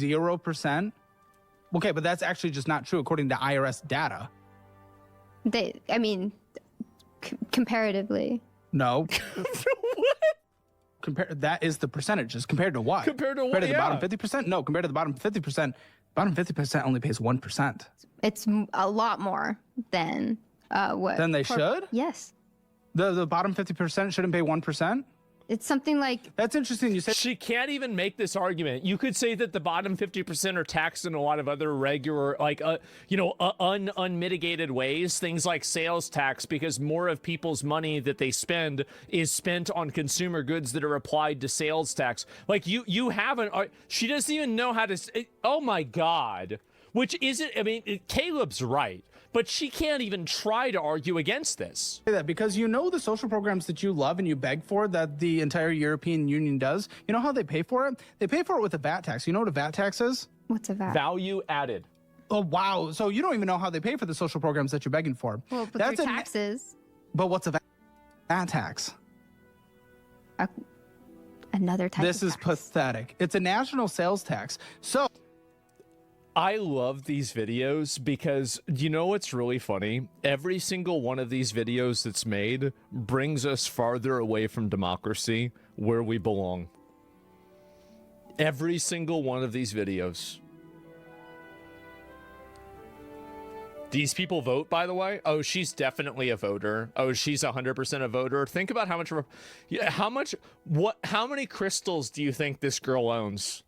0%. Okay, but that's actually just not true according to IRS data. Comparatively. No. What? That is the percentages. Compared to what? Compared to what? Compared to the bottom 50%? No, compared to the bottom 50%. Bottom 50% only pays 1%. It's a lot more than what? Then they should? Yes. The bottom 50% shouldn't pay 1%? It's something like... That's interesting. You said She can't even make this argument. You could say that the bottom 50% are taxed in a lot of other regular, like, unmitigated ways. Things like sales tax, because more of people's money that they spend is spent on consumer goods that are applied to sales tax. Like, you haven't... She doesn't even know how to... Oh, my God. Which isn't... I mean, Caleb's right. But she can't even try to argue against this. that because you know the social programs that you love and you beg for that the entire European Union does. You know how they pay for it? They pay for it with a VAT tax. You know what a VAT tax is? What's a VAT? Value added. Oh, wow. So you don't even know how they pay for the social programs that you're begging for. Well, but through taxes. But what's a VAT tax? Another type This of is tax. pathetic. It's a national sales tax. So I love these videos because you know what's really funny? Every single one of these videos that's made brings us farther away from democracy where we belong. Every single one of these videos. These people vote, by the way. Oh, she's definitely a voter. Oh, she's 100% a voter. Think about how many crystals do you think this girl owns?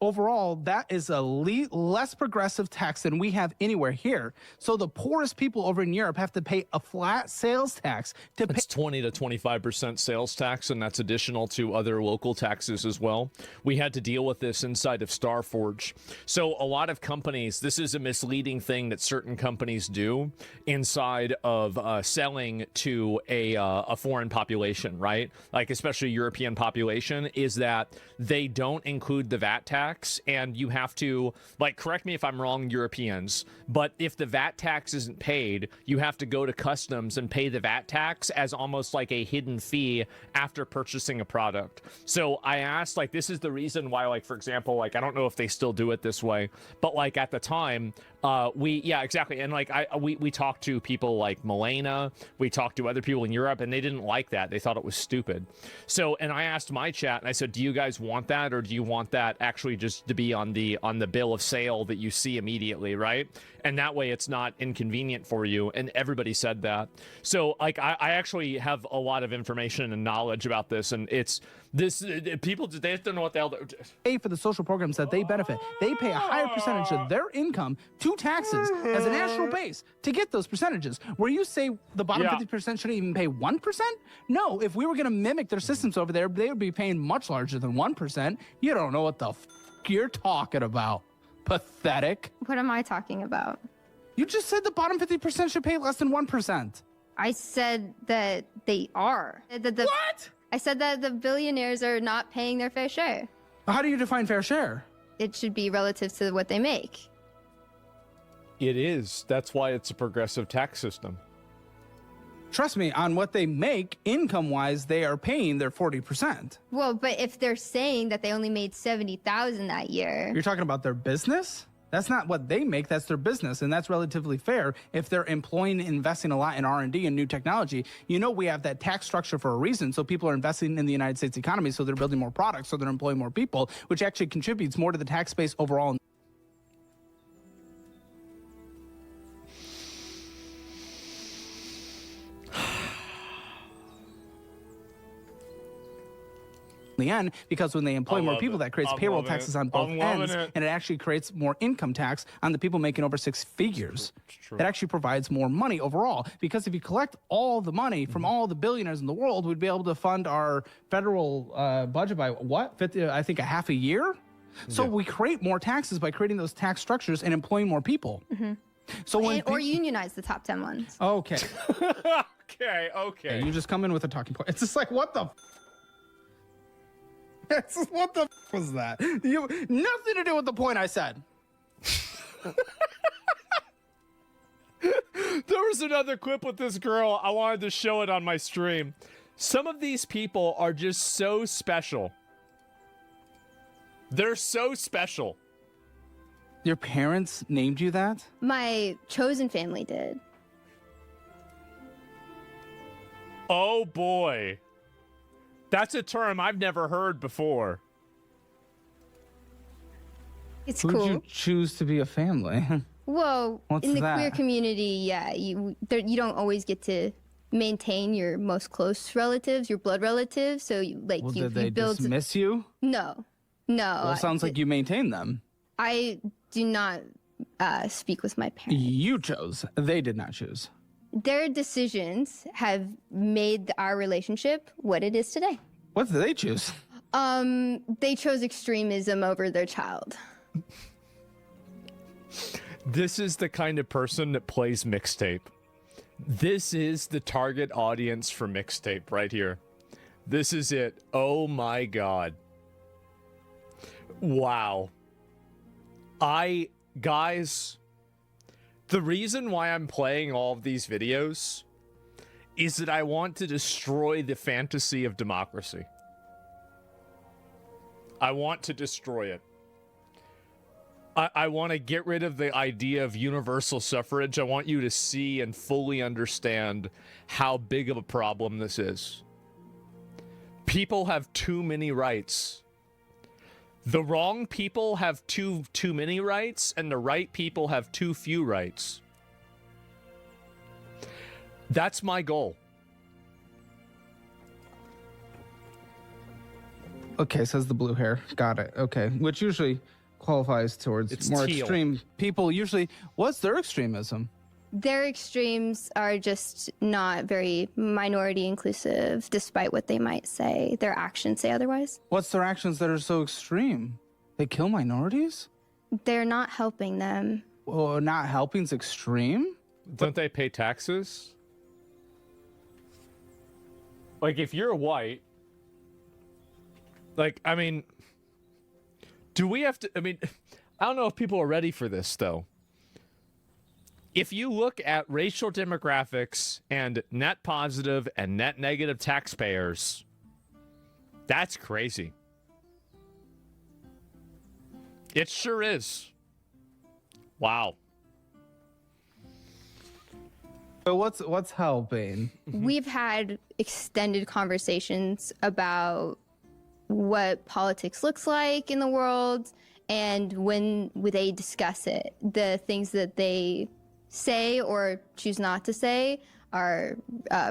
overall, that is a less progressive tax than we have anywhere here. So the poorest people over in Europe have to pay a flat sales tax to pay. It's 20 to 25% sales tax, and that's additional to other local taxes as well. We had to deal with this inside of Starforge. So a lot of companies, this is a misleading thing that certain companies do inside of selling to a foreign population, right? Like especially European population, is that they don't include the VAT tax, and you have to, like, correct me if I'm wrong, Europeans, but if the VAT tax isn't paid, you have to go to customs and pay the VAT tax as almost like a hidden fee after purchasing a product. So I asked, like, this is the reason why, like, for example, like, I don't know if they still do it this way, but like at the time, yeah, exactly. And like, we talked to people like Milena, we talked to other people in Europe, and they didn't like that. They thought it was stupid. So, and I asked my chat, and I said, do you guys want that, or do you want that actually just to be on the bill of sale that you see immediately, right? And that way it's not inconvenient for you. And everybody said that. So like, I actually have a lot of information and knowledge about this, and it's this, people, they don't know what the hell they're pay for the social programs that they benefit. They pay a higher percentage of their income to taxes as a national base to get those percentages. Where you say the bottom 50% shouldn't even pay 1%? No, if we were going to mimic their systems over there, they would be paying much larger than 1%. You don't know what the f you're talking about. Pathetic. What am I talking about? You just said the bottom 50% should pay less than 1%. I said that they are. What? I said that the billionaires are not paying their fair share. How do you define fair share? It should be relative to what they make. It is. That's why it's a progressive tax system. Trust me, on what they make, income-wise, they are paying their 40%. Well, but if they're saying that they only made $70,000 that year. You're talking about their business? That's not what they make, that's their business, and that's relatively fair if they're employing and investing a lot in R&D and new technology. You know we have that tax structure for a reason, so people are investing in the United States economy, so they're building more products, so they're employing more people, which actually contributes more to the tax base overall. The end, because when they employ more people, that creates payroll taxes on both ends, and it actually creates more income tax on the people making over 6 figures. It actually provides more money overall, because if you collect all the money from all the billionaires in the world, we'd be able to fund our federal budget by what? 50, I think a half a year. So we create more taxes by creating those tax structures and employing more people. So when or unionize the top 10 ones. Okay. Okay. You just come in with a talking point. It's just like, what the what the was that? Nothing to do with the point I said. There was another clip with this girl. I wanted to show it on my stream. Some of these people are just so special. They're so special. Your parents named you that? My chosen family did. Oh boy. That's a term I've never heard before. It's Who'd cool. you choose to be a family? Whoa, What's in the that? queer community, yeah, you don't always get to maintain your most close relatives, your blood relatives. So, like, Well, you did they build. dismiss you? No. Well, it sounds like you maintain them. I do not speak with my parents. You chose. They did not choose. Their decisions have made our relationship what it is today. What did they choose? They chose extremism over their child. This is the kind of person that plays mixtape. This is the target audience for mixtape right here. This is it. Oh my god. Wow. Guys, the reason why I'm playing all of these videos is that I want to destroy the fantasy of democracy. I want to destroy it. I want to get rid of the idea of universal suffrage. I want you to see and fully understand how big of a problem this is. People have too many rights. The wrong people have too many rights, and the right people have too few rights. That's my goal. Okay, says the blue hair. Got it. Okay, which usually qualifies towards It's more teal. extreme people. Usually, what's their extremism? Their extremes are just not very minority inclusive, despite what they might say. Their actions say otherwise. What's their actions that are so extreme? They kill minorities? They're not helping them. Well, not helping's extreme? Don't they pay taxes? Like, if you're white, like, I mean, do we have to, I mean, I don't know if people are ready for this, though. If you look at racial demographics and net positive and net negative taxpayers, that's crazy. It sure is. Wow. So what's helping? We've had extended conversations about what politics looks like in the world, and when they discuss it, the things that they say or choose not to say are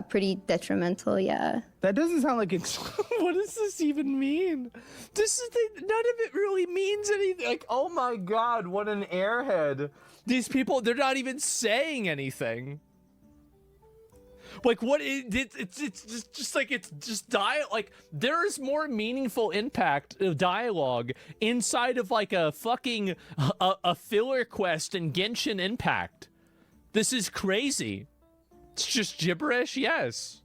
pretty detrimental. Yeah. That doesn't sound like it's. What does this even mean? This is none of it really means anything. Like, oh my god, what an airhead. These people, they're not even saying anything. Like, what it's just like, it's just like, there's more meaningful impact of dialogue inside of like a fucking a filler quest in Genshin Impact. This is crazy. It's just gibberish, yes.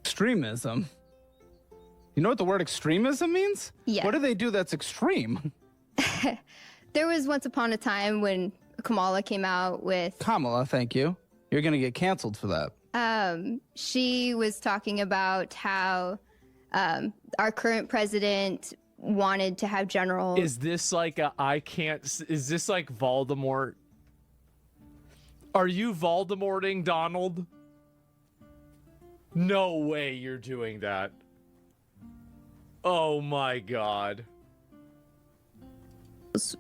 Extremism. You know what the word extremism means? Yeah. What do they do that's extreme? There was once upon a time when Kamala came out with Kamala, thank you. You're gonna get canceled for that. she was talking about how our current president wanted to have generals. Is this like is this like Voldemort? Are you Voldemorting Donald? No way you're doing that. Oh my god.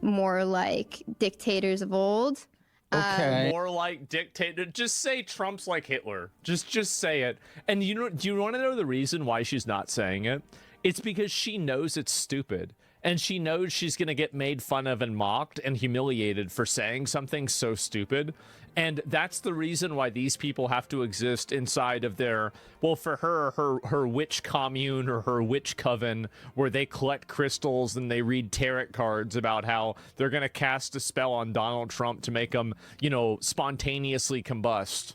More like dictators of old. Okay. More like dictator. Just say Trump's like Hitler. Just say it. And do you want to know the reason why she's not saying it? It's because she knows it's stupid. And she knows she's going to get made fun of and mocked and humiliated for saying something so stupid. And that's the reason why these people have to exist inside of their, well, for her witch commune or her witch coven, where they collect crystals and they read tarot cards about how they're going to cast a spell on Donald Trump to make him, you know, spontaneously combust.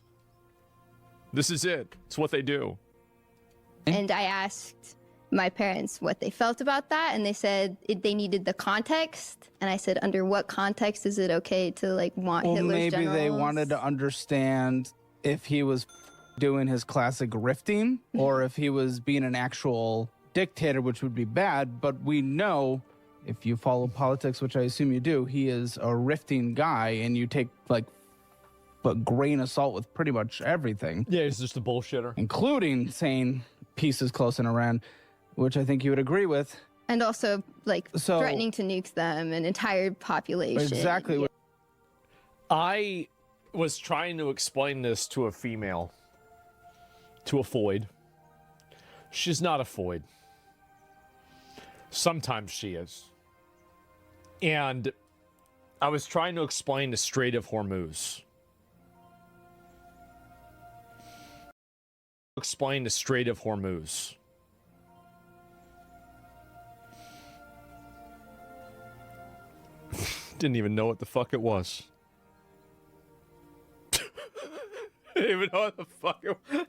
This is it. It's what they do. And I asked my parents what they felt about that, and they said they needed the context. And I said, under what context is it okay to like want Well, Hitler's maybe generals? they wanted to understand if he was doing his classic grifting or if he was being an actual dictator, which would be bad. But we know if you follow politics, which I assume you do, he is a rifting guy, and you take like a grain of salt with pretty much everything. Yeah, he's just a bullshitter. Including saying peace is close in Iran, which I think you would agree with. And also, like, threatening to nuke them, an entire population. Exactly. Yeah. I was trying to explain this to a female, to a foid. She's not a foid. Sometimes she is. And I was trying to explain the Strait of Hormuz. Explain the Strait of Hormuz. Didn't even know what the fuck it was. Didn't even know what the fuck it was.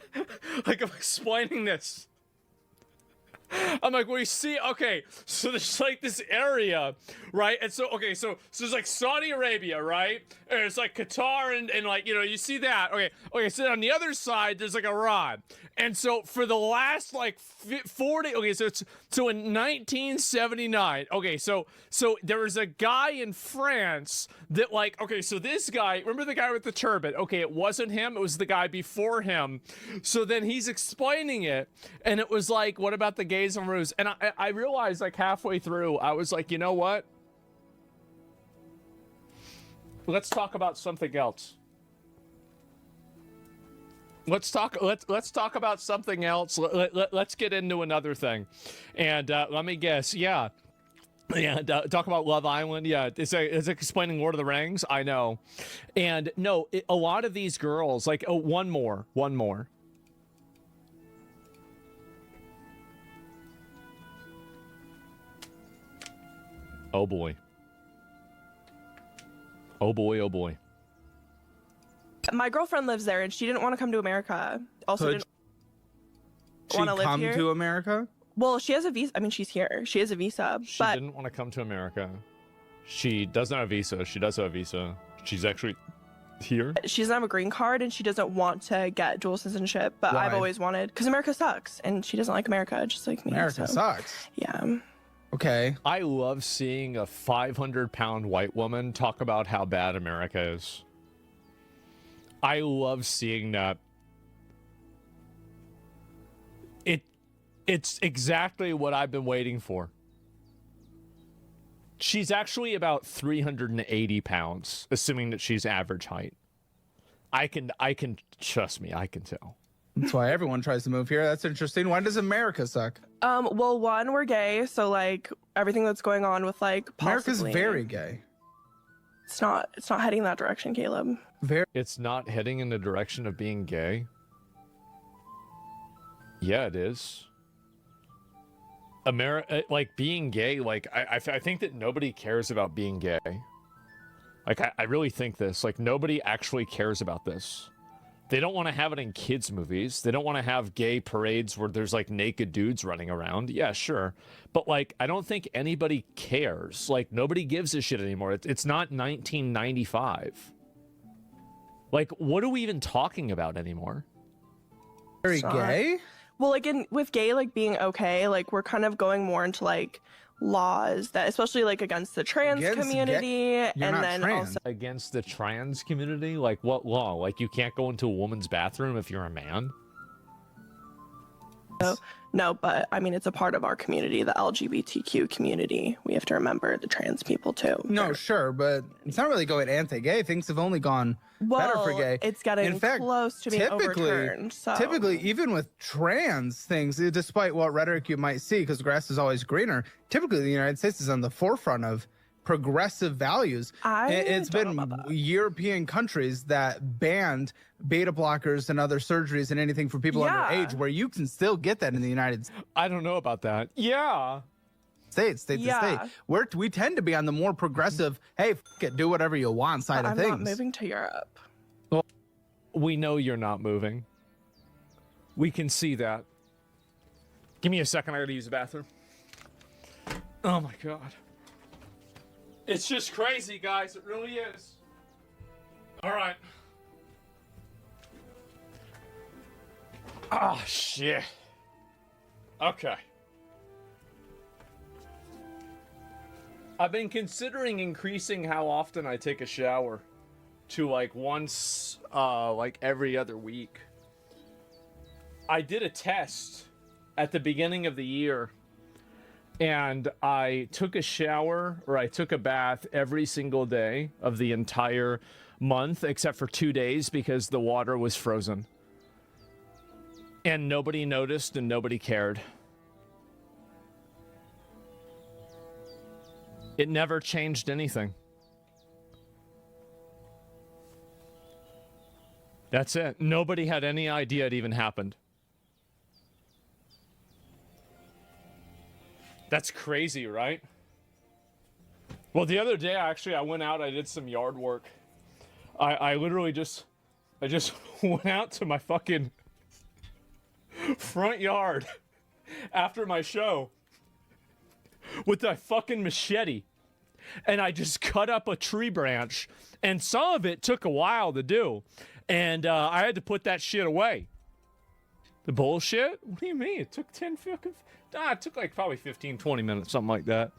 Like, I'm explaining this. I'm like, well, you see, okay, so there's like this area, right? And so, okay, so there's like Saudi Arabia, right? And it's like Qatar and like, you know, you see that. Okay, so on the other side, there's like Iran. And so for the last like 40, okay, so in 1979, okay, so there was a guy in France that like, okay, so this guy, remember the guy with the turban? Okay, it wasn't him, it was the guy before him. So then he's explaining it, and it was like, what about the gays and ruse? And I realized like halfway through, I was like, you know what? Let's talk about something else. Let's talk about something else. Let's get into another thing. And let me guess, yeah, talk about Love Island. Yeah, it's explaining Lord of the Rings. I know. And no, a lot of these girls, like, oh, one more. Oh boy. Oh boy. My girlfriend lives there, and she didn't want to come to America. Also, didn't want to live here. Come to America? Well, she has a visa. I mean, she's here. She has a visa. She but didn't want to come to America. She doesn't have a visa. She does have a visa. She's actually here. She doesn't have a green card, and she doesn't want to get dual citizenship. But Why? I've always wanted, because America sucks, and she doesn't like America, just like me. America sucks. Yeah. Okay. I love seeing a 500-pound white woman talk about how bad America is. I love seeing that. It's exactly what I've been waiting for. She's actually about 380 pounds, assuming that she's average height. I can trust me, I can tell. That's why everyone tries to move here. That's interesting. Why does America suck? Well, one, we're gay, so like everything that's going on with like America's possibly, very gay. It's not heading that direction, Caleb. It's not heading in the direction of being gay. Yeah, it is. Like being gay, like I think that nobody cares about being gay. Like I really think this. Like nobody actually cares about this. They don't want to have it in kids' movies. They don't want to have gay parades where there's like naked dudes running around. Yeah, sure. But like, I don't think anybody cares. Like nobody gives a shit anymore. It's not 1995. Like, what are we even talking about anymore? Very gay? Well, like with gay, like being okay, like we're kind of going more into like laws that, especially like against the trans community, and then trans. also Against the trans community? Like what law? Like you can't go into a woman's bathroom if you're a man? no, but I mean it's a part of our community, the LGBTQ community. We have to remember the trans people too. No, sure, but it's not really going anti-gay. Things have only gone better for gay. It's getting In fact, close to being overturned. So typically, even with trans things, despite what rhetoric you might see, because grass is always greener, typically the United States is on the forefront of progressive values. It's been European countries that banned beta blockers and other surgeries and anything for people underage, where you can still get that in the United States. I don't know about that. Yeah. State to state. We tend to be on the more progressive, hey, f it, do whatever you want side of things. I'm not moving to Europe. Well, we know you're not moving. We can see that. Give me a second. I gotta use the bathroom. Oh my God. It's just crazy, guys. It really is. All right. Oh, shit. Okay. I've been considering increasing how often I take a shower to like once, like every other week. I did a test at the beginning of the year, and I took a shower, or I took a bath every single day of the entire month, except for 2 days because the water was frozen. And nobody noticed and nobody cared. It never changed anything. That's it. Nobody had any idea it even happened. That's crazy, right? Well, the other day, I went out, I did some yard work. I literally just went out to my fucking front yard after my show with a fucking machete, and I just cut up a tree branch, and some of it took a while to do, and I had to put that shit away. The bullshit? What do you mean? It took it took like probably 15, 20 minutes, something like that.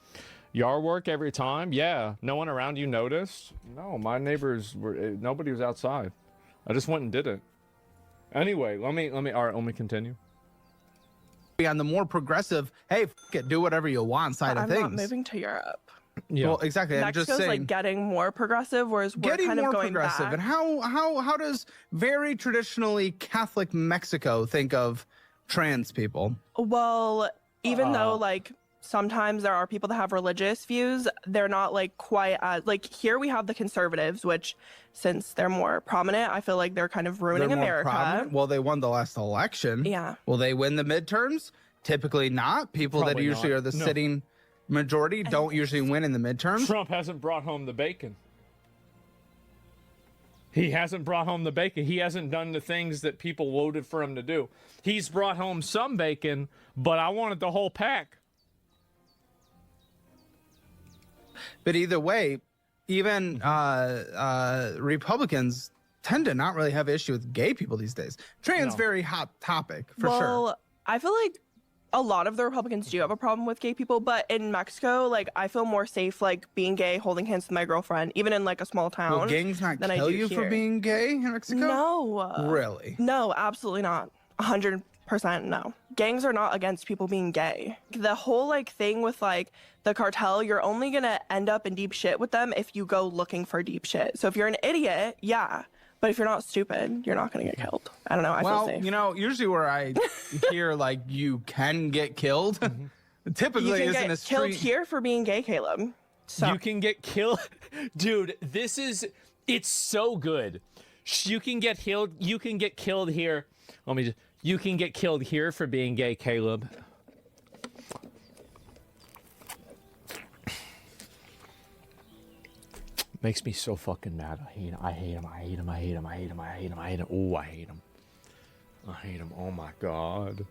Yard work every time? Yeah. No one around you noticed? No, my neighbors nobody was outside. I just went and did it. Anyway, all right, let me continue. On the more progressive, hey, f it, do whatever you want side of things. I'm not moving to Europe. Yeah. Well, exactly. Mexico's I'm just saying, like getting more progressive, whereas we're kind of going back. And how does very traditionally Catholic Mexico think of trans people? Well, even though like sometimes there are people that have religious views, they're not like quite as like here we have the conservatives, which since they're more prominent, I feel like they're kind of ruining America. Prominent? Well, they won the last election. Yeah. Will they win the midterms? Typically not. People Probably that usually not. are the No. sitting majority don't usually win in the midterms. Trump hasn't brought home the bacon. He hasn't brought home the bacon. He hasn't done the things that people voted for him to do. He's brought home some bacon, but I wanted the whole pack. But either way, even Republicans tend to not really have issue with gay people these days. Trans, No. very hot topic for Well, sure. I feel like a lot of the Republicans do have a problem with gay people, but in Mexico, like I feel more safe like being gay, holding hands with my girlfriend, even in like a small town. Will gangs not than I kill do you for here. being gay in Mexico? No. Really? No, absolutely not. 100% no. Gangs are not against people being gay. The whole like thing with like the cartel, you're only gonna end up in deep shit with them if you go looking for deep shit. So if you're an idiot, yeah. But if you're not stupid, you're not gonna get killed. I don't know. I feel safe. You know, usually where I hear like you can get killed, typically You can isn't a get street. killed here for being gay, Caleb. So You can get killed. Dude, it's so good. You can get killed. You can get killed here. You can get killed here for being gay, Caleb. Makes me so fucking mad. I hate him. I hate him. I hate him. I hate him. I hate him. I hate him. I hate him. Oh, I hate him. I hate him. Oh my god.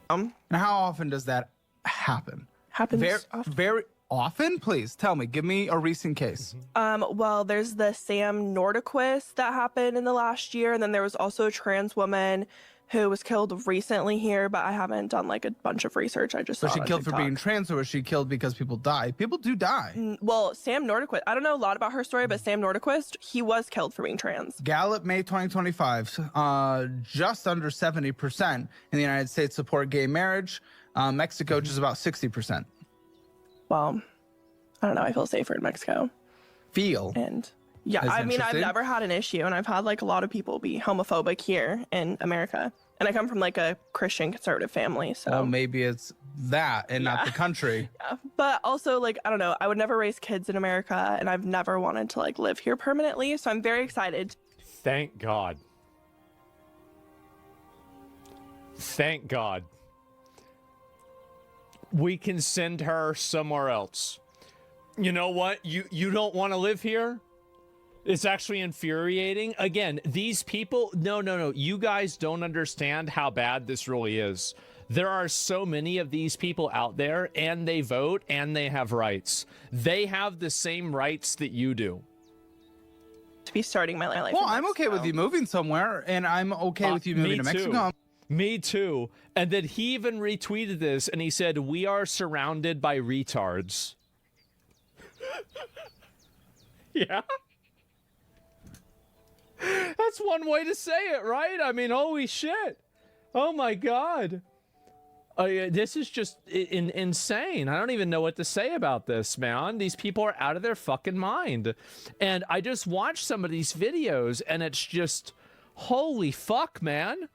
And how often does that happen? happens. Very often? Please tell me. Give me a recent case. Well, there's the Sam Nordquist that happened in the last year, and then there was also a trans woman who was killed recently here, but I haven't done like a bunch of research. I just Was saw she it on killed for TikTok. being trans, or was she killed because people die? People do die. Well, Sam Nordquist, I don't know a lot about her story, but Sam Nordquist, he was killed for being trans. Gallup, May 2025, just under 70% in the United States support gay marriage. Mexico, just about 60%. Well, I don't know. I feel safer in Mexico. Feel. And yeah, That's I mean, I've interesting. never had an issue, and I've had like a lot of people be homophobic here in America. And I come from like a Christian conservative family, so. Well, maybe it's that and not the country. Yeah. But also, like, I don't know, I would never raise kids in America, and I've never wanted to like live here permanently. So I'm very excited. Thank God. Thank God. We can send her somewhere else. You know what? You don't want to live here? It's actually infuriating. Again, these people, no. You guys don't understand how bad this really is. There are so many of these people out there, and they vote, and they have rights. They have the same rights that you do. To be starting my life. Well, in I'm okay with Mexico. you moving somewhere, and I'm okay with you moving to Mexico. Me too. And then he even retweeted this, and he said, "We are surrounded by retards." Yeah. That's one way to say it, right? I mean, holy shit. Oh my God. This is just insane. I don't even know what to say about this, man. These people are out of their fucking mind. And I just watched some of these videos and it's just, holy fuck, man.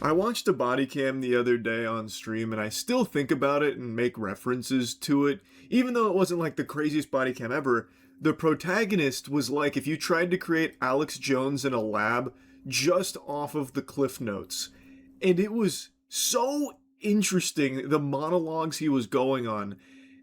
I watched a body cam the other day on stream and I still think about it and make references to it. Even though it wasn't like the craziest body cam ever, the protagonist was like if you tried to create Alex Jones in a lab just off of the cliff notes. And it was so interesting, the monologues he was going on.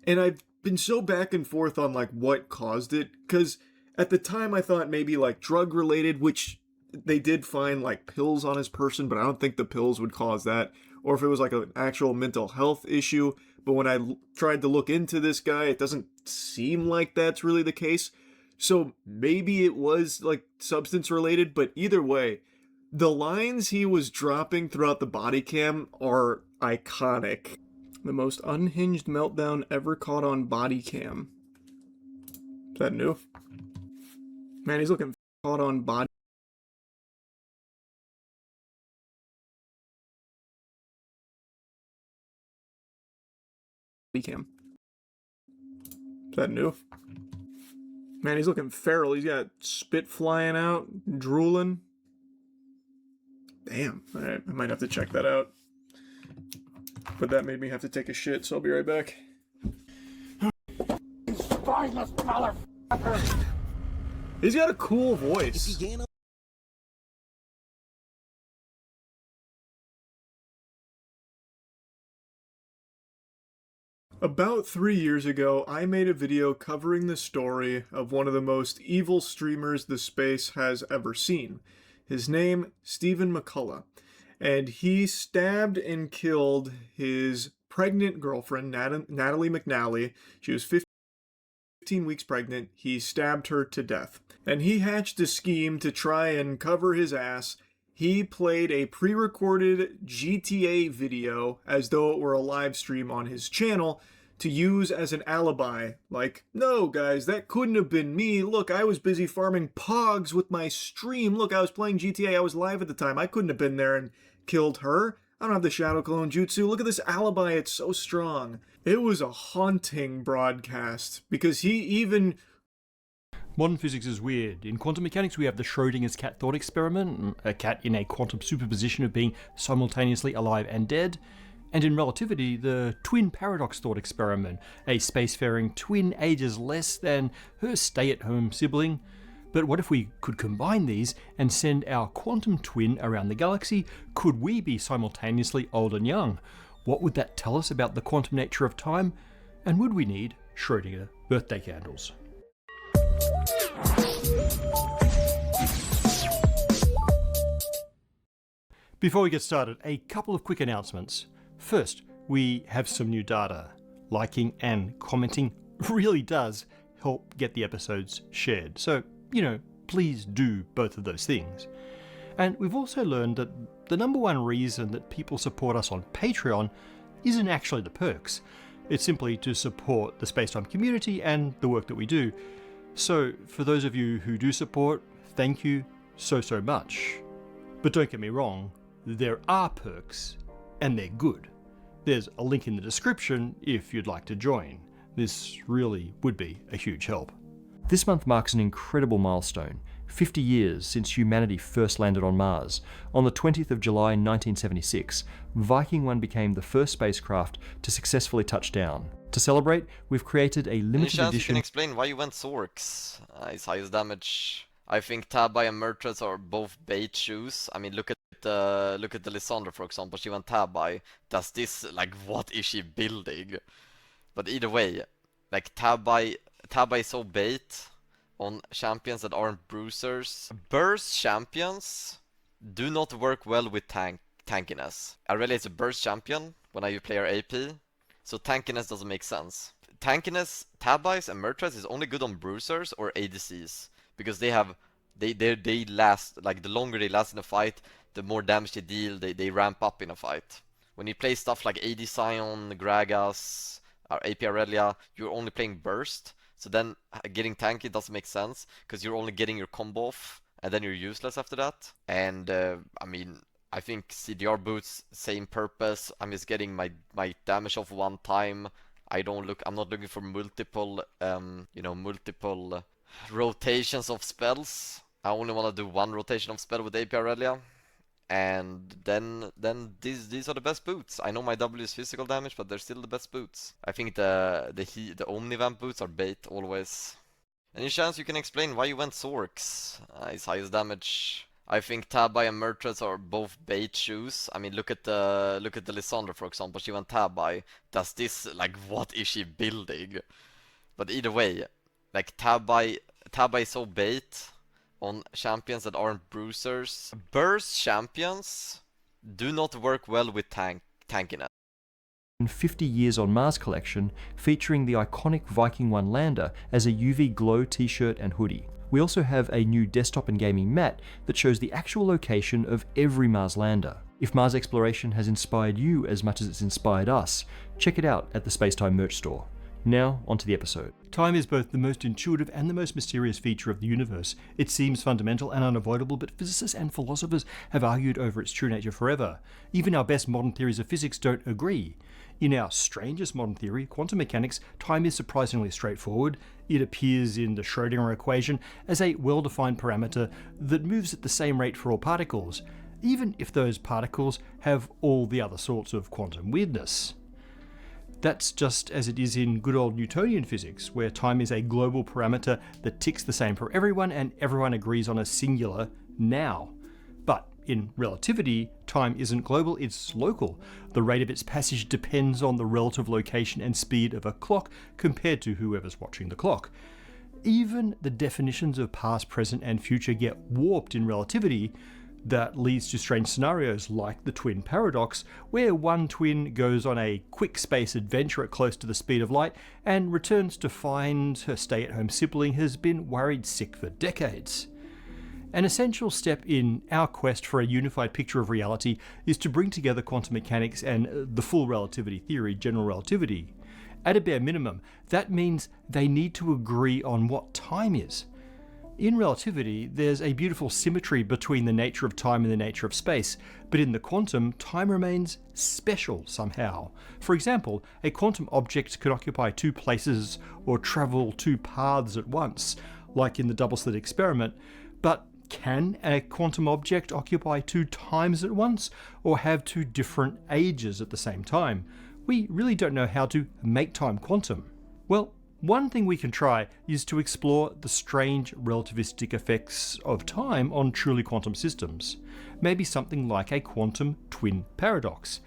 And I've been so back and forth on like what caused it, because at the time I thought maybe like drug related, which they did find like pills on his person, but I don't think the pills would cause that, or if it was like an actual mental health issue. But when I tried to look into this guy, it doesn't seem like that's really the case. So maybe it was like substance related, but either way, the lines he was dropping throughout the body cam are iconic. The most unhinged meltdown ever caught on body cam. Is that new? Man, he's looking caught on body cam. Is that new? Man, he's looking feral. He's got spit flying out, drooling. Damn. Alright, I might have to check that out. But that made me have to take a shit, so I'll be right back. Spineless motherfucker! He's got a cool voice. About 3 years ago, I made a video covering the story of one of the most evil streamers the space has ever seen. His name, Stephen McCullough. And he stabbed and killed his pregnant girlfriend, Natalie McNally. She was 15 weeks pregnant. He stabbed her to death. And he hatched a scheme to try and cover his ass. He played a pre-recorded GTA video as though it were a live stream on his channel to use as an alibi. Like, no guys, that couldn't have been me. Look, I was busy farming pogs with my stream. Look, I was playing GTA. I was live at the time. I couldn't have been there and killed her. I don't have the Shadow Clone Jutsu. Look at this alibi. It's so strong. It was a haunting broadcast because he even... Modern physics is weird. In quantum mechanics, we have the Schrodinger's cat thought experiment, a cat in a quantum superposition of being simultaneously alive and dead. And in relativity, the twin paradox thought experiment, a spacefaring twin ages less than her stay-at-home sibling. But what if we could combine these and send our quantum twin around the galaxy? Could we be simultaneously old and young? What would that tell us about the quantum nature of time? And would we need Schrödinger birthday candles? Before we get started, a couple of quick announcements. First, we have some new data. Liking and commenting really does help get the episodes shared. So, please do both of those things. And we've also learned that the number one reason that people support us on Patreon isn't actually the perks. It's simply to support the Spacetime community and the work that we do. So, for those of you who do support, thank you so much. But don't get me wrong, there are perks, and they're good. There's a link in the description if you'd like to join. This really would be a huge help. This month marks an incredible milestone. 50 years since humanity first landed on Mars. On the 20th of July 1976, Viking 1 became the first spacecraft to successfully touch down. To celebrate, we've created a limited edition... You can explain why you went Zorks? His highest damage. I think Tabai and Murtras are both bait shoes. I mean, look at the Lysandra, for example. She went Tabai. Does this, what is she building? But either way, Tabai is so bait on champions that aren't bruisers. Burst champions do not work well with tankiness. Aurelia is a burst champion when I play her AP, so tankiness doesn't make sense. Tankiness, Tabais and Murtras is only good on bruisers or ADCs, because they last, the longer they last in a fight, the more damage they deal, they ramp up in a fight. When you play stuff like AD Sion, Gragas, or AP Aurelia, you're only playing burst. So then getting tanky doesn't make sense, because you're only getting your combo off, and then you're useless after that. And I think CDR boots, same purpose. I'm just getting my damage off one time. I'm not looking for multiple rotations of spells. I only want to do one rotation of spell with AP Aurelia. And then these are the best boots. I know my W is physical damage, but they're still the best boots. I think the Omnivamp boots are bait always. Any chance you can explain why you went Zorks? His highest damage. I think Tabai and Murtras are both bait shoes. I mean, look at the Lysandra, for example. She went Tabai. Does this, like, what is she building? But either way, like, Tabai is so bait on champions that aren't bruisers. Burst champions do not work well with tankiness. 50 Years on Mars collection featuring the iconic Viking 1 lander as a UV glow t-shirt and hoodie. We also have a new desktop and gaming mat that shows the actual location of every Mars lander. If Mars exploration has inspired you as much as it's inspired us, check it out at the Spacetime merch store. Now, onto the episode. Time is both the most intuitive and the most mysterious feature of the universe. It seems fundamental and unavoidable, but physicists and philosophers have argued over its true nature forever. Even our best modern theories of physics don't agree. In our strangest modern theory, quantum mechanics, time is surprisingly straightforward. It appears in the Schrödinger equation as a well-defined parameter that moves at the same rate for all particles, even if those particles have all the other sorts of quantum weirdness. That's just as it is in good old Newtonian physics, where time is a global parameter that ticks the same for everyone and everyone agrees on a singular now. But in relativity, time isn't global, it's local. The rate of its passage depends on the relative location and speed of a clock compared to whoever's watching the clock. Even the definitions of past, present, and future get warped in relativity. That leads to strange scenarios like the twin paradox, where one twin goes on a quick space adventure at close to the speed of light and returns to find her stay-at-home sibling has been worried sick for decades. An essential step in our quest for a unified picture of reality is to bring together quantum mechanics and the full relativity theory, general relativity. At a bare minimum, that means they need to agree on what time is. In relativity, there's a beautiful symmetry between the nature of time and the nature of space, but in the quantum, time remains special somehow. For example, a quantum object could occupy two places or travel two paths at once, like in the double-slit experiment, but can a quantum object occupy two times at once, or have two different ages at the same time? We really don't know how to make time quantum. Well, one thing we can try is to explore the strange relativistic effects of time on truly quantum systems. Maybe something like a quantum twin paradox.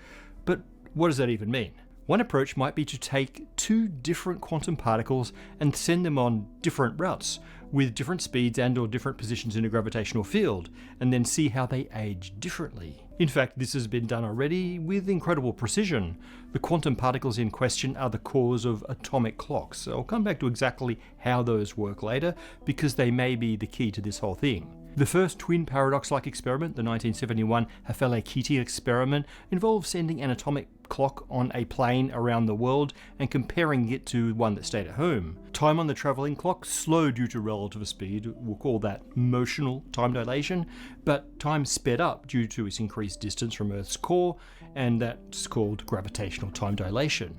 But what does that even mean? One approach might be to take two different quantum particles and send them on different routes, with different speeds and or different positions in a gravitational field, and then see how they age differently. In fact, this has been done already with incredible precision. The quantum particles in question are the cores of atomic clocks. I'll come back to exactly how those work later, because they may be the key to this whole thing. The first twin paradox-like experiment, the 1971 Hafele-Keating experiment, involved sending an atomic clock on a plane around the world and comparing it to one that stayed at home. Time on the travelling clock slowed due to relative speed, we'll call that motional time dilation, but time sped up due to its increased distance from Earth's core, and that's called gravitational time dilation.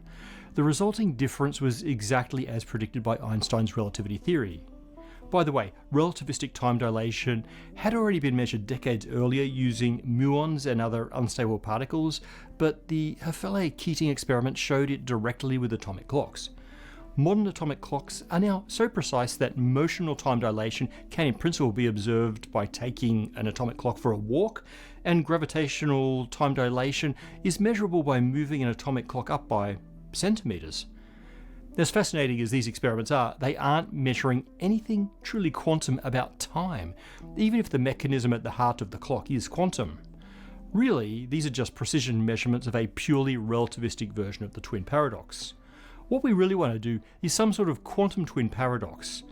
The resulting difference was exactly as predicted by Einstein's relativity theory. By the way, relativistic time dilation had already been measured decades earlier using muons and other unstable particles, but the Hafele-Keating experiment showed it directly with atomic clocks. Modern atomic clocks are now so precise that motional time dilation can in principle be observed by taking an atomic clock for a walk, and gravitational time dilation is measurable by moving an atomic clock up by centimeters. As fascinating as these experiments are, they aren't measuring anything truly quantum about time, even if the mechanism at the heart of the clock is quantum. Really, these are just precision measurements of a purely relativistic version of the twin paradox. What we really want to do is some sort of quantum twin paradox.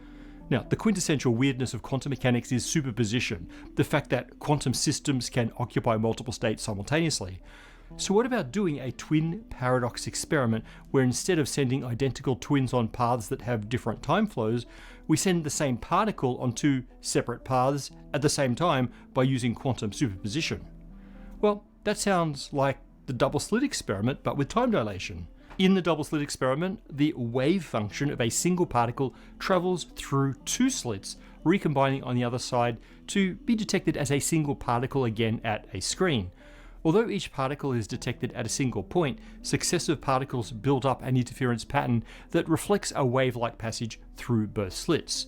Now, the quintessential weirdness of quantum mechanics is superposition, the fact that quantum systems can occupy multiple states simultaneously. So what about doing a twin paradox experiment where instead of sending identical twins on paths that have different time flows, we send the same particle on two separate paths at the same time by using quantum superposition? Well, that sounds like the double slit experiment, but with time dilation. In the double slit experiment, the wave function of a single particle travels through two slits, recombining on the other side to be detected as a single particle again at a screen. Although each particle is detected at a single point, successive particles build up an interference pattern that reflects a wave-like passage through both slits.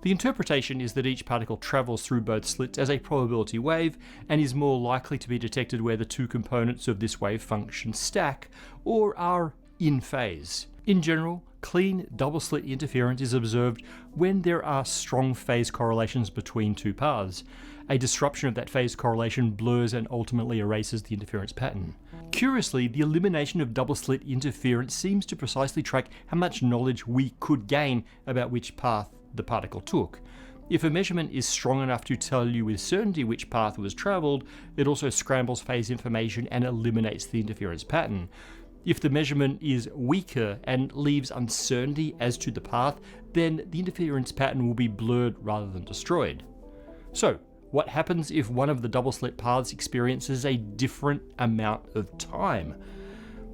The interpretation is that each particle travels through both slits as a probability wave and is more likely to be detected where the two components of this wave function stack or are in phase. In general, clean double-slit interference is observed when there are strong phase correlations between two paths. A disruption of that phase correlation blurs and ultimately erases the interference pattern. Curiously, the elimination of double-slit interference seems to precisely track how much knowledge we could gain about which path the particle took. If a measurement is strong enough to tell you with certainty which path was travelled, it also scrambles phase information and eliminates the interference pattern. If the measurement is weaker and leaves uncertainty as to the path, then the interference pattern will be blurred rather than destroyed. So, what happens if one of the double-slit paths experiences a different amount of time?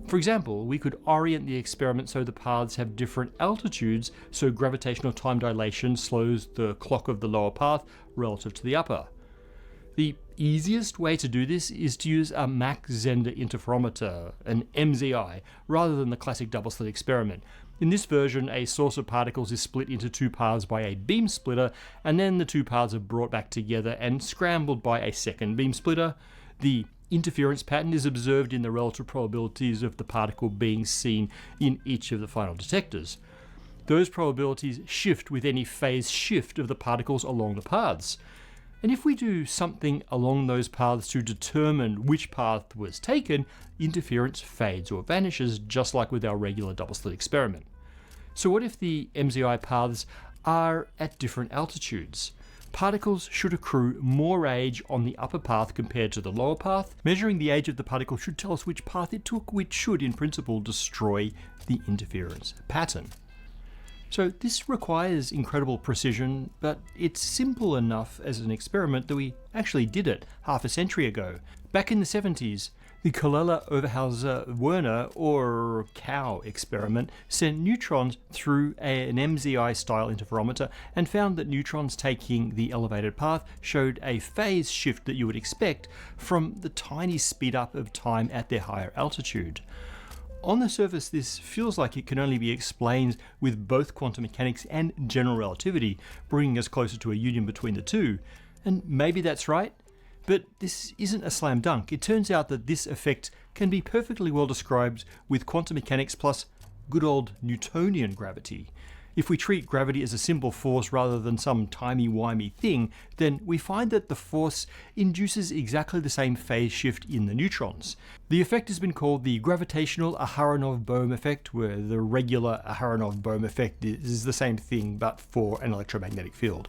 For example, we could orient the experiment so the paths have different altitudes, so gravitational time dilation slows the clock of the lower path relative to the upper. The easiest way to do this is to use a Mach-Zehnder interferometer, an MZI, rather than the classic double-slit experiment. In this version, a source of particles is split into two paths by a beam splitter, and then the two paths are brought back together and scrambled by a second beam splitter. The interference pattern is observed in the relative probabilities of the particle being seen in each of the final detectors. Those probabilities shift with any phase shift of the particles along the paths. And if we do something along those paths to determine which path was taken, interference fades or vanishes, just like with our regular double-slit experiment. So what if the MZI paths are at different altitudes? Particles should accrue more age on the upper path compared to the lower path. Measuring the age of the particle should tell us which path it took, which should, in principle, destroy the interference pattern. So this requires incredible precision, but it's simple enough as an experiment that we actually did it half a century ago. Back in the 70s, the Colella-Overhauser-Werner, or COW experiment, sent neutrons through an MZI-style interferometer and found that neutrons taking the elevated path showed a phase shift that you would expect from the tiny speed up of time at their higher altitude. On the surface, this feels like it can only be explained with both quantum mechanics and general relativity, bringing us closer to a union between the two. And maybe that's right, but this isn't a slam dunk. It turns out that this effect can be perfectly well described with quantum mechanics plus good old Newtonian gravity. If we treat gravity as a simple force rather than some timey-wimey thing, then we find that the force induces exactly the same phase shift in the neutrons. The effect has been called the gravitational Aharonov-Bohm effect, where the regular Aharonov-Bohm effect is the same thing but for an electromagnetic field.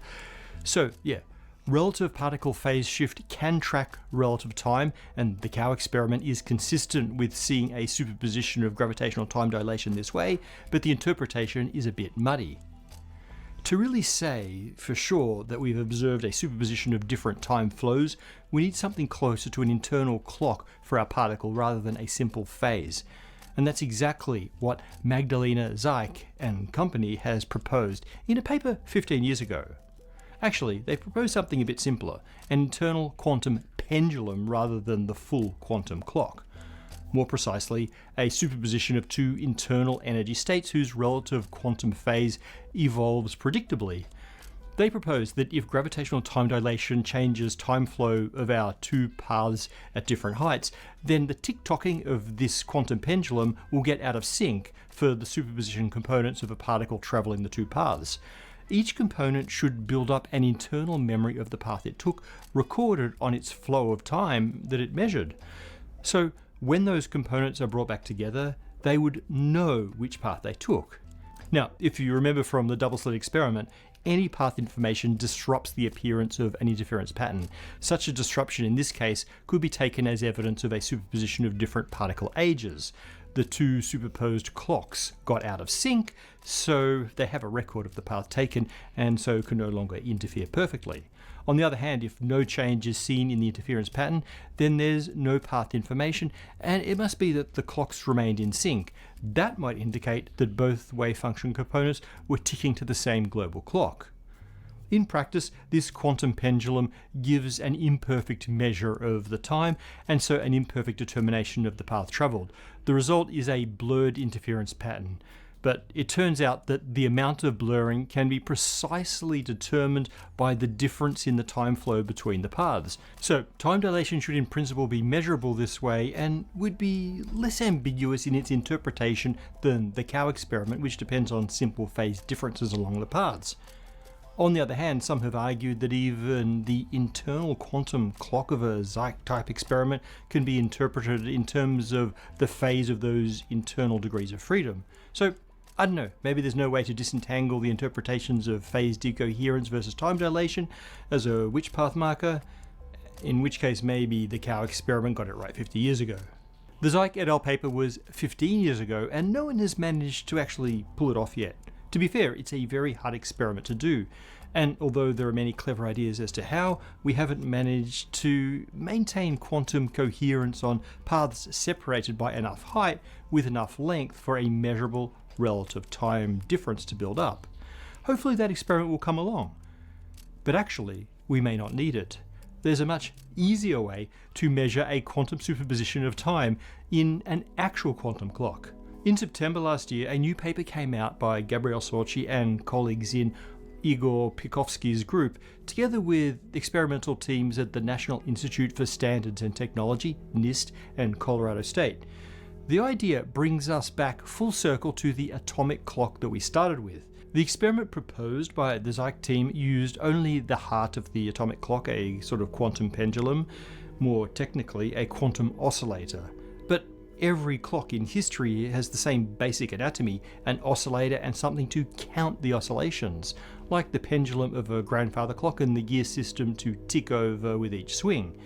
So, yeah, relative particle phase shift can track relative time, and the COW experiment is consistent with seeing a superposition of gravitational time dilation this way, but the interpretation is a bit muddy. To really say for sure that we've observed a superposition of different time flows, we need something closer to an internal clock for our particle rather than a simple phase. And that's exactly what Magdalena Zeik and company has proposed in a paper 15 years ago. Actually, they proposed something a bit simpler, an internal quantum pendulum rather than the full quantum clock. More precisely, a superposition of two internal energy states whose relative quantum phase evolves predictably. They proposed that if gravitational time dilation changes time flow of our two paths at different heights, then the tick-tocking of this quantum pendulum will get out of sync for the superposition components of a particle travelling the two paths. Each component should build up an internal memory of the path it took, recorded on its flow of time that it measured. So when those components are brought back together, they would know which path they took. Now, if you remember from the double-slit experiment, any path information disrupts the appearance of an interference pattern. Such a disruption in this case could be taken as evidence of a superposition of different particle ages. the two superposed clocks got out of sync, so they have a record of the path taken and so can no longer interfere perfectly. On the other hand, if no change is seen in the interference pattern, then there's no path information, and it must be that the clocks remained in sync. That might indicate that both wave function components were ticking to the same global clock. In practice, this quantum pendulum gives an imperfect measure of the time, and so an imperfect determination of the path travelled. The result is a blurred interference pattern. But it turns out that the amount of blurring can be precisely determined by the difference in the time flow between the paths. So time dilation should in principle be measurable this way and would be less ambiguous in its interpretation than the cow experiment, which depends on simple phase differences along the paths. On the other hand, some have argued that even the internal quantum clock of a Zeiss-type experiment can be interpreted in terms of the phase of those internal degrees of freedom. So I don't know, maybe there's no way to disentangle the interpretations of phase decoherence versus time dilation as a witch path marker, in which case maybe the cow experiment got it right 50 years ago. The Zeiss et al. Paper was 15 years ago, and no one has managed to actually pull it off yet. To be fair, it's a very hard experiment to do, and although there are many clever ideas as to how, we haven't managed to maintain quantum coherence on paths separated by enough height with enough length for a measurable relative time difference to build up. Hopefully that experiment will come along. But actually, we may not need it. There's a much easier way to measure a quantum superposition of time in an actual quantum clock. In September last year, a new paper came out by Gabriel Sorci and colleagues in Igor Pikovsky's group, together with experimental teams at the National Institute for Standards and Technology, NIST, and Colorado State. The idea brings us back full circle to the atomic clock that we started with. The experiment proposed by the Zeiss team used only the heart of the atomic clock, a sort of quantum pendulum, more technically a quantum oscillator. But every clock in history has the same basic anatomy, an oscillator and something to count the oscillations, like the pendulum of a grandfather clock and the gear system to tick over with each swing.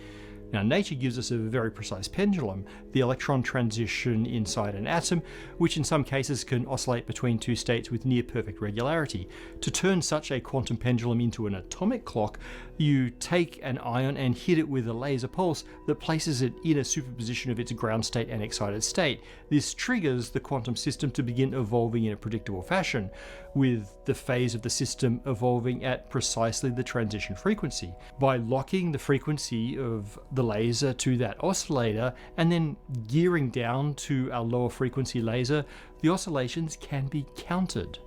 Now, nature gives us a very precise pendulum, the electron transition inside an atom, which in some cases can oscillate between two states with near perfect regularity. To turn such a quantum pendulum into an atomic clock, you take an ion and hit it with a laser pulse that places it in a superposition of its ground state and excited state. This triggers the quantum system to begin evolving in a predictable fashion, with the phase of the system evolving at precisely the transition frequency. By locking the frequency of the laser to that oscillator and then gearing down to a lower frequency laser, the oscillations can be counted.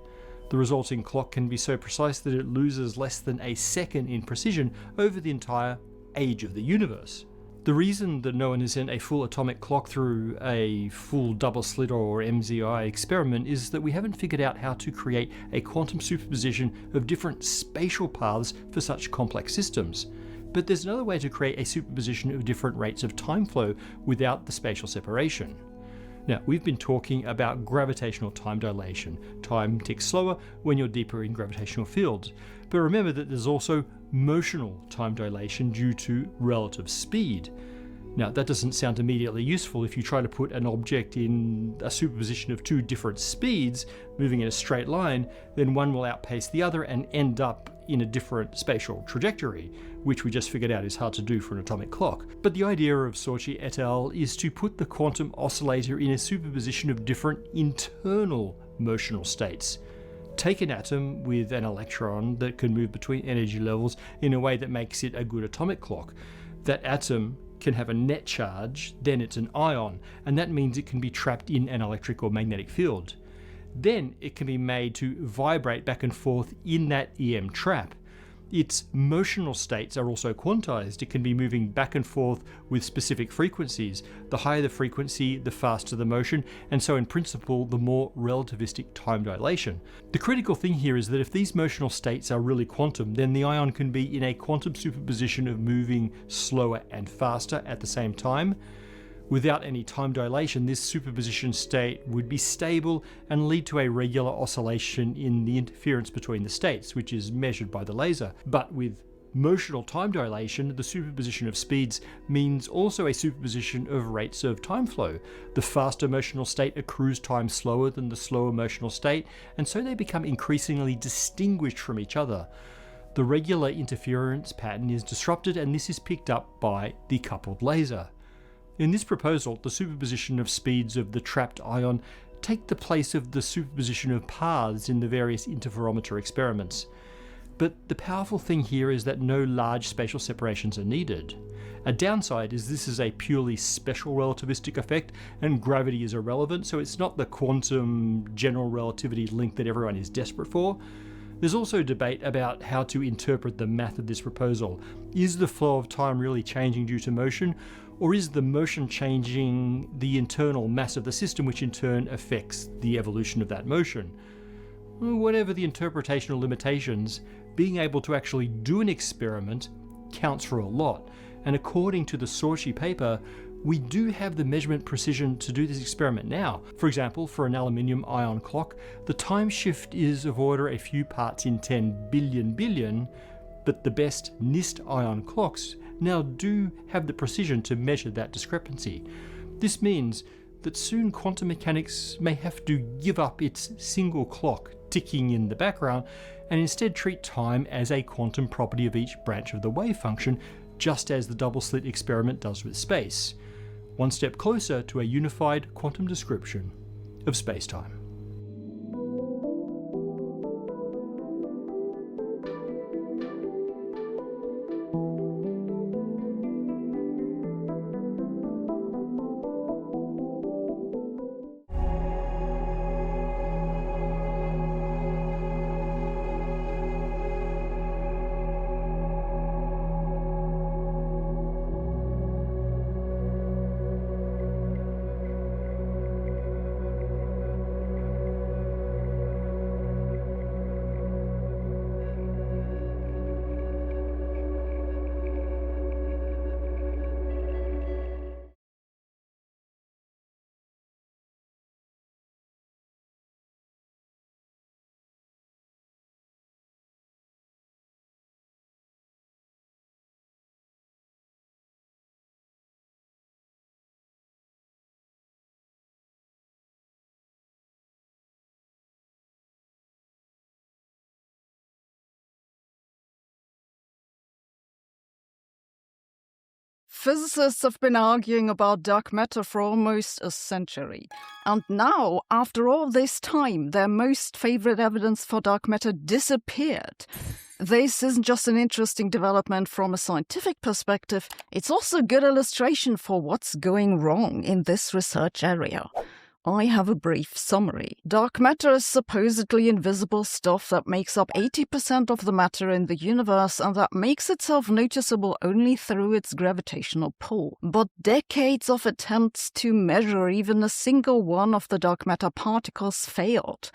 The resulting clock can be so precise that it loses less than a second in precision over the entire age of the universe. The reason that no one has sent a full atomic clock through a full double slit or MZI experiment is that we haven't figured out how to create a quantum superposition of different spatial paths for such complex systems. But there's another way to create a superposition of different rates of time flow without the spatial separation. Now, we've been talking about gravitational time dilation. Time ticks slower when you're deeper in gravitational fields. But remember that there's also motional time dilation due to relative speed. Now, that doesn't sound immediately useful if you try to put an object in a superposition of two different speeds, moving in a straight line, then one will outpace the other and end up in a different spatial trajectory, which we just figured out is hard to do for an atomic clock. But the idea of Sorci et al. Is to put the quantum oscillator in a superposition of different internal motional states. Take an atom with an electron that can move between energy levels in a way that makes it a good atomic clock. That atom can have a net charge, then it's an ion, and that means it can be trapped in an electric or magnetic field. Then it can be made to vibrate back and forth in that EM trap. Its motional states are also quantized. It can be moving back and forth with specific frequencies. The higher the frequency, the faster the motion, and so in principle, the more relativistic time dilation. The critical thing here is that if these motional states are really quantum, then the ion can be in a quantum superposition of moving slower and faster at the same time. Without any time dilation, this superposition state would be stable and lead to a regular oscillation in the interference between the states, which is measured by the laser. But with motional time dilation, the superposition of speeds means also a superposition of rates of time flow. The faster motional state accrues time slower than the slower motional state, and so they become increasingly distinguished from each other. The regular interference pattern is disrupted, and this is picked up by the coupled laser. In this proposal, the superposition of speeds of the trapped ion take the place of the superposition of paths in the various interferometer experiments. But the powerful thing here is that no large spatial separations are needed. A downside is this is a purely special relativistic effect, and gravity is irrelevant, so it's not the quantum general relativity link that everyone is desperate for. There's also debate about how to interpret the math of this proposal. Is the flow of time really changing due to motion, or is the motion changing the internal mass of the system, which in turn affects the evolution of that motion? Whatever the interpretational limitations, being able to actually do an experiment counts for a lot, and according to the Sorchi paper, we do have the measurement precision to do this experiment now. For example, for an aluminium ion clock, the time shift is of order a few parts in 10 billion, but the best NIST ion clocks now do have the precision to measure that discrepancy. This means that soon quantum mechanics may have to give up its single clock ticking in the background and instead treat time as a quantum property of each branch of the wave function, just as the double slit experiment does with space. One step closer to a unified quantum description of space-time. Physicists have been arguing about dark matter for almost a century. And now, after all this time, their most favorite evidence for dark matter disappeared. This isn't just an interesting development from a scientific perspective, it's also a good illustration for what's going wrong in this research area. I have a brief summary. Dark matter is supposedly invisible stuff that makes up 80% of the matter in the universe and that makes itself noticeable only through its gravitational pull. But decades of attempts to measure even a single one of the dark matter particles failed.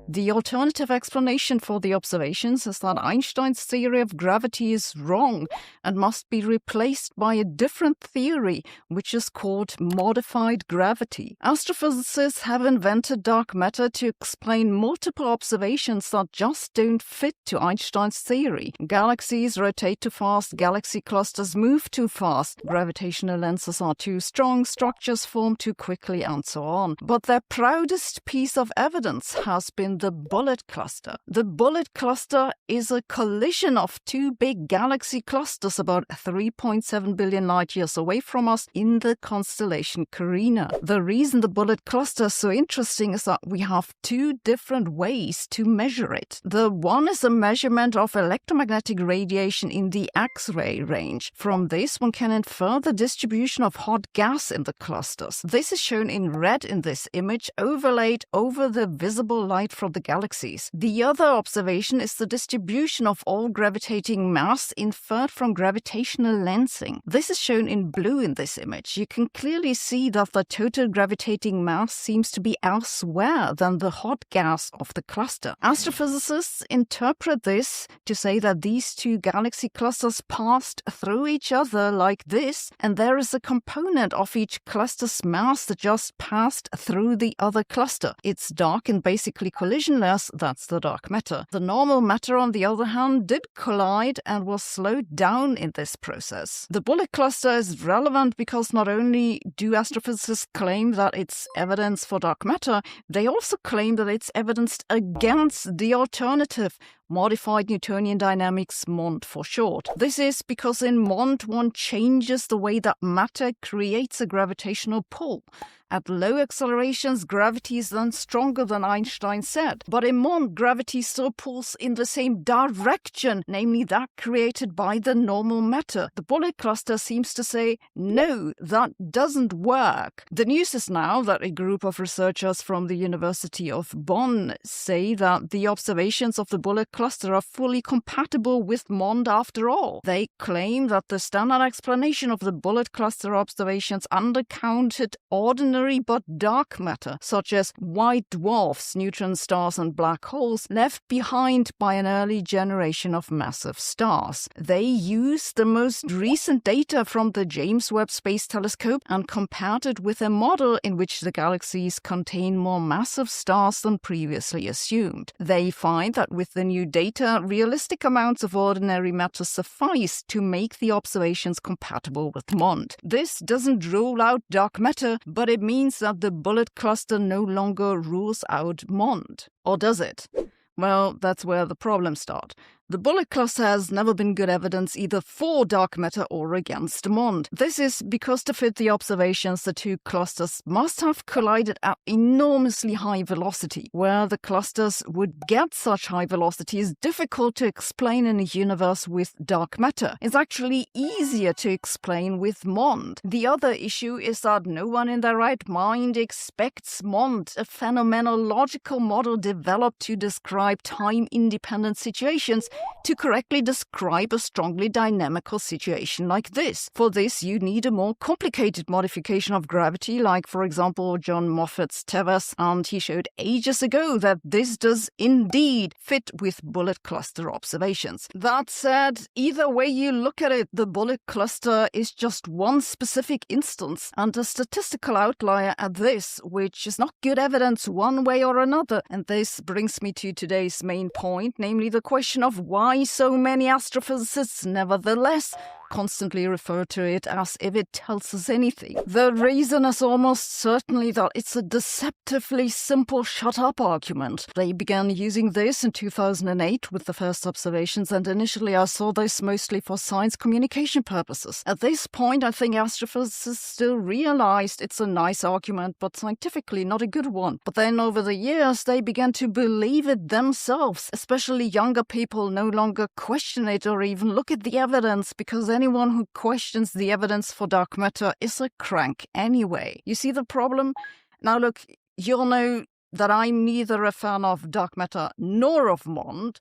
The alternative explanation for the observations is that Einstein's theory of gravity is wrong and must be replaced by a different theory, which is called modified gravity. Astrophysicists have invented dark matter to explain multiple observations that just don't fit to Einstein's theory. Galaxies rotate too fast, galaxy clusters move too fast, gravitational lenses are too strong, structures form too quickly, and so on. But their proudest piece of evidence has been the bullet cluster. The bullet cluster is a collision of two big galaxy clusters about 3.7 billion light years away from us in the constellation Carina. The reason the bullet cluster is so interesting is that we have two different ways to measure it. The one is a measurement of electromagnetic radiation in the X-ray range. From this, one can infer the distribution of hot gas in the clusters. This is shown in red in this image, overlaid over the visible light from the galaxies. The other observation is the distribution of all gravitating mass inferred from gravitational lensing. This is shown in blue in this image. You can clearly see that the total gravitating mass seems to be elsewhere than the hot gas of the cluster. Astrophysicists interpret this to say that these two galaxy clusters passed through each other like this, and there is a component of each cluster's mass that just passed through the other cluster. It's dark and basically collisionless, that's the dark matter. The normal matter, on the other hand, did collide and was slowed down in this process. The bullet cluster is relevant because not only do astrophysicists claim that it's evidence for dark matter, they also claim that it's evidence against the alternative, modified Newtonian dynamics, MOND for short. This is because in MOND one changes the way that matter creates a gravitational pull. At low accelerations, gravity is then stronger than Einstein said. But in MOND, gravity still pulls in the same direction, namely that created by the normal matter. The bullet cluster seems to say, no, that doesn't work. The news is now that a group of researchers from the University of Bonn say that the observations of the bullet cluster are fully compatible with MOND after all. They claim that the standard explanation of the bullet cluster observations undercounted ordinary but dark matter, such as white dwarfs, neutron stars, and black holes, left behind by an early generation of massive stars. They used the most recent data from the James Webb Space Telescope and compared it with a model in which the galaxies contain more massive stars than previously assumed. They find that with the new data, realistic amounts of ordinary matter suffice to make the observations compatible with MOND. This doesn't rule out dark matter, but it means that the bullet cluster no longer rules out MOND. Or does it? Well, that's where the problems start. The bullet cluster has never been good evidence either for dark matter or against MOND. This is because to fit the observations, the two clusters must have collided at enormously high velocity. Where the clusters would get such high velocity is difficult to explain in a universe with dark matter. It's actually easier to explain with MOND. The other issue is that no one in their right mind expects MOND, a phenomenological model developed to describe time-independent situations, to correctly describe a strongly dynamical situation like this. For this, you need a more complicated modification of gravity, like, for example, John Moffat's TEVAS, and he showed ages ago that this does indeed fit with bullet cluster observations. That said, either way you look at it, the bullet cluster is just one specific instance, and a statistical outlier at this, which is not good evidence one way or another. And this brings me to today's main point, namely the question of why so many astrophysicists nevertheless constantly refer to it as if it tells us anything. The reason is almost certainly that it's a deceptively simple shut-up argument. They began using this in 2008 with the first observations, and initially I saw this mostly for science communication purposes. At this point, I think astrophysicists still realized it's a nice argument, but scientifically not a good one. But then over the years, they began to believe it themselves. Especially younger people no longer question it or even look at the evidence, because anyone who questions the evidence for dark matter is a crank anyway. You see the problem? Now look, you'll know that I'm neither a fan of dark matter nor of MOND.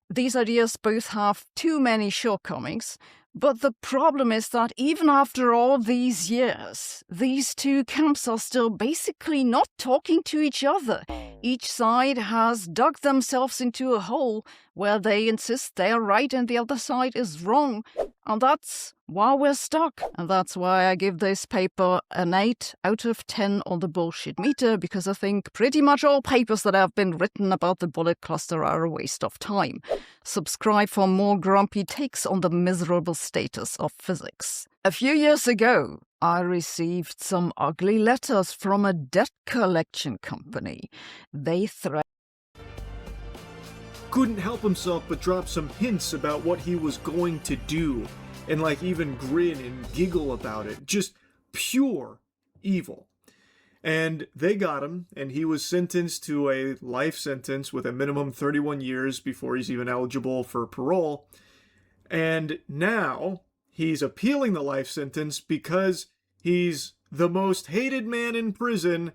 These ideas both have too many shortcomings. But the problem is that even after all these years, these two camps are still basically not talking to each other. Each side has dug themselves into a hole where they insist they're right and the other side is wrong. And that's why we're stuck. And that's why I give this paper an 8 out of 10 on the bullshit meter, because I think pretty much all papers that have been written about the bullet cluster are a waste of time. Subscribe for more grumpy takes on the miserable status of physics. A few years ago, I received some ugly letters from a debt collection company. They threatened. Couldn't help himself but drop some hints about what he was going to do, and even grin and giggle about it. Just pure evil. And they got him, and he was sentenced to a life sentence with a minimum 31 years before he's even eligible for parole. And now he's appealing the life sentence because he's the most hated man in prison,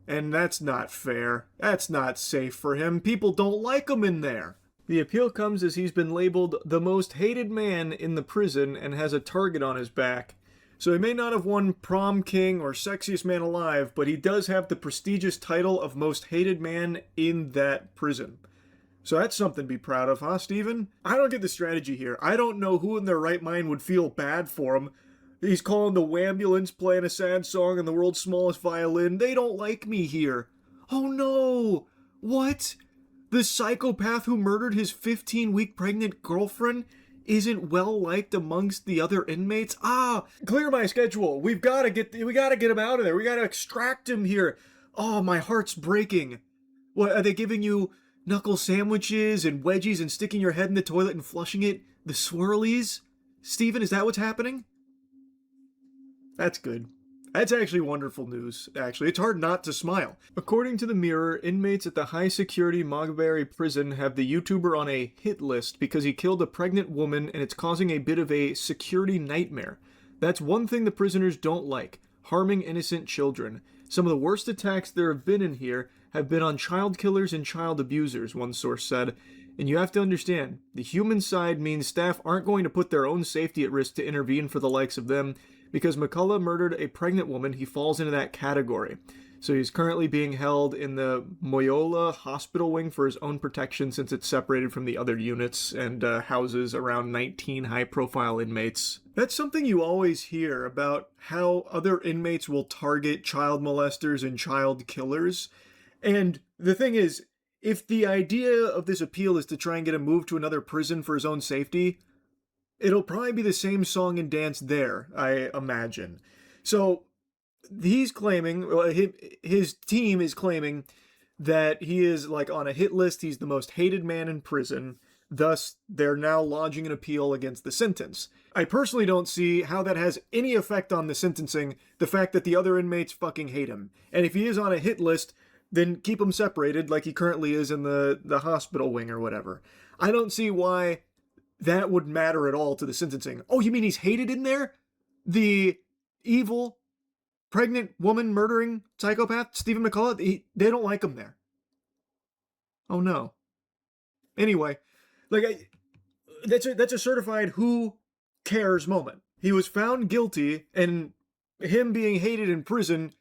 and that's not fair. That's not safe for him. People don't like him in there. The appeal comes as he's been labeled the most hated man in the prison and has a target on his back. So he may not have won prom king or sexiest man alive, but he does have the prestigious title of most hated man in that prison. So that's something to be proud of, huh, Steven? I don't get the strategy here. I don't know who in their right mind would feel bad for him. He's calling the Wambulance, playing a sad song on the world's smallest violin. They don't like me here. Oh no! What? The psychopath who murdered his 15-week pregnant girlfriend isn't well liked amongst the other inmates? Clear my schedule. We gotta get him out of there. We gotta extract him here. Oh, my heart's breaking. What, are they giving you knuckle sandwiches and wedgies and sticking your head in the toilet and flushing it? The swirlies? Steven, is that what's happening? That's good. That's actually wonderful news, actually. It's hard not to smile. According to the Mirror, inmates at the high-security Mogberry prison have the YouTuber on a hit list because he killed a pregnant woman and it's causing a bit of a security nightmare. That's one thing the prisoners don't like, harming innocent children. Some of the worst attacks there have been in here have been on child killers and child abusers, one source said. And you have to understand, the human side means staff aren't going to put their own safety at risk to intervene for the likes of them. Because McCullough murdered a pregnant woman, he falls into that category. So he's currently being held in the Moyola hospital wing for his own protection since it's separated from the other units and houses around 19 high-profile inmates. That's something you always hear about how other inmates will target child molesters and child killers. And the thing is, if the idea of this appeal is to try and get him moved to another prison for his own safety, it'll probably be the same song and dance there, I imagine. So he's claiming, his team is claiming that he is like on a hit list. He's the most hated man in prison. Thus, they're now lodging an appeal against the sentence. I personally don't see how that has any effect on the sentencing, the fact that the other inmates fucking hate him. And if he is on a hit list, then keep him separated like he currently is in the hospital wing or whatever. I don't see why that would matter at all to the sentencing. Oh, you mean he's hated in there? The evil, pregnant woman murdering psychopath, Stephen McCullough, they don't like him there. Oh no. Anyway, like, that's a certified who cares moment. He was found guilty, and him being hated in prison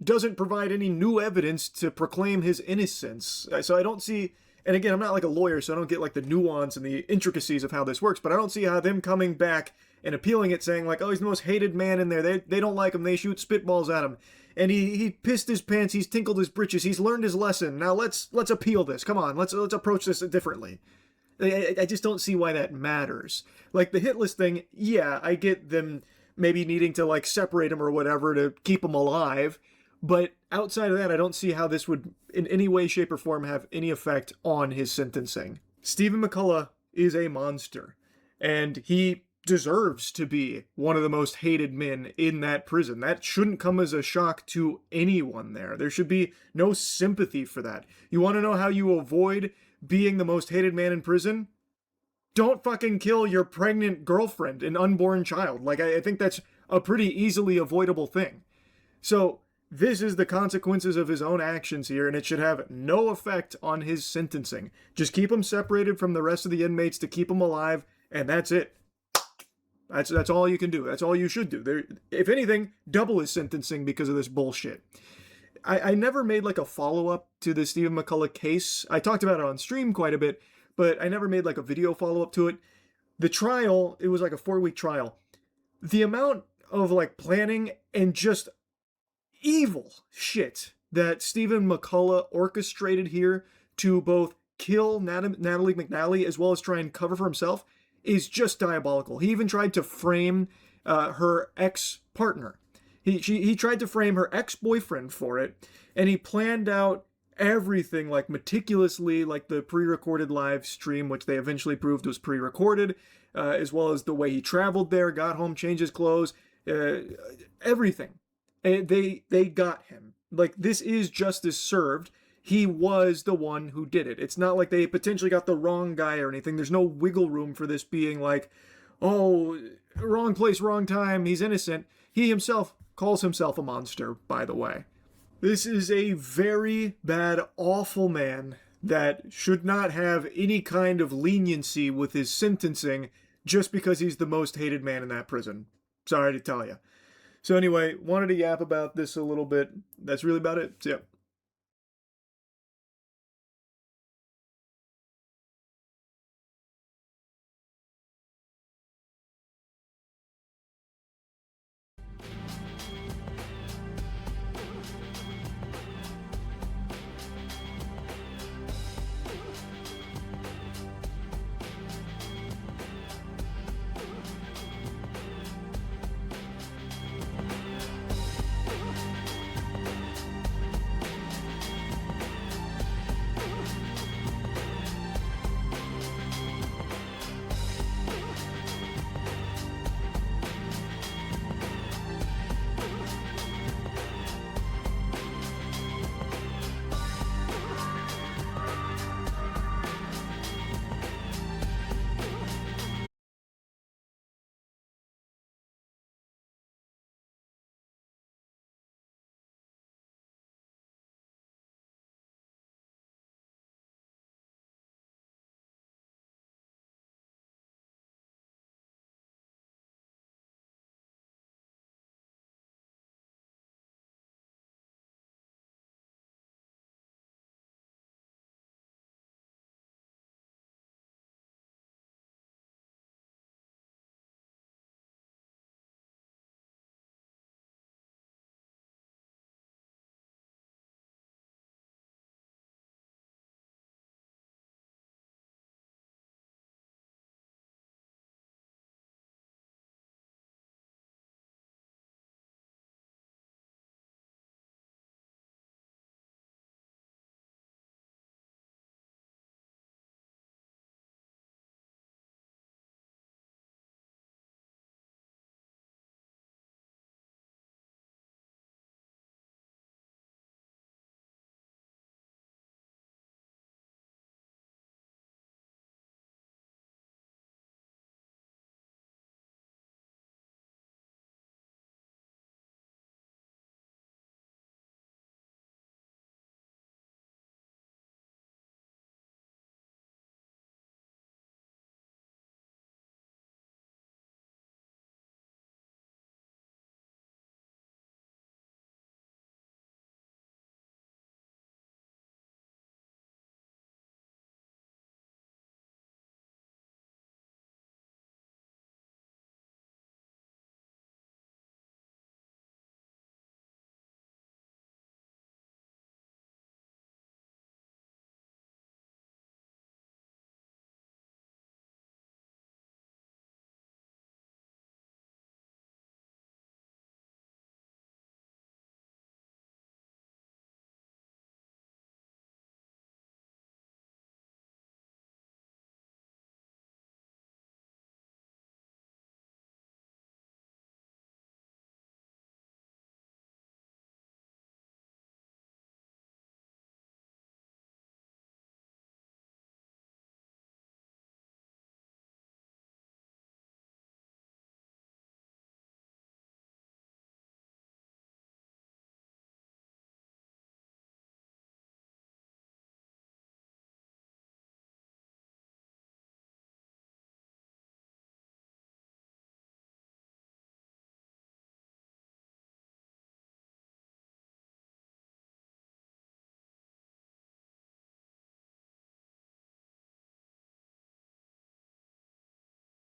doesn't provide any new evidence to proclaim his innocence. So I don't see... And again, I'm not like a lawyer, so I don't get like the nuance and the intricacies of how this works, but I don't see how them coming back and appealing it, saying like, oh, he's the most hated man in there. They don't like him. They shoot spitballs at him. And he pissed his pants. He's tinkled his britches. He's learned his lesson. Now let's appeal this. Come on, let's approach this differently. I just don't see why that matters. Like the hit list thing, yeah, I get them maybe needing to like separate him or whatever to keep him alive. But outside of that, I don't see how this would in any way, shape, or form have any effect on his sentencing. Stephen McCullough is a monster, and he deserves to be one of the most hated men in that prison. That shouldn't come as a shock to anyone there. There should be no sympathy for that. You want to know how you avoid being the most hated man in prison? Don't fucking kill your pregnant girlfriend and unborn child. Like, I think that's a pretty easily avoidable thing. So this is the consequences of his own actions here, and it should have no effect on his sentencing. Just keep him separated from the rest of the inmates to keep him alive, and that's it. That's all you can do. That's all you should do. If anything, double his sentencing because of this bullshit. I never made like a follow-up to the Stephen McCullough case. I talked about it on stream quite a bit, but I never made like a video follow-up to it. The trial, it was like a 4-week trial. The amount of like planning and just evil shit that Stephen McCullough orchestrated here to both kill Natalie McNally as well as try and cover for himself is just diabolical. He even tried to frame her ex-partner. He tried to frame her ex-boyfriend for it, and he planned out everything like meticulously, like the pre-recorded live stream, which they eventually proved was pre-recorded, as well as the way he traveled there, got home, changed his clothes, everything. And they got him. Like, this is justice served. He was the one who did it. It's not like they potentially got the wrong guy or anything. There's no wiggle room for this being like, oh, wrong place, wrong time, he's innocent. He himself calls himself a monster, by the way. This is a very bad, awful man that should not have any kind of leniency with his sentencing just because he's the most hated man in that prison. Sorry to tell you. So anyway, wanted to yap about this a little bit. That's really about it. So, yeah.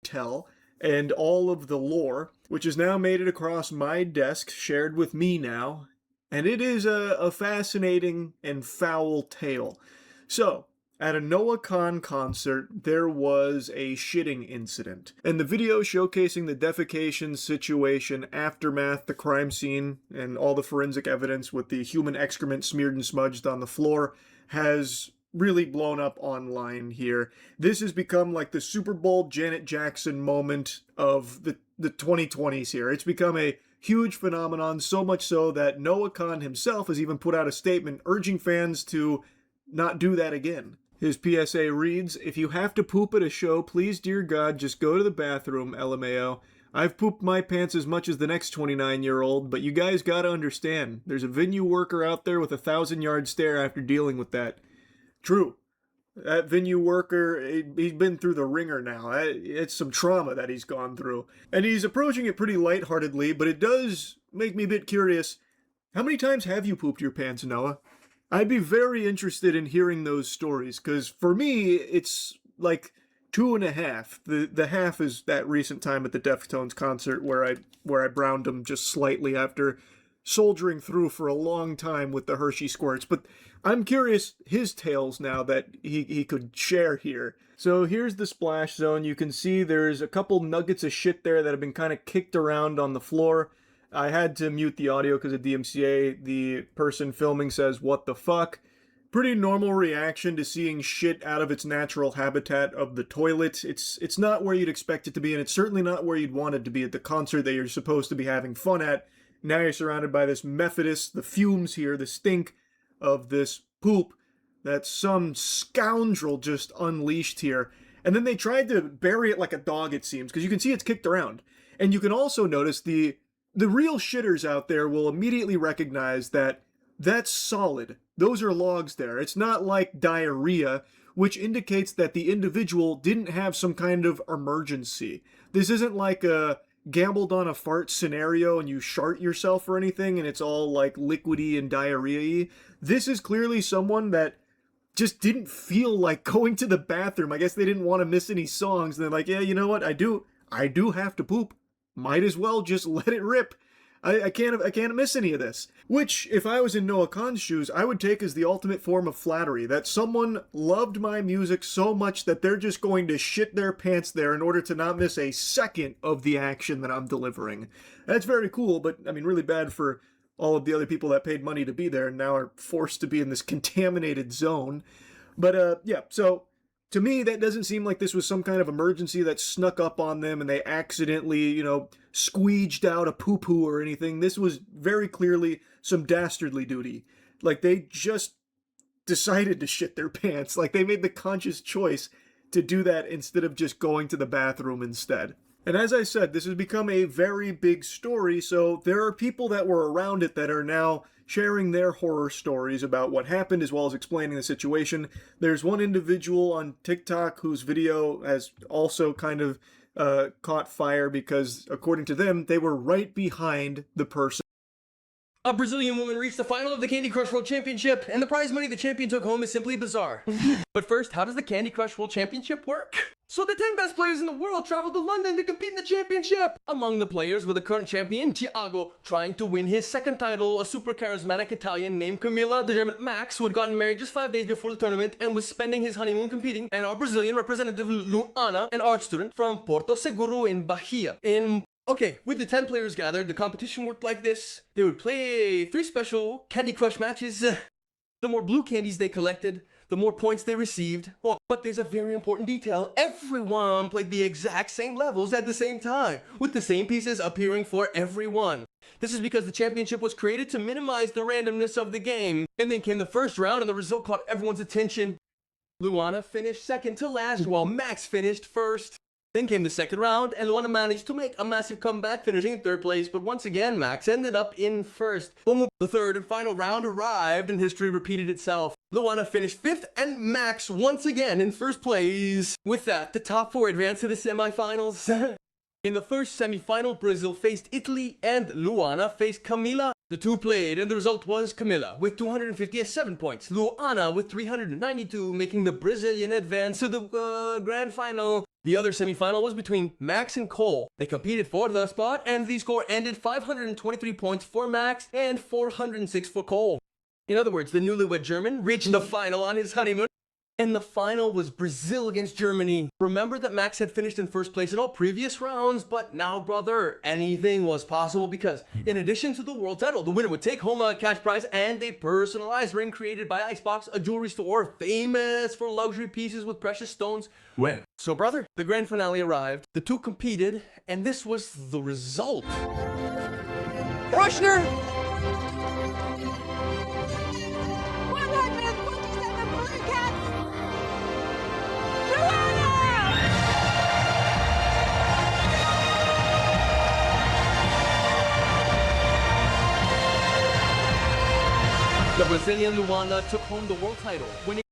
Tell, and all of the lore, which has now made it across my desk, shared with me now, and it is a fascinating and foul tale. So, at a Noah Khan concert, there was a shitting incident, and the video showcasing the defecation situation, aftermath, the crime scene, and all the forensic evidence with the human excrement smeared and smudged on the floor has really blown up online here. This has become like the Super Bowl Janet Jackson moment of the 2020s here. It's become a huge phenomenon, so much so that Noah Khan himself has even put out a statement urging fans to not do that again. His PSA reads, "If you have to poop at a show, please, dear God, just go to the bathroom, LMAO. I've pooped my pants as much as the next 29-year-old, but you guys gotta understand, there's a venue worker out there with a 1,000-yard stare after dealing with that." True. That venue worker, he's been through the ringer now. It's some trauma that he's gone through. And he's approaching it pretty lightheartedly, but it does make me a bit curious. How many times have you pooped your pants, Noah? I'd be very interested in hearing those stories, because for me, it's like 2.5. The half is that recent time at the Deftones concert where I browned them just slightly after soldiering through for a long time with the Hershey squirts. But I'm curious his tales now that he could share here. So here's the splash zone. You can see there's a couple nuggets of shit there that have been kind of kicked around on the floor. I had to mute the audio because of DMCA. The person filming says, "What the fuck?" Pretty normal reaction to seeing shit out of its natural habitat of the toilet. It's not where you'd expect it to be, and it's certainly not where you'd want it to be at the concert that you're supposed to be having fun at. Now you're surrounded by this Methodist, the fumes here, the stink of this poop that some scoundrel just unleashed here. And then they tried to bury it like a dog, it seems, because you can see it's kicked around. And you can also notice the real shitters out there will immediately recognize that that's solid. Those are logs there. It's not like diarrhea, which indicates that the individual didn't have some kind of emergency. This isn't like a gambled on a fart scenario and you shart yourself or anything and it's all like liquidy and diarrhea-y. This is clearly someone that just didn't feel like going to the bathroom. I guess they didn't want to miss any songs. And they're like, yeah, you know what? I do have to poop. Might as well just let it rip. I can't miss any of this. Which, if I was in Noah Khan's shoes, I would take as the ultimate form of flattery. That someone loved my music so much that they're just going to shit their pants there in order to not miss a second of the action that I'm delivering. That's very cool, but, I mean, really bad for all of the other people that paid money to be there and now are forced to be in this contaminated zone. But, yeah, so to me, that doesn't seem like this was some kind of emergency that snuck up on them and they accidentally, squeeged out a poo-poo or anything. This was very clearly some dastardly duty. Like, they just decided to shit their pants. Like, they made the conscious choice to do that instead of just going to the bathroom instead. And as I said, this has become a very big story, so there are people that were around it that are now sharing their horror stories about what happened as well as explaining the situation. There's one individual on TikTok whose video has also kind of caught fire because, according to them, they were right behind the person. A Brazilian woman reached the final of the Candy Crush World Championship, and the prize money the champion took home is simply bizarre. But first, how does the Candy Crush World Championship work? So the 10 best players in the world traveled to London to compete in the championship. Among the players were the current champion, Thiago, trying to win his second title, a super charismatic Italian named Camilla, the German Max, who had gotten married just 5 days before the tournament and was spending his honeymoon competing, and our Brazilian representative, Luana, an art student from Porto Seguro in Bahia. Okay, with the 10 players gathered, the competition worked like this. They would play 3 special Candy Crush matches. The more blue candies they collected, the more points they received. Oh, but there's a very important detail. Everyone played the exact same levels at the same time, with the same pieces appearing for everyone. This is because the championship was created to minimize the randomness of the game. And then came the first round and the result caught everyone's attention. Luana finished second to last while Max finished first. Then came the second round, and Luana managed to make a massive comeback, finishing in third place, but once again, Max ended up in first. The third and final round arrived, and history repeated itself. Luana finished fifth, and Max once again in first place. With that, the top 4 advanced to the semifinals. In the first semi-final, Brazil faced Italy, and Luana faced Camila. The two played, and the result was Camila with 257 points, Luana with 392, making the Brazilian advance to the grand final. The other semi-final was between Max and Cole. They competed for the spot, and the score ended 523 points for Max and 406 for Cole. In other words, the newlywed German reached the final on his honeymoon. And the final was Brazil against Germany. Remember that Max had finished in first place in all previous rounds, but now, brother, anything was possible because in addition to the world title, the winner would take home a cash prize and a personalized ring created by Icebox, a jewelry store famous for luxury pieces with precious stones. Well, so brother, the grand finale arrived, the two competed, and this was the result. Rushner! The Brazilian Luana took home the world title, winning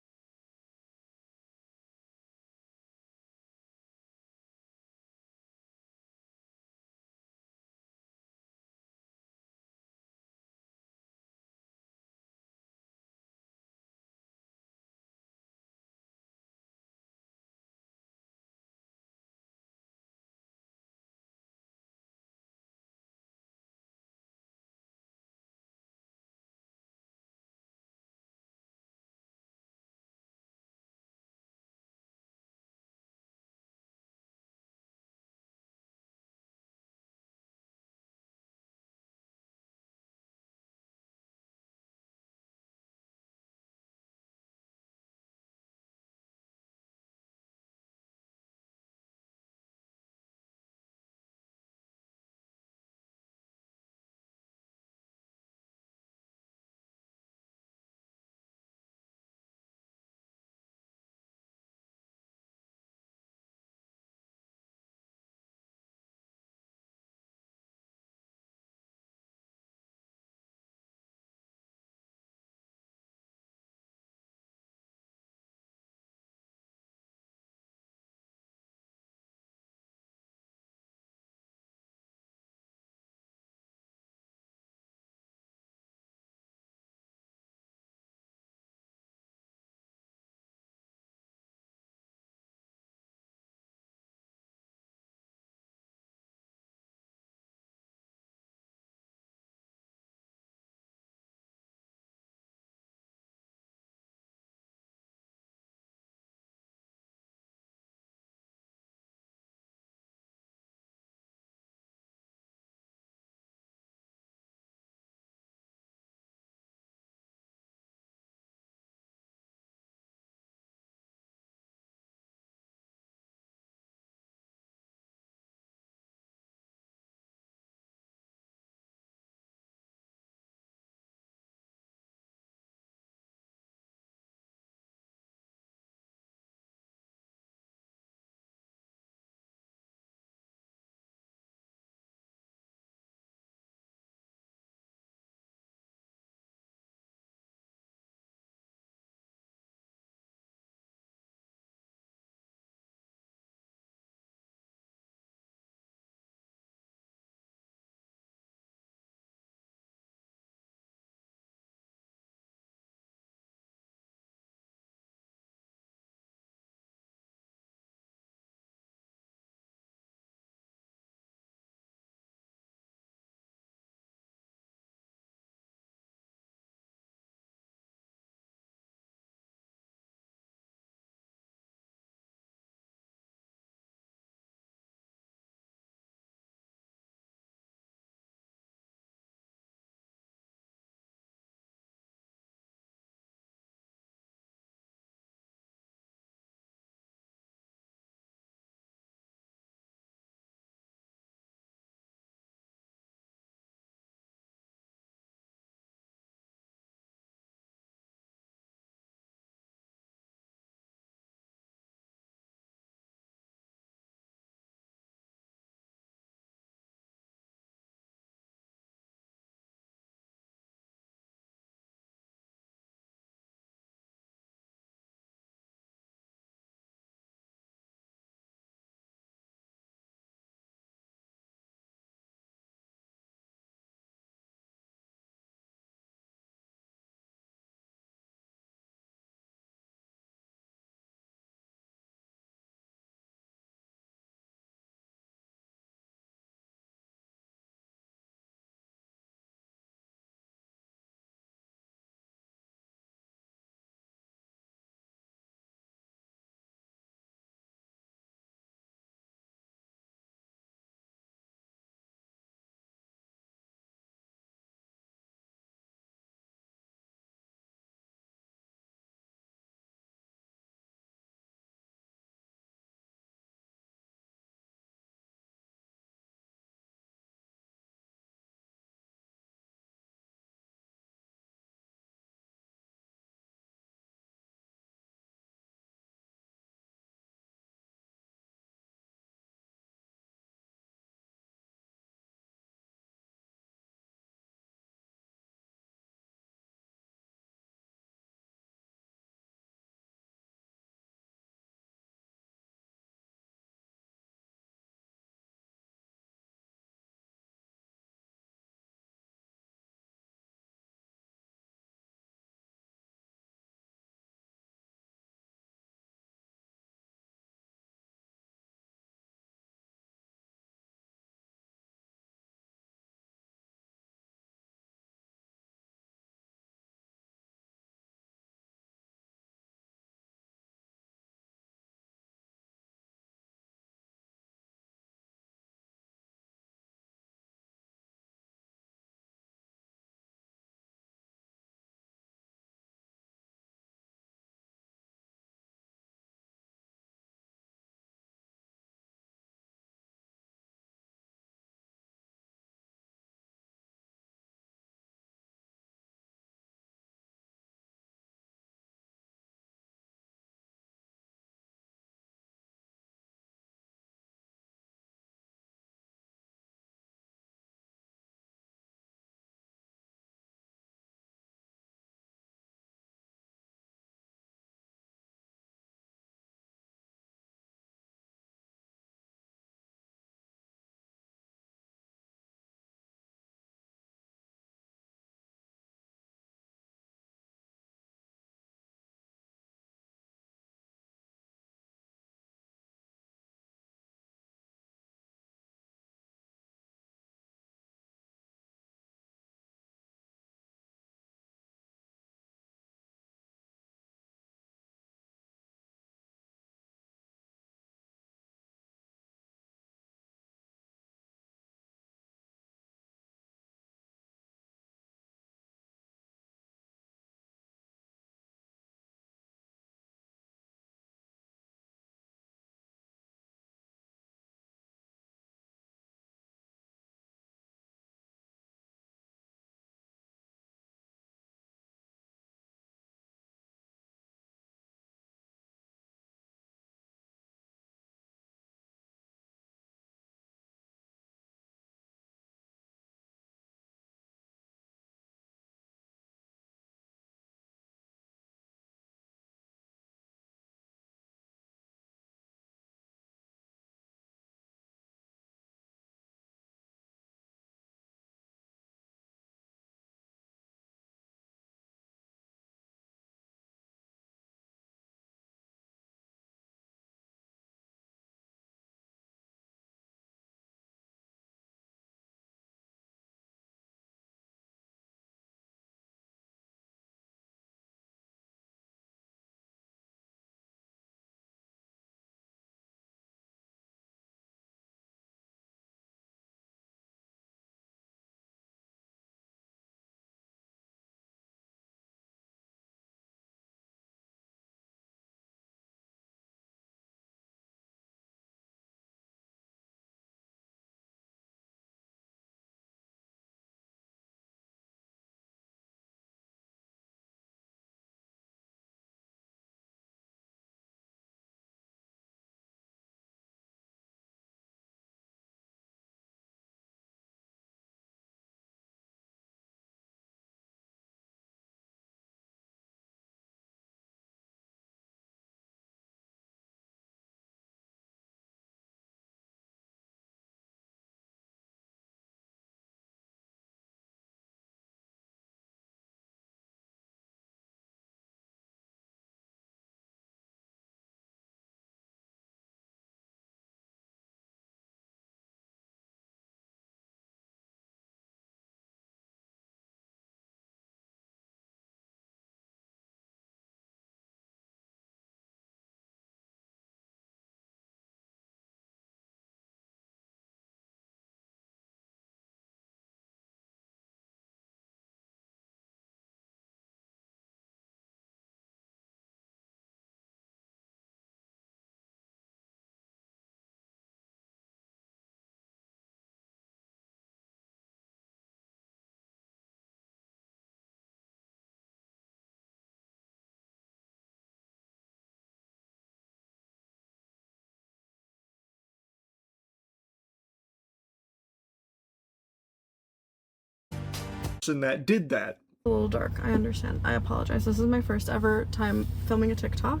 person that did that. A little dark, I understand. I apologize. This is my first ever time filming a TikTok,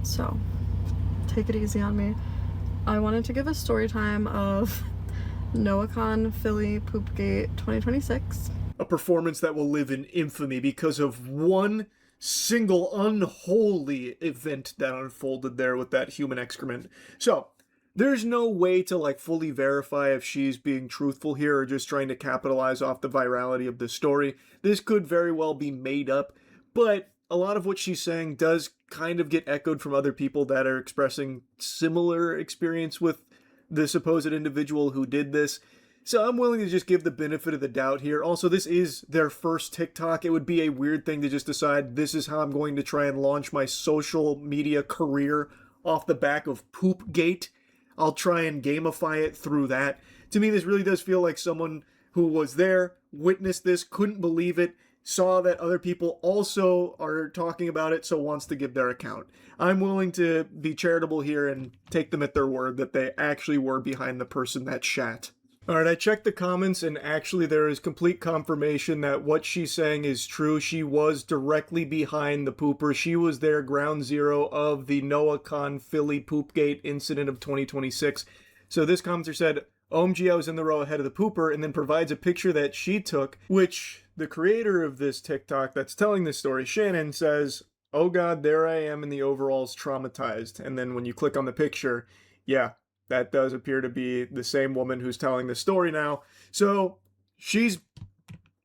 so take it easy on me. I wanted to give a story time of NoahCon Philly Poopgate 2026. A performance that will live in infamy because of one single unholy event that unfolded there with that human excrement. So, there's no way to like fully verify if she's being truthful here or just trying to capitalize off the virality of the story. This could very well be made up, but a lot of what she's saying does kind of get echoed from other people that are expressing similar experience with the supposed individual who did this. So I'm willing to just give the benefit of the doubt here. Also, this is their first TikTok. It would be a weird thing to just decide this is how I'm going to try and launch my social media career off the back of Poopgate. I'll try and gamify it through that. To me, this really does feel like someone who was there, witnessed this, couldn't believe it, saw that other people also are talking about it, so wants to give their account. I'm willing to be charitable here and take them at their word that they actually were behind the person that shat. Alright, I checked the comments and actually there is complete confirmation that what she's saying is true. She was directly behind the pooper. She was there ground zero of the NoahCon Philly Poopgate incident of 2026. So this commenter said, OMG, I was in the row ahead of the pooper, and then provides a picture that she took, which the creator of this TikTok that's telling this story, Shannon, says, oh god, there I am in the overalls traumatized. And then when you click on the picture, yeah, that does appear to be the same woman who's telling the story now. So she's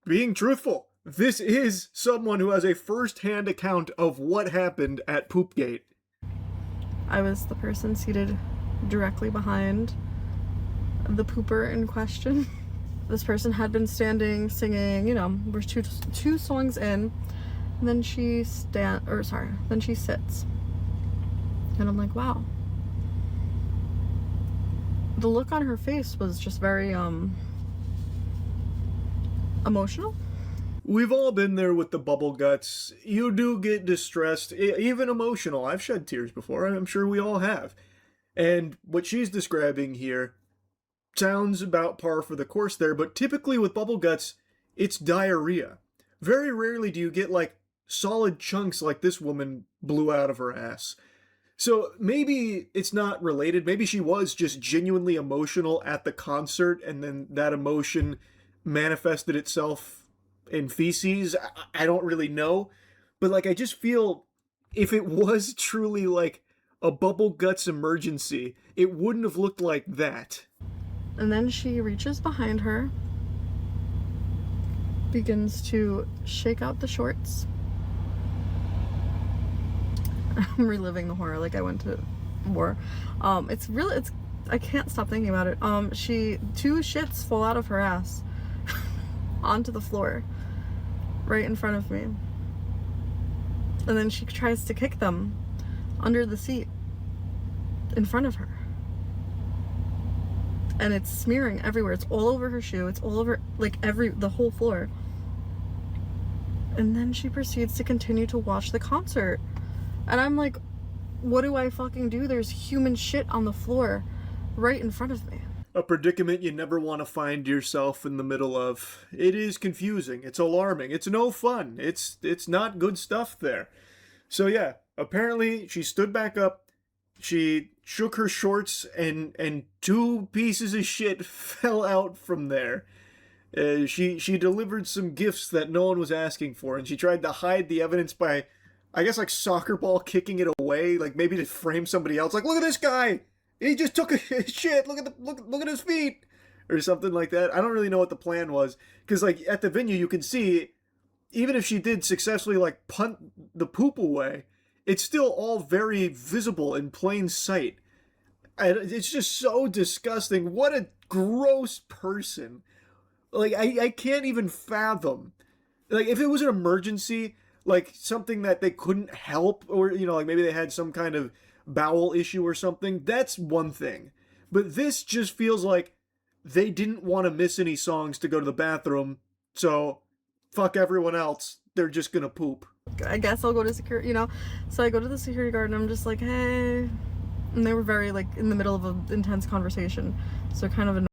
being truthful. This is someone who has a first-hand account of what happened at Poopgate. I was the person seated directly behind the pooper in question. This person had been standing, singing, you know, we're two songs in, and then she then she sits. And I'm like, wow. The look on her face was just very, emotional. We've all been there with the bubble guts. You do get distressed, even emotional. I've shed tears before, I'm sure we all have. And what she's describing here sounds about par for the course there, but typically with bubble guts, it's diarrhea. Very rarely do you get, like, solid chunks like this woman blew out of her ass. So maybe it's not related. Maybe she was just genuinely emotional at the concert, and then that emotion manifested itself in feces. I don't really know. But, like, I just feel if it was truly, like, a bubble guts emergency, it wouldn't have looked like that. And then she reaches behind her, begins to shake out the shorts. I'm reliving the horror like I went to war. I can't stop thinking about it. Two shits fall out of her ass onto the floor right in front of me. And then she tries to kick them under the seat in front of her. And it's smearing everywhere. It's all over her shoe. It's all over, like, the whole floor. And then she proceeds to continue to watch the concert. And I'm like, what do I fucking do? There's human shit on the floor right in front of me. A predicament you never want to find yourself in the middle of. It is confusing. It's alarming. It's no fun. It's not good stuff there. So yeah, apparently she stood back up. She shook her shorts and two pieces of shit fell out from there. She delivered some gifts that no one was asking for, and she tried to hide the evidence by, I guess, like, soccer ball kicking it away, like maybe to frame somebody else. Like, look at this guy! He just took a shit! Look at his feet! Or something like that. I don't really know what the plan was. Because, like, at the venue you can see, even if she did successfully, like, punt the poop away, it's still all very visible in plain sight. It's just so disgusting. What a gross person. Like, I can't even fathom. Like, if it was an emergency, like something that they couldn't help, or, you know, like maybe they had some kind of bowel issue or something, that's one thing. But this just feels like they didn't want to miss any songs to go to the bathroom, so fuck everyone else, they're just gonna poop. I guess I'll go to security, you know? So I go to the security guard and I'm just like, hey. And they were very, like, in the middle of an intense conversation. So kind of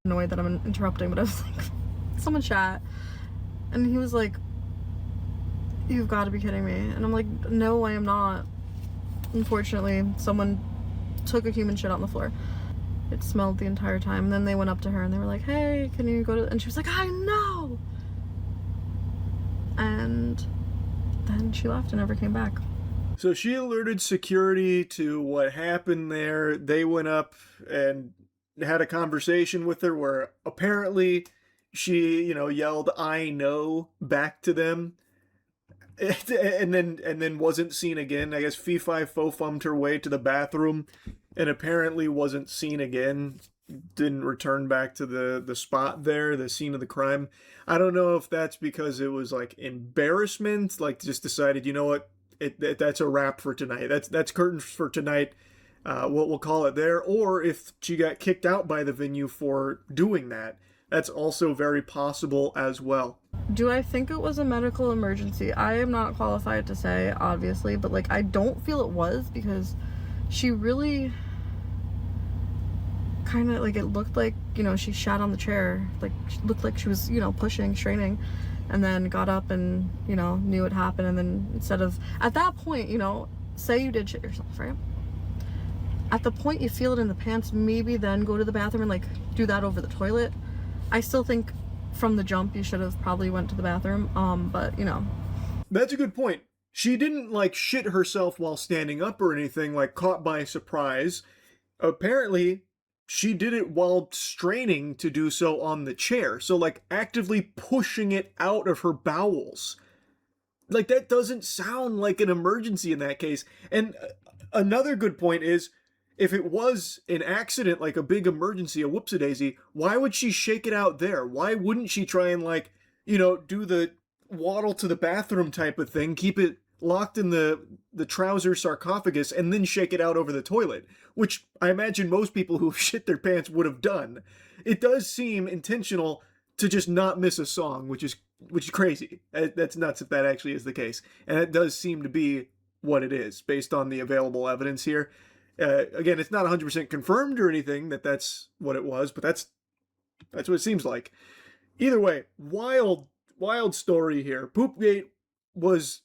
annoyed that I'm interrupting, but I was like, someone chat. And he was like, you've got to be kidding me. And I'm like, no, I am not. Unfortunately, someone took a human shit on the floor. It smelled the entire time. And then they went up to her and they were like, hey, can you go to... And she was like, I know! And then she left and never came back. So she alerted security to what happened there. They went up and had a conversation with her where apparently she, yelled, I know, back to them. And then wasn't seen again. I guess Fee-Fi Fo-Fummed her way to the bathroom and apparently wasn't seen again. Didn't return back to the spot there, the scene of the crime. I don't know if that's because it was like embarrassment, like just decided, you know what, that's a wrap for tonight. That's curtains for tonight. We'll call it there. Or if she got kicked out by the venue for doing that. That's also very possible as well. Do I think it was a medical emergency? I am not qualified to say, obviously, but like I don't feel it was, because she really kind of like, it looked like, she shat on the chair, like she looked like she was, pushing, straining, and then got up and, knew what happened. And then instead of, at that point, say you did shit yourself, right? At the point you feel it in the pants, maybe then go to the bathroom and like do that over the toilet. I still think from the jump you should have probably went to the bathroom, but That's a good point. She didn't like shit herself while standing up or anything, like caught by surprise. Apparently she did it while straining to do so on the chair, so like actively pushing it out of her bowels. Like that doesn't sound like an emergency in that case. And another good point is, if it was an accident, like a big emergency, a whoopsie-daisy, why would she shake it out there? Why wouldn't she try and do the waddle to the bathroom type of thing, keep it locked in the trouser sarcophagus, and then shake it out over the toilet, which I imagine most people who shit their pants would have done. It does seem intentional to just not miss a song, which is crazy. That's nuts if that actually is the case. And it does seem to be what it is, based on the available evidence here. Again, it's not 100% confirmed or anything that that's what it was, but that's what it seems like. Either way, wild story here. Poopgate was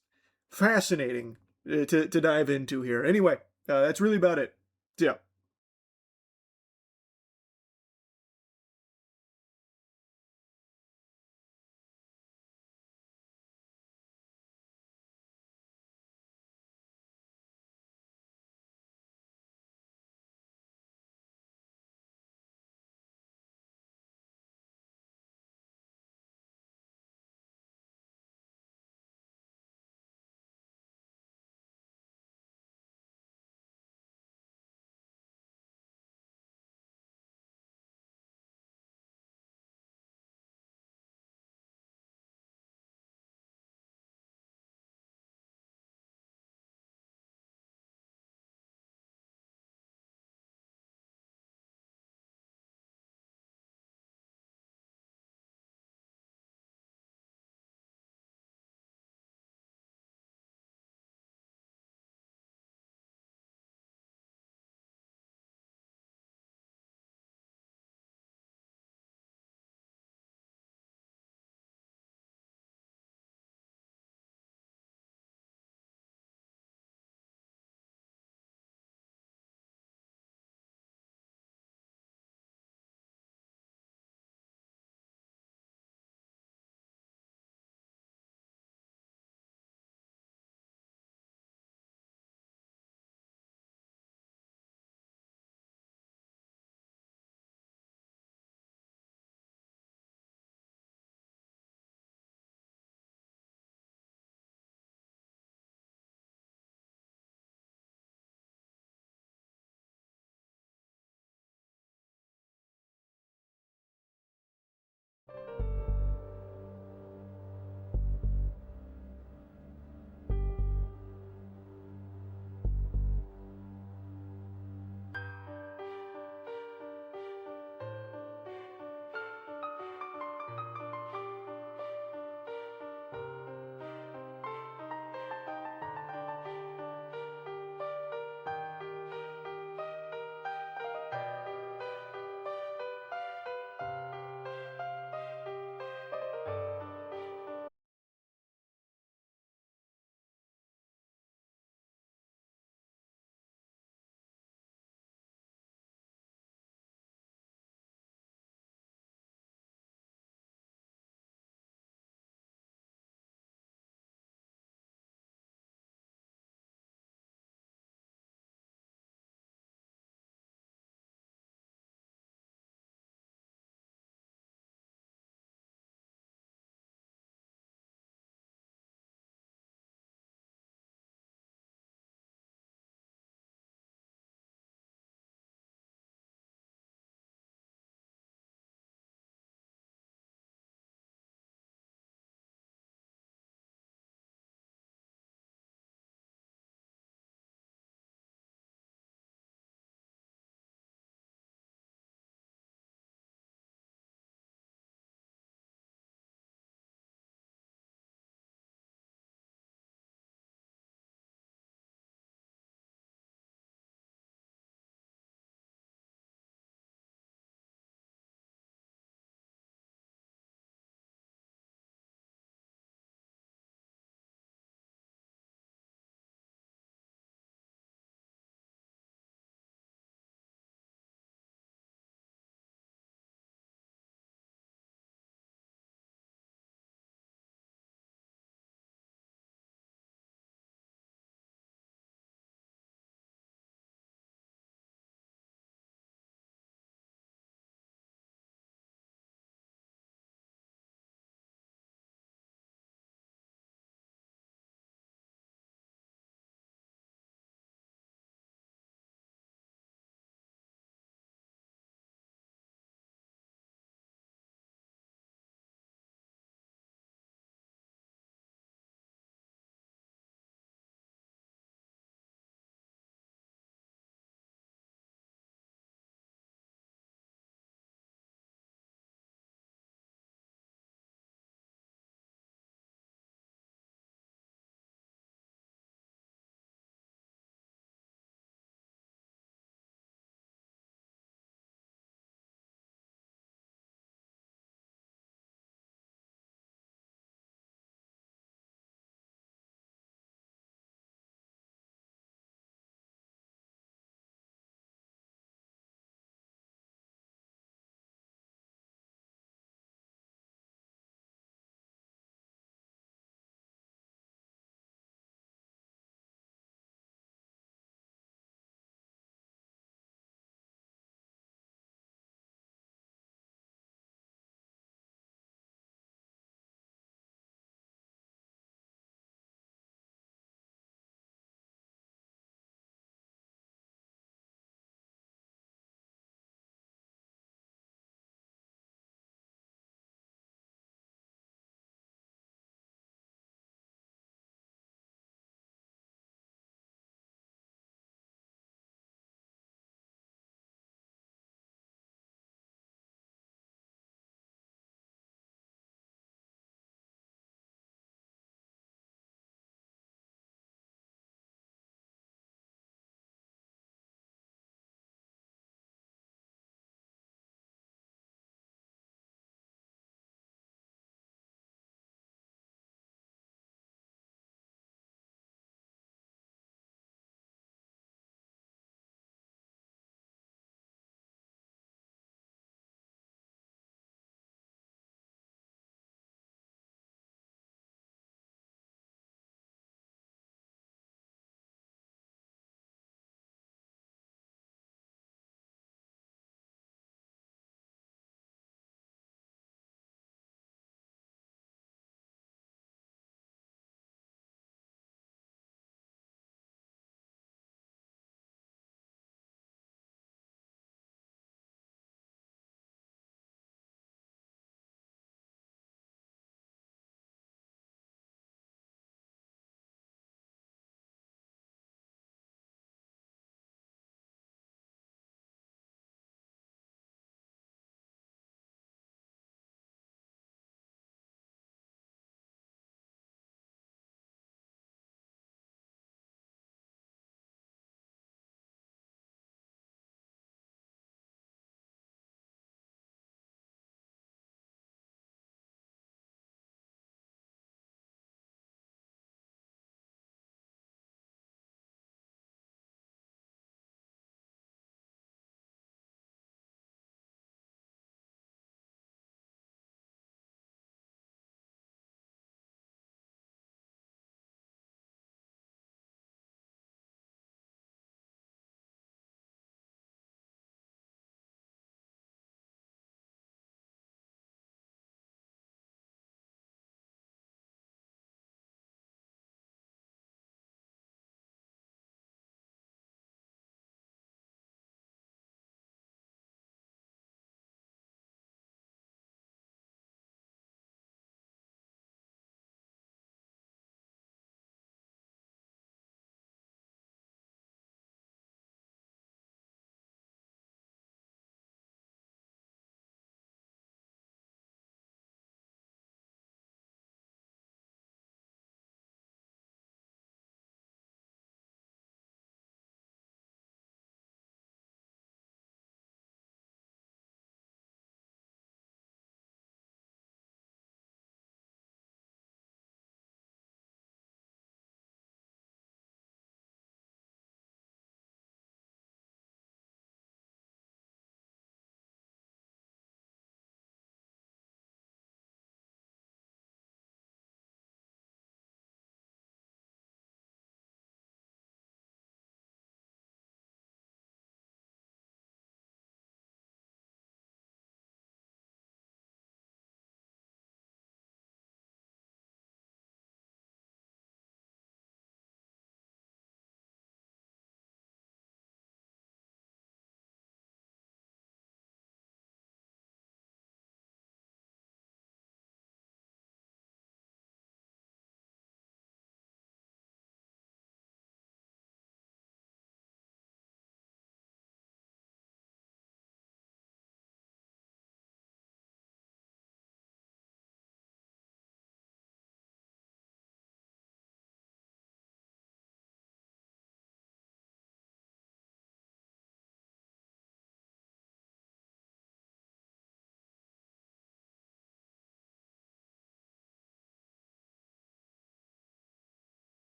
fascinating to dive into here. Anyway, that's really about it. Yeah.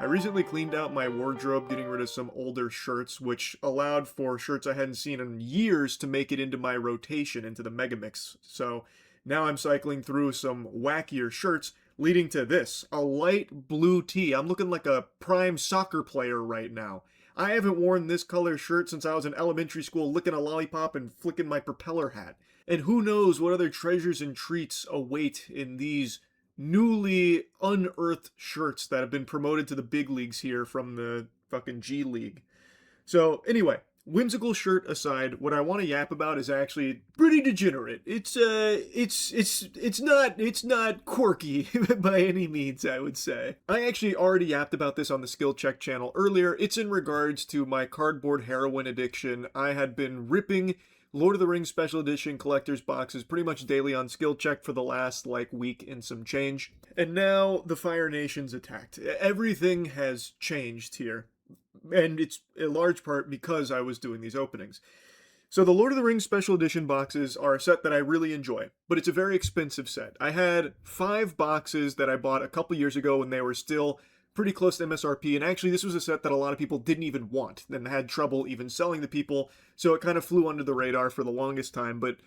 recently cleaned out my wardrobe, getting rid of some older shirts, which allowed for shirts I hadn't seen in years to make it into my rotation, into the Megamix. So now I'm cycling through some wackier shirts, leading to this, a light blue tee. I'm looking like a prime soccer player right now. I haven't worn this color shirt since I was in elementary school, licking a lollipop and flicking my propeller hat. And who knows what other treasures and treats await in these newly unearthed shirts that have been promoted to the big leagues here from the fucking G League. So anyway, whimsical shirt aside, what I want to yap about is actually pretty degenerate. It's not quirky by any means, I would say. I actually already yapped about this on the Skill Check channel earlier. It's in regards to my cardboard heroin addiction. I had been ripping Lord of the Rings Special Edition collector's boxes pretty much daily on Skill Check for the last, week and some change. And now the Fire Nation's attacked. Everything has changed here. And it's in large part because I was doing these openings. So the Lord of the Rings Special Edition boxes are a set that I really enjoy, but it's a very expensive set. I had 5 boxes that I bought a couple years ago when they were still pretty close to MSRP, and actually this was a set that a lot of people didn't even want and had trouble even selling to people, so it kind of flew under the radar for the longest time, but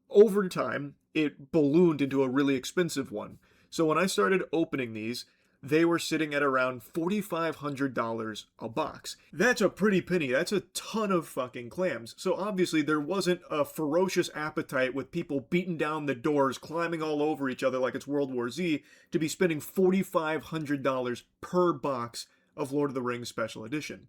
over time it ballooned into a really expensive one. So when I started opening these, they were sitting at around $4,500 a box. That's a pretty penny. That's a ton of fucking clams. So obviously there wasn't a ferocious appetite with people beating down the doors, climbing all over each other like it's World War Z, to be spending $4,500 per box of Lord of the Rings Special Edition.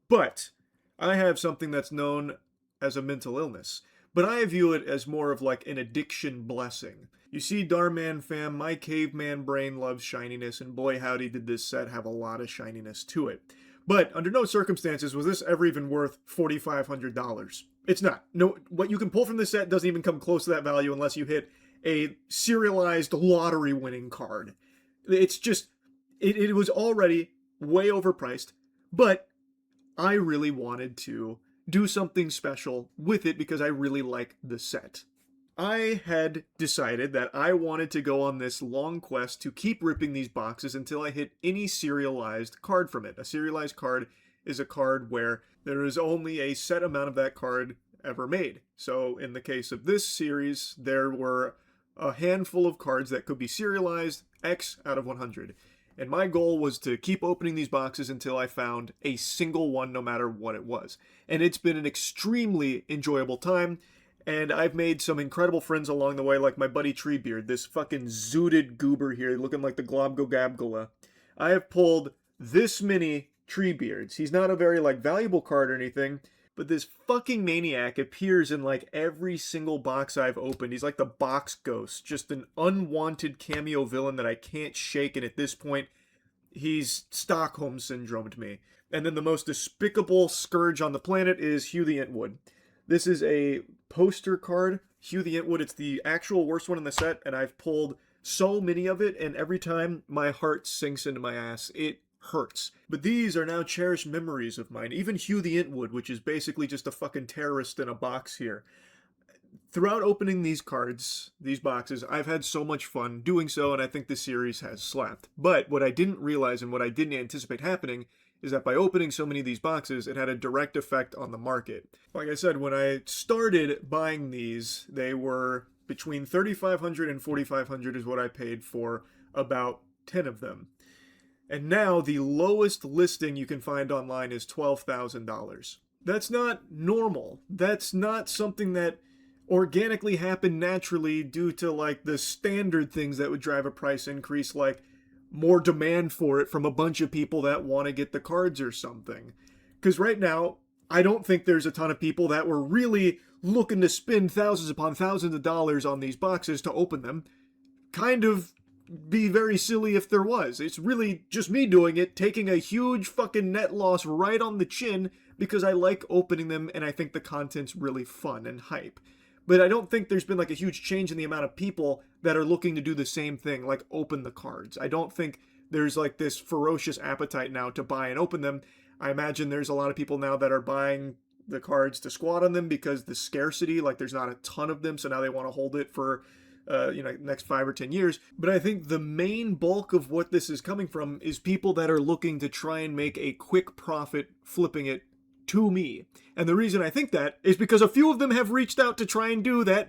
But I have something that's known as a mental illness, but I view it as more of like an addiction blessing. You see, Darman fam, my caveman brain loves shininess, and boy howdy did this set have a lot of shininess to it. But under no circumstances was this ever even worth $4,500. It's not. No, what you can pull from this set doesn't even come close to that value unless you hit a serialized lottery winning card. It's just, it was already way overpriced, but I really wanted to do something special with it because I really like the set. I had decided that I wanted to go on this long quest to keep ripping these boxes until I hit any serialized card from it. A serialized card is a card where there is only a set amount of that card ever made. So in the case of this series, there were a handful of cards that could be serialized, X out of 100. And my goal was to keep opening these boxes until I found a single one, no matter what it was. And it's been an extremely enjoyable time. And I've made some incredible friends along the way, like my buddy Treebeard, this fucking zooted goober here, looking like the Globgogabgola. I have pulled this many Treebeards. He's not a very, valuable card or anything, but this fucking maniac appears in, every single box I've opened. He's like the box ghost, just an unwanted cameo villain that I can't shake, and at this point, he's Stockholm Syndrome to me. And then the most despicable scourge on the planet is Hugh the Entwood. This is a poster card, Hugh the Entwood. It's the actual worst one in the set, and I've pulled so many of it, and every time my heart sinks into my ass. It hurts. But these are now cherished memories of mine. Even Hugh the Entwood, which is basically just a fucking terrorist in a box here. Throughout opening these cards, these boxes, I've had so much fun doing so, and I think the series has slapped. But what I didn't realize and what I didn't anticipate happening is that by opening so many of these boxes, it had a direct effect on the market. Like I said, when I started buying these, they were between $3,500 and $4,500 is what I paid for about 10 of them. And now the lowest listing you can find online is $12,000. That's not normal. That's not something that organically happened naturally due to the standard things that would drive a price increase, like more demand for it from a bunch of people that want to get the cards or something. Because right now, I don't think there's a ton of people that were really looking to spend thousands upon thousands of dollars on these boxes to open them. Kind of be very silly if there was. It's really just me doing it, taking a huge fucking net loss right on the chin because I like opening them and I think the content's really fun and hype. But I don't think there's been a huge change in the amount of people that are looking to do the same thing, like open the cards. I don't think there's this ferocious appetite now to buy and open them. I imagine there's a lot of people now that are buying the cards to squat on them because the scarcity, there's not a ton of them, so now they want to hold it for next 5 or 10 years. But I think the main bulk of what this is coming from is people that are looking to try and make a quick profit flipping it to me. And the reason I think that is because a few of them have reached out to try and do that.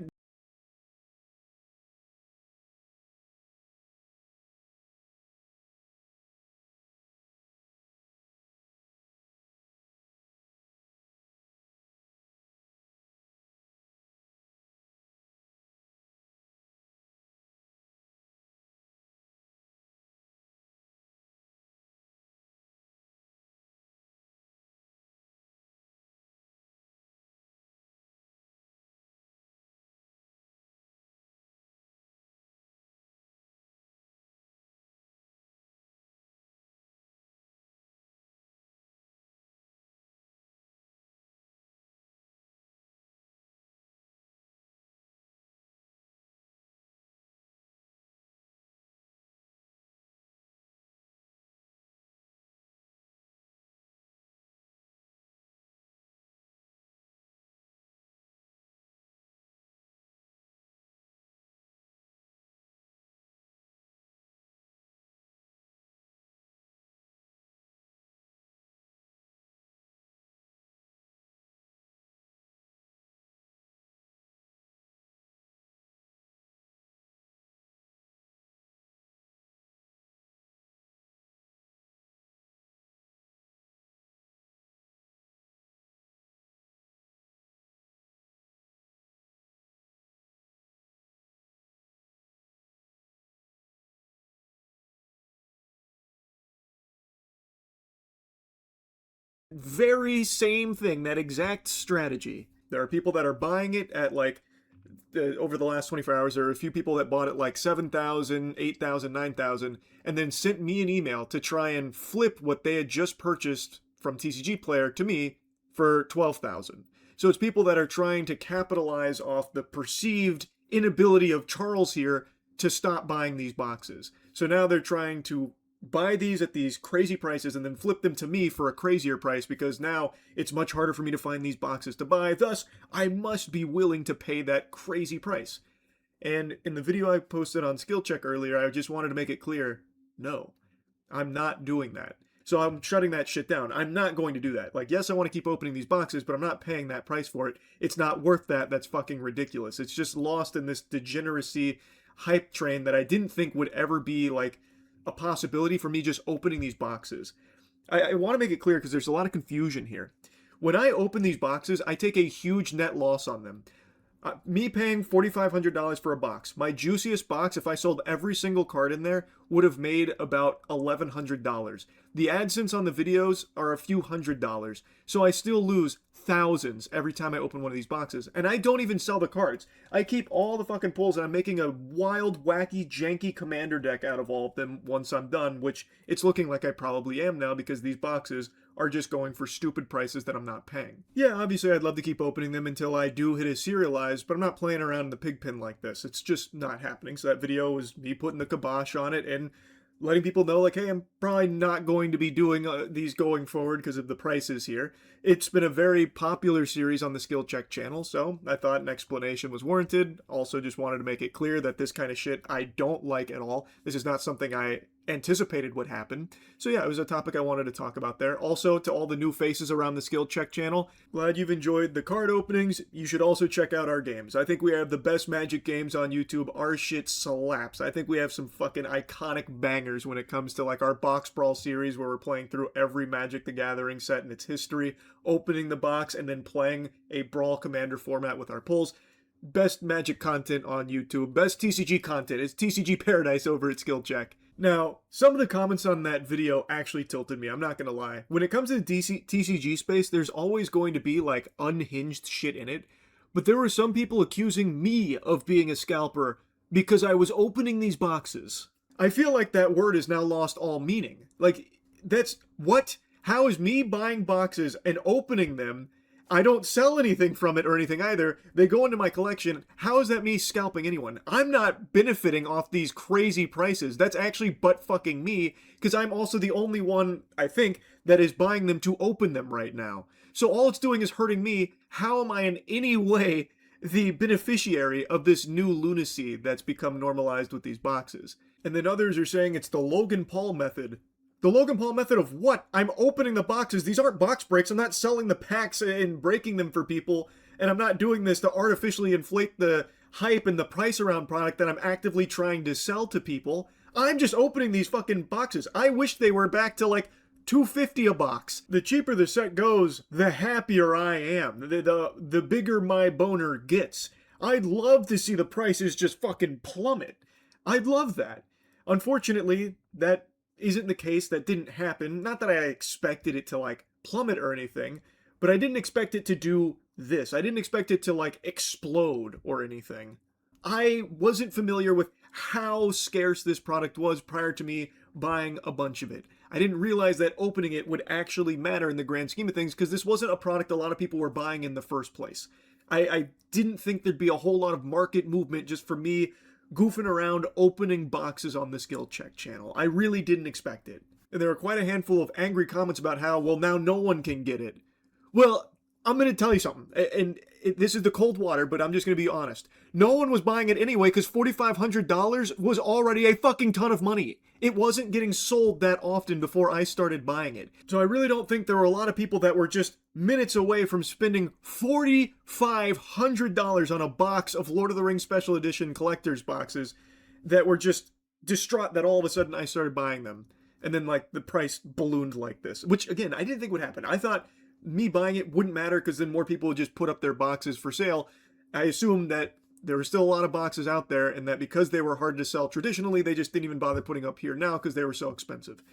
Very same thing, that exact strategy. There are people that are buying it at like over the last 24 hours, there are a few people that bought it like 7,000, 8,000, 9,000, and then sent me an email to try and flip what they had just purchased from TCG Player to me for 12,000. So it's people that are trying to capitalize off the perceived inability of Charles here to stop buying these boxes. So now they're trying to buy these at these crazy prices and then flip them to me for a crazier price, because now it's much harder for me to find these boxes to buy. Thus, I must be willing to pay that crazy price. And in the video I posted on Skill Check earlier, I just wanted to make it clear, no, I'm not doing that. So I'm shutting that shit down. I'm not going to do that. Like, yes, I want to keep opening these boxes, but I'm not paying that price for it. It's not worth that. That's fucking ridiculous. It's just lost in this degeneracy hype train that I didn't think would ever be like a possibility for me just opening these boxes. I want to make it clear because there's a lot of confusion here. When I open these boxes, I take a huge net loss on them. Me paying $4,500 for a box, my juiciest box, if I sold every single card in there, would have made about $1,100. The AdSense on the videos are a few $100s, so I still lose thousands every time I open one of these boxes. And I don't even sell the cards. I keep all the fucking pulls, and I'm making a wild, wacky, janky commander deck out of all of them once I'm done, which it's looking like I probably am now because these boxes are just going for stupid prices that I'm not paying. Yeah, obviously I'd love to keep opening them until I do hit a serialize, but I'm not playing around in the pig pen like this. It's just not happening. So that video was me putting the kibosh on it and letting people know, like, hey, I'm probably not going to be doing these going forward because of the prices here. It's been a very popular series on the Skill Check channel, so I thought an explanation was warranted. Also just wanted to make it clear that this kind of shit I don't like at all. This is not something I anticipated would happen. So yeah, it was a topic I wanted to talk about there. Also, to all the new faces around the Skill Check channel, glad you've enjoyed the card openings. You should also check out our games. I think we have the best Magic games on YouTube. Our shit slaps. I think we have some fucking iconic bangers when it comes to like our Box Brawl series where we're playing through every Magic the Gathering set in its history, opening the box, and then playing a Brawl Commander format with our pulls. Best Magic content on YouTube. Best TCG content. It's TCG Paradise over at Skill Check. Now, some of the comments on that video actually tilted me, I'm not gonna lie. When it comes to the TCG space, there's always going to be, like, unhinged shit in it. But there were some people accusing me of being a scalper because I was opening these boxes. I feel like that word has now lost all meaning. Like, that's... what? How is me buying boxes and opening them... I don't sell anything from it or anything either. They go into my collection. How is that me scalping anyone? I'm not benefiting off these crazy prices. That's actually butt fucking me, because I'm also the only one, I think, that is buying them to open them right now. So all it's doing is hurting me. How am I in any way the beneficiary of this new lunacy that's become normalized with these boxes. And then others are saying it's the Logan Paul method. The Logan Paul method of what? I'm opening the boxes. These aren't box breaks. I'm not selling the packs and breaking them for people. And I'm not doing this to artificially inflate the hype and the price around product that I'm actively trying to sell to people. I'm just opening these fucking boxes. I wish they were back to like $2.50 a box. The cheaper the set goes, the happier I am. The bigger my boner gets. I'd love to see the prices just fucking plummet. I'd love that. Unfortunately, that isn't the case. That didn't happen. Not that I expected it to like plummet or anything, but I didn't expect it to do this. I didn't expect it to like explode or anything. I wasn't familiar with how scarce this product was prior to me buying a bunch of it. I didn't realize that opening it would actually matter in the grand scheme of things because this wasn't a product a lot of people were buying in the first place. I didn't think there'd be a whole lot of market movement just for me goofing around opening boxes on the Skill Check channel. I really didn't expect it. And there were quite a handful of angry comments about how, well, now no one can get it. Well, I'm going to tell you something, and this is the cold water, but I'm just going to be honest. No one was buying it anyway because $4,500 was already a fucking ton of money. It wasn't getting sold that often before I started buying it. So I really don't think there were a lot of people that were just minutes away from spending $4,500 on a box of Lord of the Rings Special Edition collector's boxes that were just distraught that all of a sudden I started buying them. And then like the price ballooned like this, which again, I didn't think would happen. I thought me buying it wouldn't matter because then more people would just put up their boxes for sale. I assumed that there were still a lot of boxes out there and that because they were hard to sell traditionally, they just didn't even bother putting up here now because they were so expensive.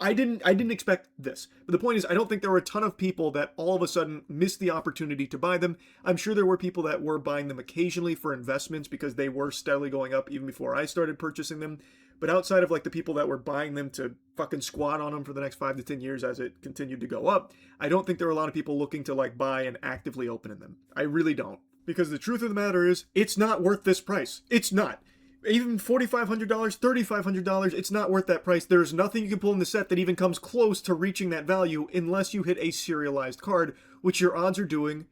I didn't expect this. But the point is, I don't think there were a ton of people that all of a sudden missed the opportunity to buy them. I'm sure there were people that were buying them occasionally for investments because they were steadily going up even before I started purchasing them. But outside of like the people that were buying them to fucking squat on them for the next 5 to 10 years as it continued to go up, I don't think there were a lot of people looking to like buy and actively opening them. I really don't. Because the truth of the matter is, it's not worth this price. It's not. Even $4,500, $3,500, it's not worth that price. There's nothing you can pull in the set that even comes close to reaching that value unless you hit a serialized card, which your odds of doing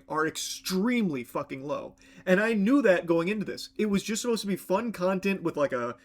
are extremely fucking low. And I knew that going into this. It was just supposed to be fun content with like a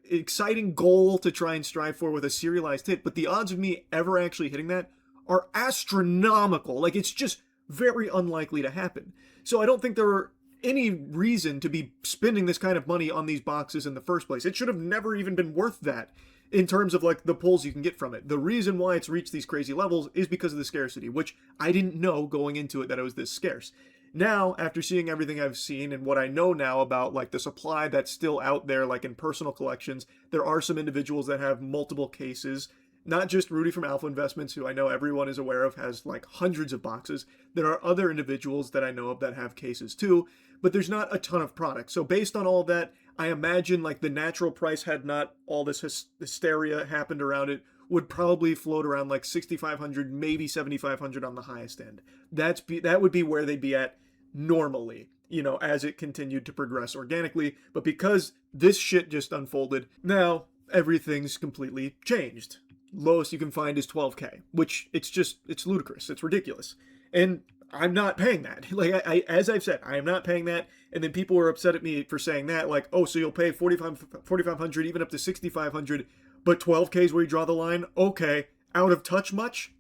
exciting goal to try and strive for with a serialized hit, but the odds of me ever actually hitting that are astronomical. Like, it's just very unlikely to happen. So I don't think there were any reason to be spending this kind of money on these boxes in the first place. It should have never even been worth that in terms of like the pulls you can get from it. The reason why it's reached these crazy levels is because of the scarcity, which I didn't know going into it that it was this scarce. Now, after seeing everything I've seen and what I know now about like the supply that's still out there, like in personal collections, there are some individuals that have multiple cases. Not just Rudy from Alpha Investments, who I know everyone is aware of, has like hundreds of boxes. There are other individuals that I know of that have cases too, but there's not a ton of product. So based on all of that, I imagine like the natural price, had not all this hysteria happened around it, would probably float around like $6,500, maybe $7,500 on the highest end. That would be where they'd be at normally, you know, as it continued to progress organically. But because this shit just unfolded, now everything's completely changed. Lowest you can find is 12K, which it's ludicrous. It's ridiculous. And I'm not paying that. Like, as I've said, I am not paying that. And then people were upset at me for saying that, like, oh, so you'll pay $4,500, even up to $6,500, but 12K is where you draw the line? Okay. Out of touch much?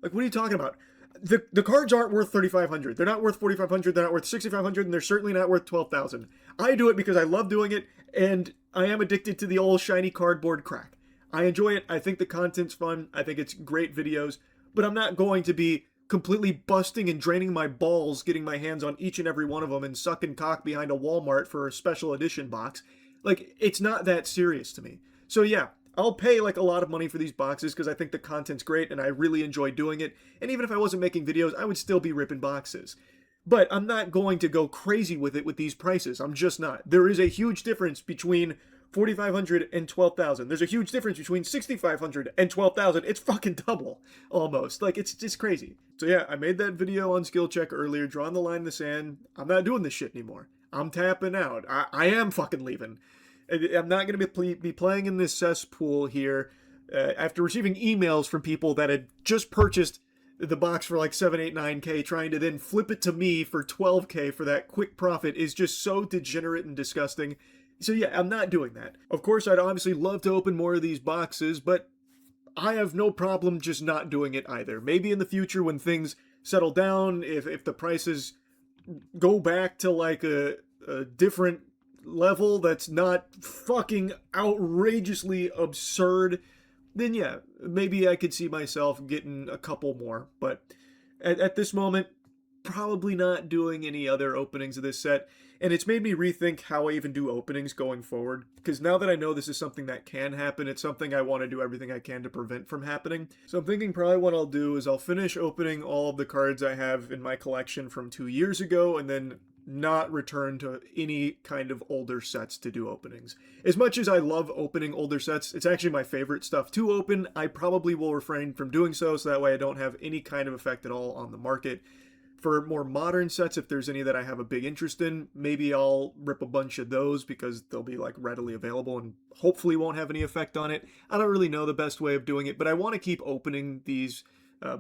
Like, what are you talking about? The cards aren't worth $3,500. They're not worth $4,500. They're not worth $6,500, and they're certainly not worth $12,000. I do it because I love doing it, and I am addicted to the old shiny cardboard crack. I enjoy it. I think the content's fun. I think it's great videos, but I'm not going to be completely busting and draining my balls getting my hands on each and every one of them and sucking cock behind a Walmart for a special edition box. Like, it's not that serious to me. So yeah, I'll pay like a lot of money for these boxes because I think the content's great and I really enjoy doing it. And even if I wasn't making videos, I would still be ripping boxes. But I'm not going to go crazy with it with these prices. I'm just not. There is a huge difference between $4,500 and $12,000. There's a huge difference between $6,500 and $12,000. It's fucking double, almost. Like, it's just crazy. So yeah, I made that video on Skill Check earlier, drawing the line in the sand. I'm not doing this shit anymore. I'm tapping out. I am fucking leaving. I'm not going to be playing in this cesspool here after receiving emails from people that had just purchased the box for like 7, 8, 9K, trying to then flip it to me for 12K for that quick profit is just so degenerate and disgusting. So yeah, I'm not doing that. Of course, I'd obviously love to open more of these boxes, but I have no problem just not doing it either. Maybe in the future when things settle down, if the prices go back to like a different level that's not fucking outrageously absurd, then yeah, maybe I could see myself getting a couple more. But at this moment, probably not doing any other openings of this set. And it's made me rethink how I even do openings going forward. Because now that I know this is something that can happen, it's something I want to do everything I can to prevent from happening. So I'm thinking probably what I'll do is I'll finish opening all of the cards I have in my collection from 2 years ago, and then not return to any kind of older sets to do openings. As much as I love opening older sets, it's actually my favorite stuff to open. I probably will refrain from doing so that way I don't have any kind of effect at all on the market. For more modern sets, if there's any that I have a big interest in, maybe I'll rip a bunch of those because they'll be like readily available and hopefully won't have any effect on it. I don't really know the best way of doing it, but I want to keep opening these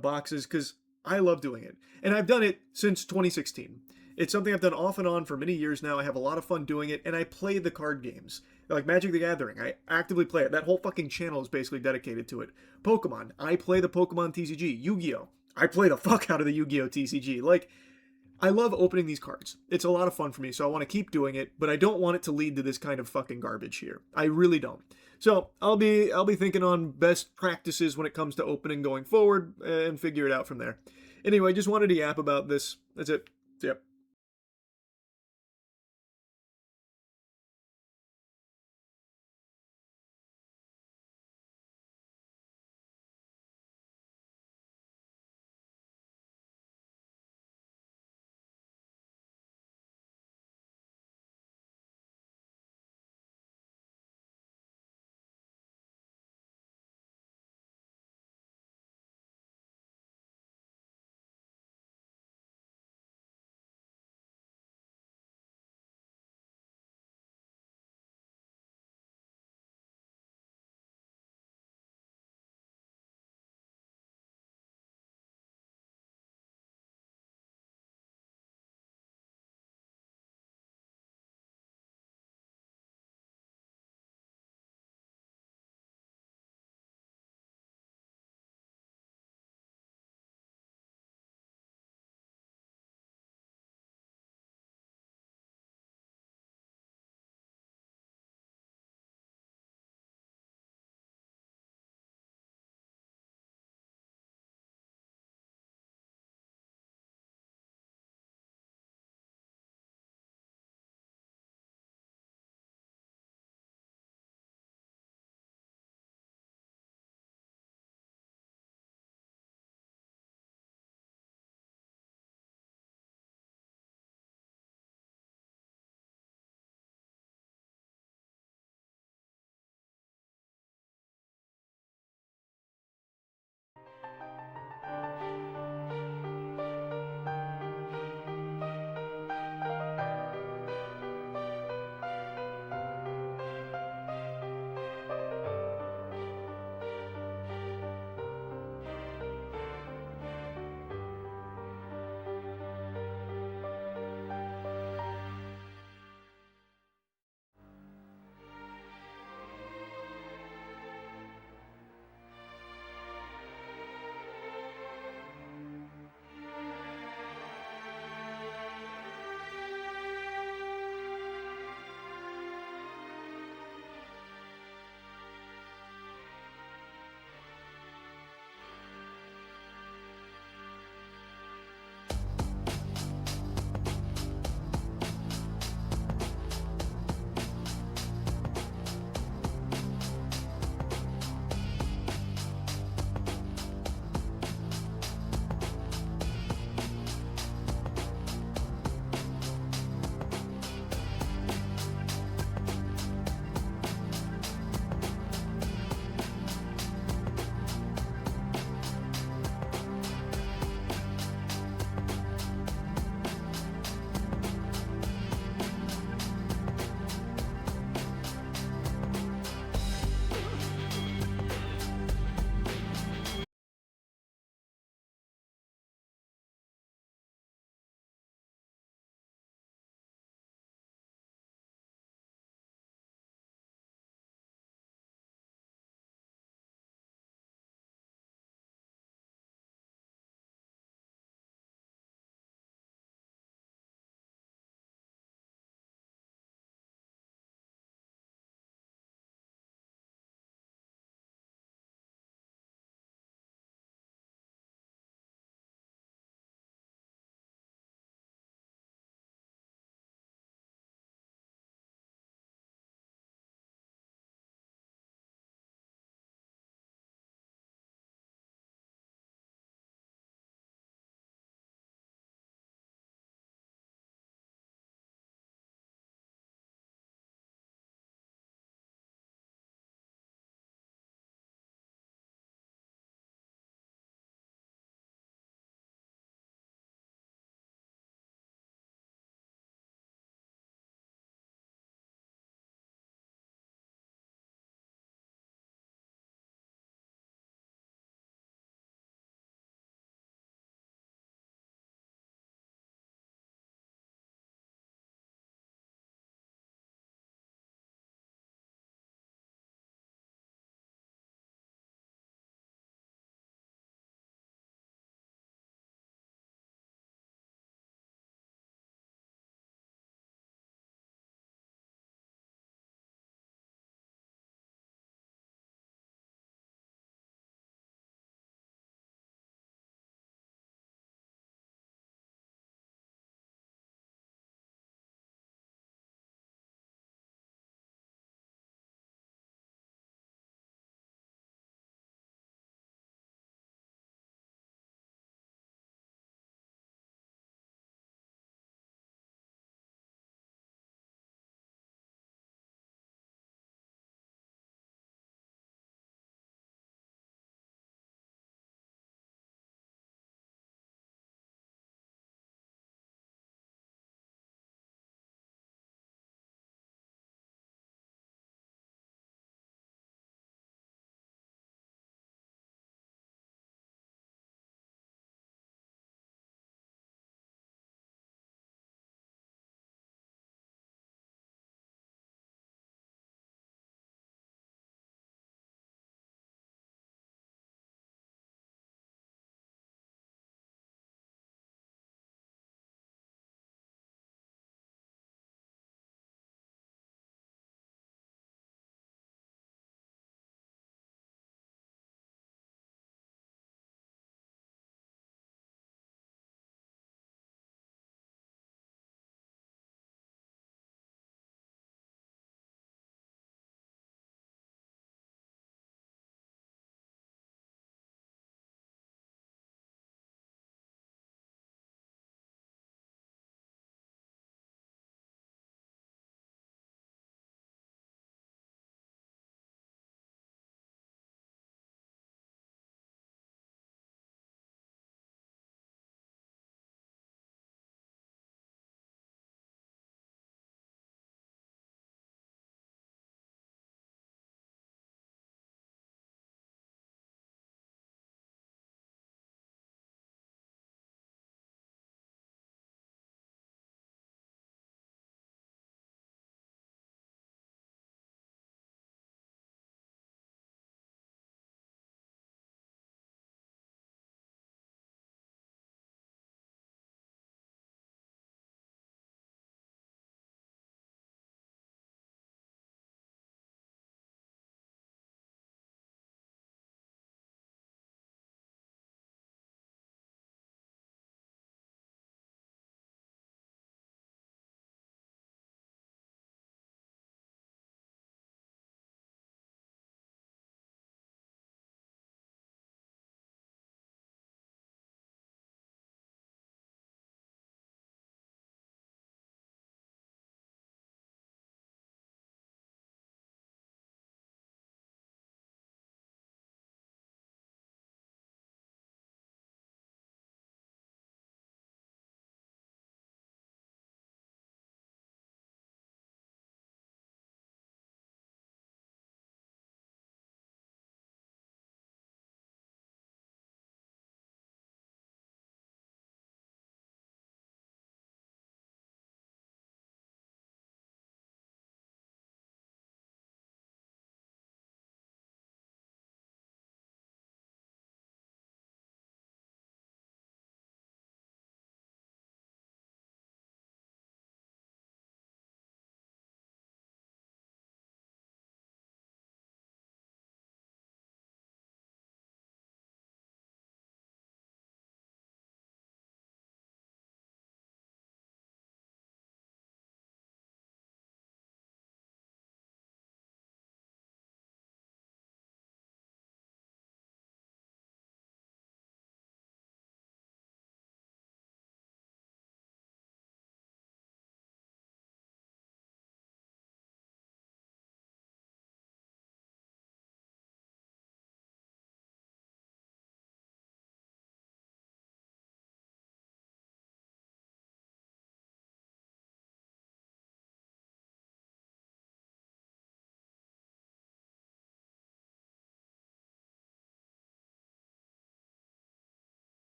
boxes because I love doing it. And I've done it since 2016. It's something I've done off and on for many years now. I have a lot of fun doing it, and I play the card games. Like Magic the Gathering, I actively play it. That whole fucking channel is basically dedicated to it. Pokemon, I play the Pokemon TCG. Yu-Gi-Oh! I play the fuck out of the Yu-Gi-Oh! TCG. Like, I love opening these cards. It's a lot of fun for me, so I want to keep doing it, but I don't want it to lead to this kind of fucking garbage here. I really don't. So I'll be thinking on best practices when it comes to opening going forward and figure it out from there. Anyway, just wanted to yap about this. That's it. Yep.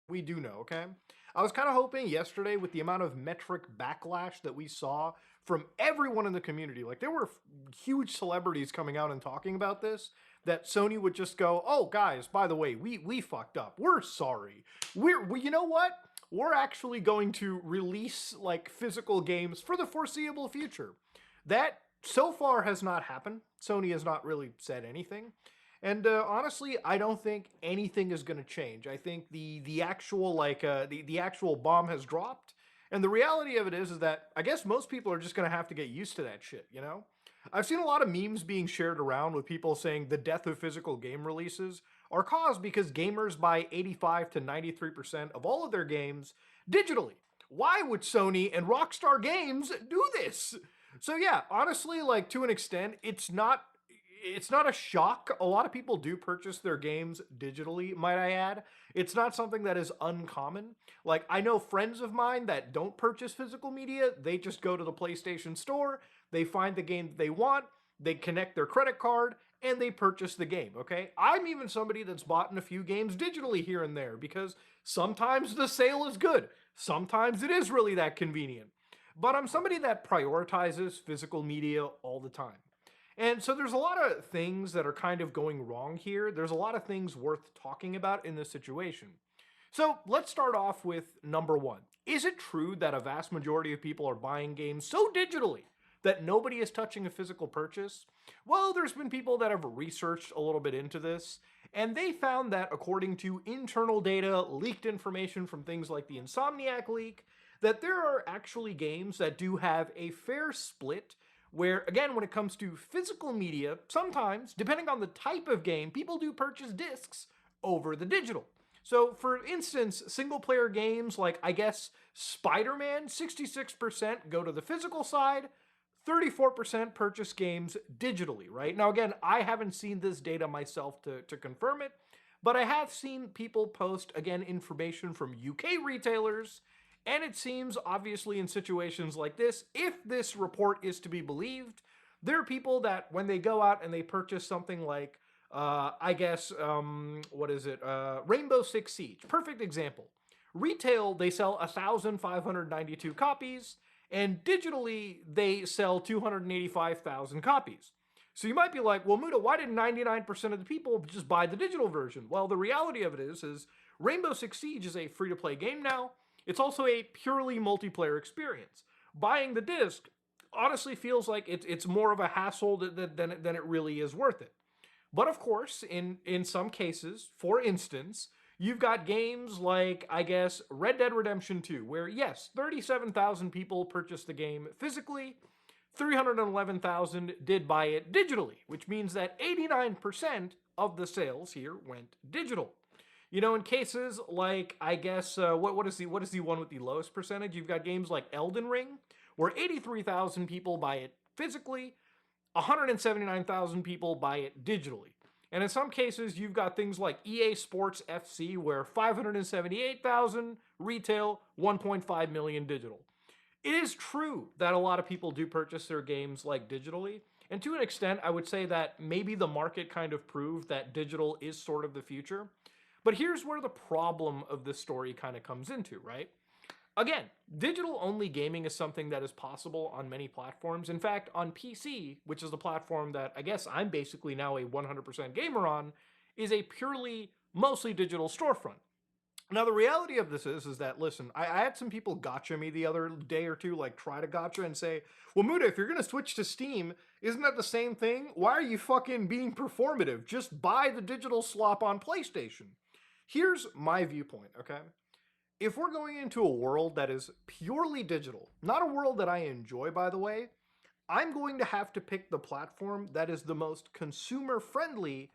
We do know, okay? I was kind of hoping yesterday, with the amount of metric backlash that we saw from everyone in the community, like there were huge celebrities coming out and talking about this, that Sony would just go, oh guys, by the way, we fucked up. We're sorry. You know what? We're actually going to release like physical games for the foreseeable future. That so far has not happened. Sony has not really said anything. And honestly, I don't think anything is going to change. I think the actual the actual bomb has dropped, and the reality of it is that I guess most people are just going to have to get used to that shit, you know? I've seen a lot of memes being shared around with people saying the death of physical game releases are caused because gamers buy 85 to 93% of all of their games digitally. Why would Sony and Rockstar Games do this? So yeah, honestly, like to an extent, it's not a shock. A lot of people do purchase their games digitally, might I add. It's not something that is uncommon. Like, I know friends of mine that don't purchase physical media. They just go to the PlayStation Store, they find the game that they want, they connect their credit card, and they purchase the game, okay? I'm even somebody that's bought in a few games digitally here and there because sometimes the sale is good. Sometimes it is really that convenient. But I'm somebody that prioritizes physical media all the time. And so there's a lot of things that are kind of going wrong here. There's a lot of things worth talking about in this situation. So let's start off with number one. Is it true that a vast majority of people are buying games so digitally that nobody is touching a physical purchase? Well, there's been people that have researched a little bit into this, and they found that according to internal data, leaked information from things like the Insomniac leak, that there are actually games that do have a fair split where, again, when it comes to physical media, sometimes, depending on the type of game, people do purchase discs over the digital. So, for instance, single-player games like, I guess, Spider-Man, 66% go to the physical side, 34% purchase games digitally, right? Now, again, I haven't seen this data myself to confirm it, but I have seen people post, again, information from UK retailers. And it seems, obviously, in situations like this, if this report is to be believed, there are people that when they go out and they purchase something like, Rainbow Six Siege. Perfect example. Retail, they sell 1,592 copies, and digitally, they sell 285,000 copies. So you might be like, well, Muda, why did 99% of the people just buy the digital version? Well, the reality of it is Rainbow Six Siege is a free-to-play game now. It's also a purely multiplayer experience. Buying the disc honestly feels like it's more of a hassle than it really is worth it. But of course, in some cases, for instance, you've got games like, I guess, Red Dead Redemption 2, where yes, 37,000 people purchased the game physically, 311,000 did buy it digitally, which means that 89% of the sales here went digital. You know, in cases like, I guess, what is the one with the lowest percentage? You've got games like Elden Ring, where 83,000 people buy it physically, 179,000 people buy it digitally. And in some cases, you've got things like EA Sports FC, where 578,000 retail, 1.5 million digital. It is true that a lot of people do purchase their games like digitally, and to an extent, I would say that maybe the market kind of proved that digital is sort of the future. But here's where the problem of this story kind of comes into, right? Again, digital-only gaming is something that is possible on many platforms. In fact, on PC, which is the platform that I guess I'm basically now a 100% gamer on, is a purely, mostly digital storefront. Now, the reality of this is that, listen, I had some people gotcha me the other day or two, like try to gotcha and say, well, Muda, if you're going to switch to Steam, isn't that the same thing? Why are you fucking being performative? Just buy the digital slop on PlayStation. Here's my viewpoint, okay? If we're going into a world that is purely digital, not a world that I enjoy, by the way, I'm going to have to pick the platform that is the most consumer-friendly,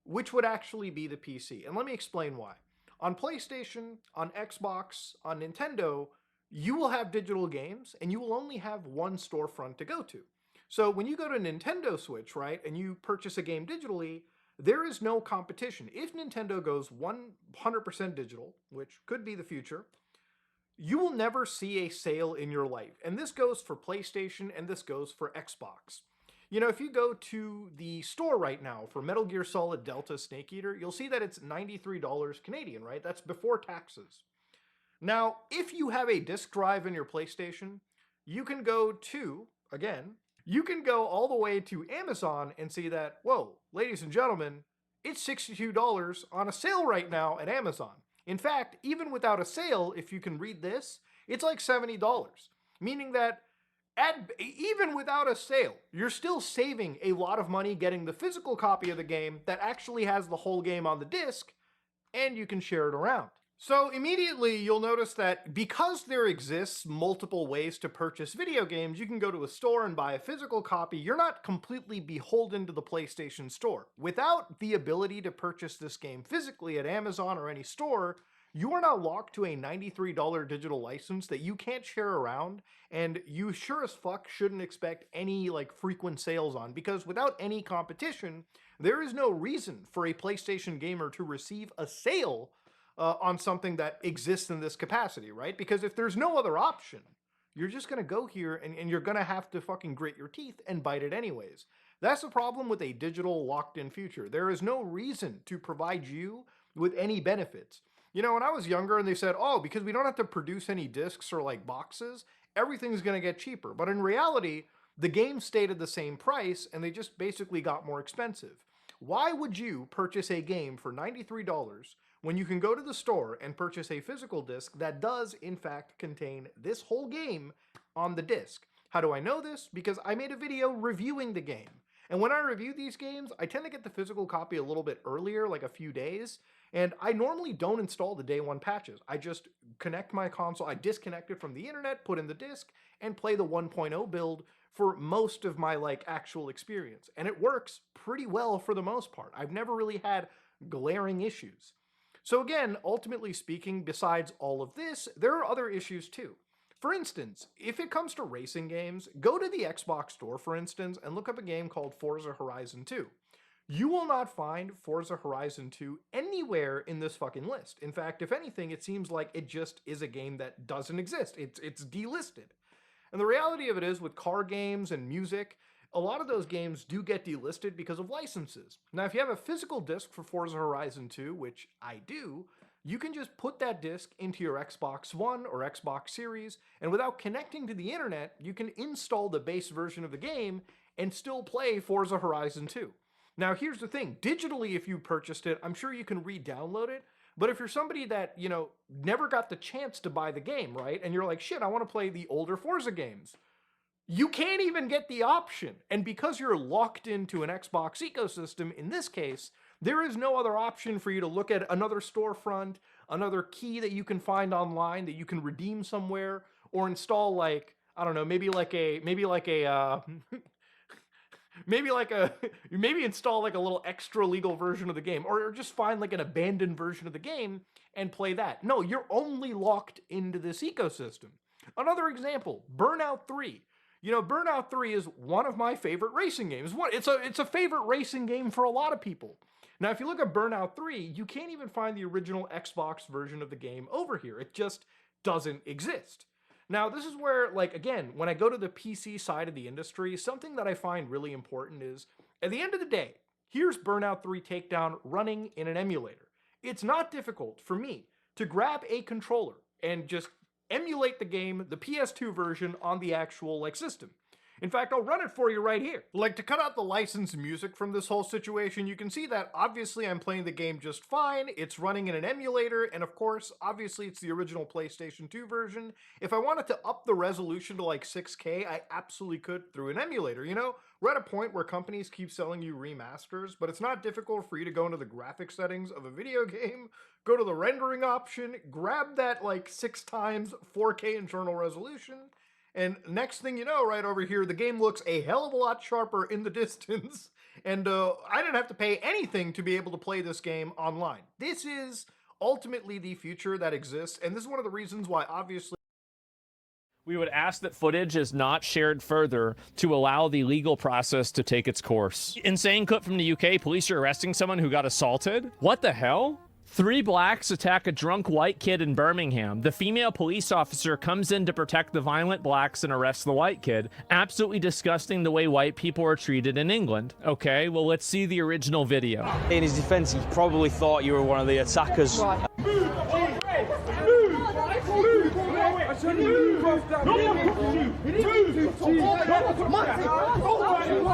which would actually be the PC. And let me explain why. On PlayStation, on Xbox, on Nintendo, you will have digital games, and you will only have one storefront to go to. So when you go to Nintendo Switch, right, and you purchase a game digitally, there is no competition. If Nintendo goes 100% digital, which could be the future, you will never see a sale in your life. And this goes for PlayStation and this goes for Xbox. You know, if you go to the store right now for Metal Gear Solid Delta Snake Eater, you'll see that it's $93 Canadian, right? That's before taxes. Now, if you have a disk drive in your PlayStation, you can go to, again, you can go all the way to Amazon and see that, whoa, ladies and gentlemen, it's $62 on a sale right now at Amazon. In fact, even without a sale, if you can read this, it's like $70, meaning that even without a sale, you're still saving a lot of money getting the physical copy of the game that actually has the whole game on the disc, and you can share it around. So immediately you'll notice that because there exists multiple ways to purchase video games, you can go to a store and buy a physical copy. You're not completely beholden to the PlayStation Store. Without the ability to purchase this game physically at Amazon or any store, you are now locked to a $93 digital license that you can't share around, and you sure as fuck shouldn't expect any like frequent sales on, because without any competition, there is no reason for a PlayStation gamer to receive a sale on something that exists in this capacity, right? Because if there's no other option, you're just gonna go here and you're gonna have to fucking grit your teeth and bite it anyways. That's the problem with a digital locked-in future. There is no reason to provide you with any benefits. You know, when I was younger and they said, oh, because we don't have to produce any discs or like boxes, everything's gonna get cheaper. But in reality, the game stayed at the same price and they just basically got more expensive. Why would you purchase a game for $93 when you can go to the store and purchase a physical disc that does in fact contain this whole game on the disc? How do I know this? Because I made a video reviewing the game. And when I review these games, I tend to get the physical copy a little bit earlier, like a few days, and I normally don't install the day one patches. I just connect my console, I disconnect it from the internet, put in the disc, and play the 1.0 build for most of my like actual experience. And it works pretty well for the most part. I've never really had glaring issues. So again, ultimately speaking, besides all of this, there are other issues too. For instance, if it comes to racing games, go to the Xbox store, for instance, and look up a game called Forza Horizon 2. You will not find Forza Horizon 2 anywhere in this fucking list. In fact, if anything, it seems like it just is a game that doesn't exist. It's delisted. And the reality of it is, with car games and music, a lot of those games do get delisted because of licenses. Now, if you have a physical disc for Forza Horizon 2, which I do, you can just put that disc into your Xbox One or Xbox Series, and without connecting to the internet, you can install the base version of the game and still play Forza Horizon 2. Now, here's the thing. Digitally, if you purchased it, I'm sure you can re-download it, but if you're somebody that, you know, never got the chance to buy the game, right, and you're like, shit, I want to play the older Forza games, you can't even get the option. And because you're locked into an Xbox ecosystem, in this case, there is no other option for you to look at another storefront, another key that you can find online that you can redeem somewhere, or install like, I don't know, maybe install like a little extra legal version of the game, or just find like an abandoned version of the game and play that. No, you're only locked into this ecosystem. Another example, Burnout 3. You know, Burnout 3 is one of my favorite racing games. It's a favorite racing game for a lot of people. Now, if you look at Burnout 3, you can't even find the original Xbox version of the game over here. It just doesn't exist. Now, this is where, like, again, when I go to the PC side of the industry, something that I find really important is, at the end of the day, here's Burnout 3 Takedown running in an emulator. It's not difficult for me to grab a controller and just emulate the game, the PS2 version, on the actual like system. In fact, I'll run it for you right here. Like, to cut out the licensed music from this whole situation, you can see that obviously I'm playing the game just fine, it's running in an emulator, and of course, obviously it's the original PlayStation 2 version. If I wanted to up the resolution to like 6K, I absolutely could through an emulator, you know? We're at a point where companies keep selling you remasters, but it's not difficult for you to go into the graphic settings of a video game, go to the rendering option, grab that like 6x 4K internal resolution, and next thing you know, right over here, the game looks a hell of a lot sharper in the distance. And I didn't have to pay anything to be able to play this game online. This is ultimately the future that exists. And this is one of the reasons why, obviously, we would ask that footage is not shared further to allow the legal process to take its course. Insane clip from the UK. Police are arresting someone who got assaulted. What the hell? 3 blacks attack a drunk white kid in Birmingham. The female police officer comes in to protect the violent blacks and arrests the white kid. Absolutely disgusting the way white people are treated in England. Okay, well, let's see the original video. In his defense, he probably thought you were one of the attackers. Right.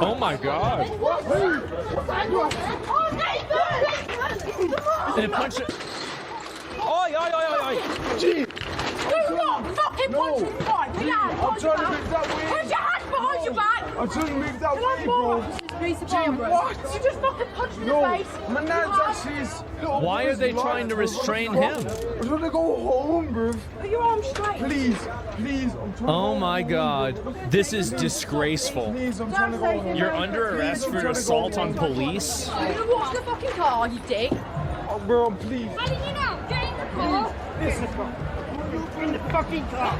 Oh my God. And it punched it. Oi, oi, oi, oi, oi. Do not fucking punch him right. I'm trying to move that way. Put your hands behind your back. I'm trying to move that way, bro. What? You just fucking punched me in the face. My nan's actually... Why are they trying to restrain him? I want to go home, bro. Are your arms straight? Please, please. I'm trying Oh my God. This is disgraceful. Please, I'm trying to go home. You're under arrest for assault on police? You're gonna watch the fucking car, you dick. Oh, bro, please. How did you know? Get in the car. In the fucking car.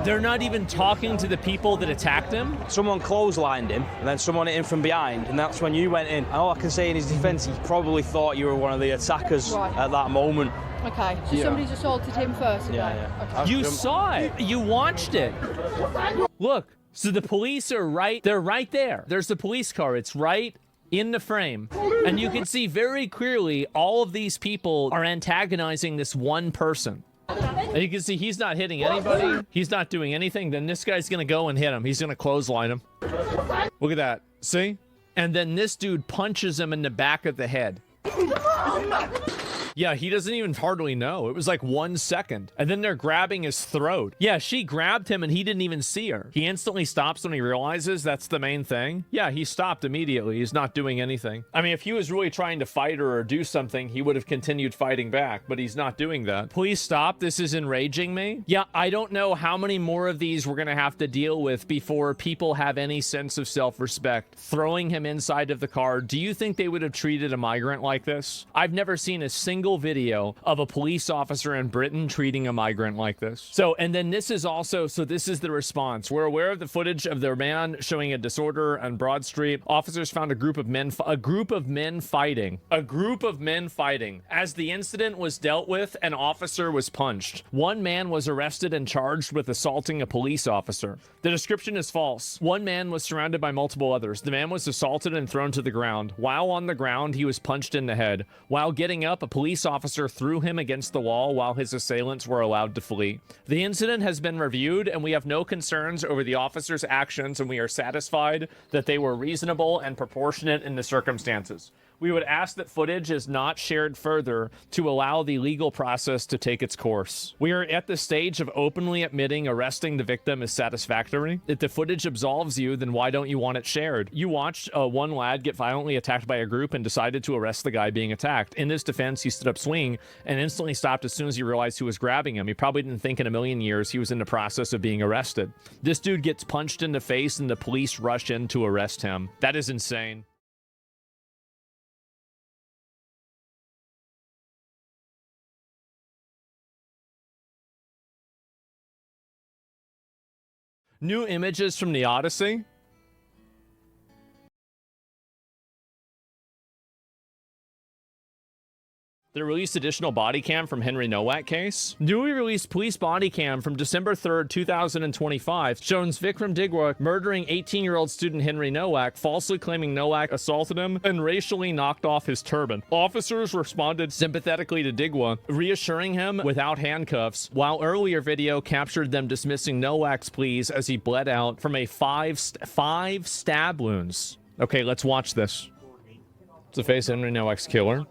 They're not even talking to the people that attacked him? Someone clotheslined him, and then someone hit him from behind, and that's when you went in. And all I can say in his defense, he probably thought you were one of the attackers at that moment. Okay, so somebody's assaulted him first. Yeah. Okay. You saw it. You watched it. Look, so the police are right. They're right there. There's the police car. It's right in the frame. And you can see very clearly all of these people are antagonizing this one person. And you can see he's not hitting anybody. He's not doing anything. Then this guy's going to go and hit him. He's going to clothesline him. Look at that. See? And then this dude punches him in the back of the head. Yeah, he doesn't even hardly know. It was like 1 second. And then they're grabbing his throat. Yeah, she grabbed him and he didn't even see her. He instantly stops when he realizes that's the main thing. Yeah, he stopped immediately. He's not doing anything. I mean, if he was really trying to fight her or do something, he would have continued fighting back, but he's not doing that. Please stop. This is enraging me. Yeah, I don't know how many more of these we're going to have to deal with before people have any sense of self-respect. Throwing him inside of the car. Do you think they would have treated a migrant like this? I've never seen a single video of a police officer in Britain treating a migrant like this. So, and then this is also, so this is the response. We're aware of the footage of the man showing a disorder on Broad Street. Officers found a group of men fighting. As the incident was dealt with, an officer was punched. One man was arrested and charged with assaulting a police officer. The description is false. One man was surrounded by multiple others. The man was assaulted and thrown to the ground. While on the ground, he was punched in the head. While getting up, a police officer threw him against the wall while his assailants were allowed to flee. The incident has been reviewed, and we have no concerns over the officer's actions, and we are satisfied that they were reasonable and proportionate in the circumstances. We would ask that footage is not shared further to allow the legal process to take its course. We are at the stage of openly admitting arresting the victim is satisfactory. If the footage absolves you, then why don't you want it shared? You watched one lad get violently attacked by a group and decided to arrest the guy being attacked. In his defense, he stood up swinging and instantly stopped as soon as he realized who was grabbing him. He probably didn't think in a million years he was in the process of being arrested. This dude gets punched in the face and the police rush in to arrest him. That is insane. New images from the Odyssey. They released additional body cam from Henry Nowak case. Newly released police body cam from December 3rd, 2025 shows Vikram Digwa murdering 18-year-old student Henry Nowak, falsely claiming Nowak assaulted him and racially knocked off his turban. Officers responded sympathetically to Digwa, reassuring him without handcuffs, while earlier video captured them dismissing Nowak's pleas as he bled out from a five stab wounds. Okay, let's watch this. It's the face of Henry Nowak's killer.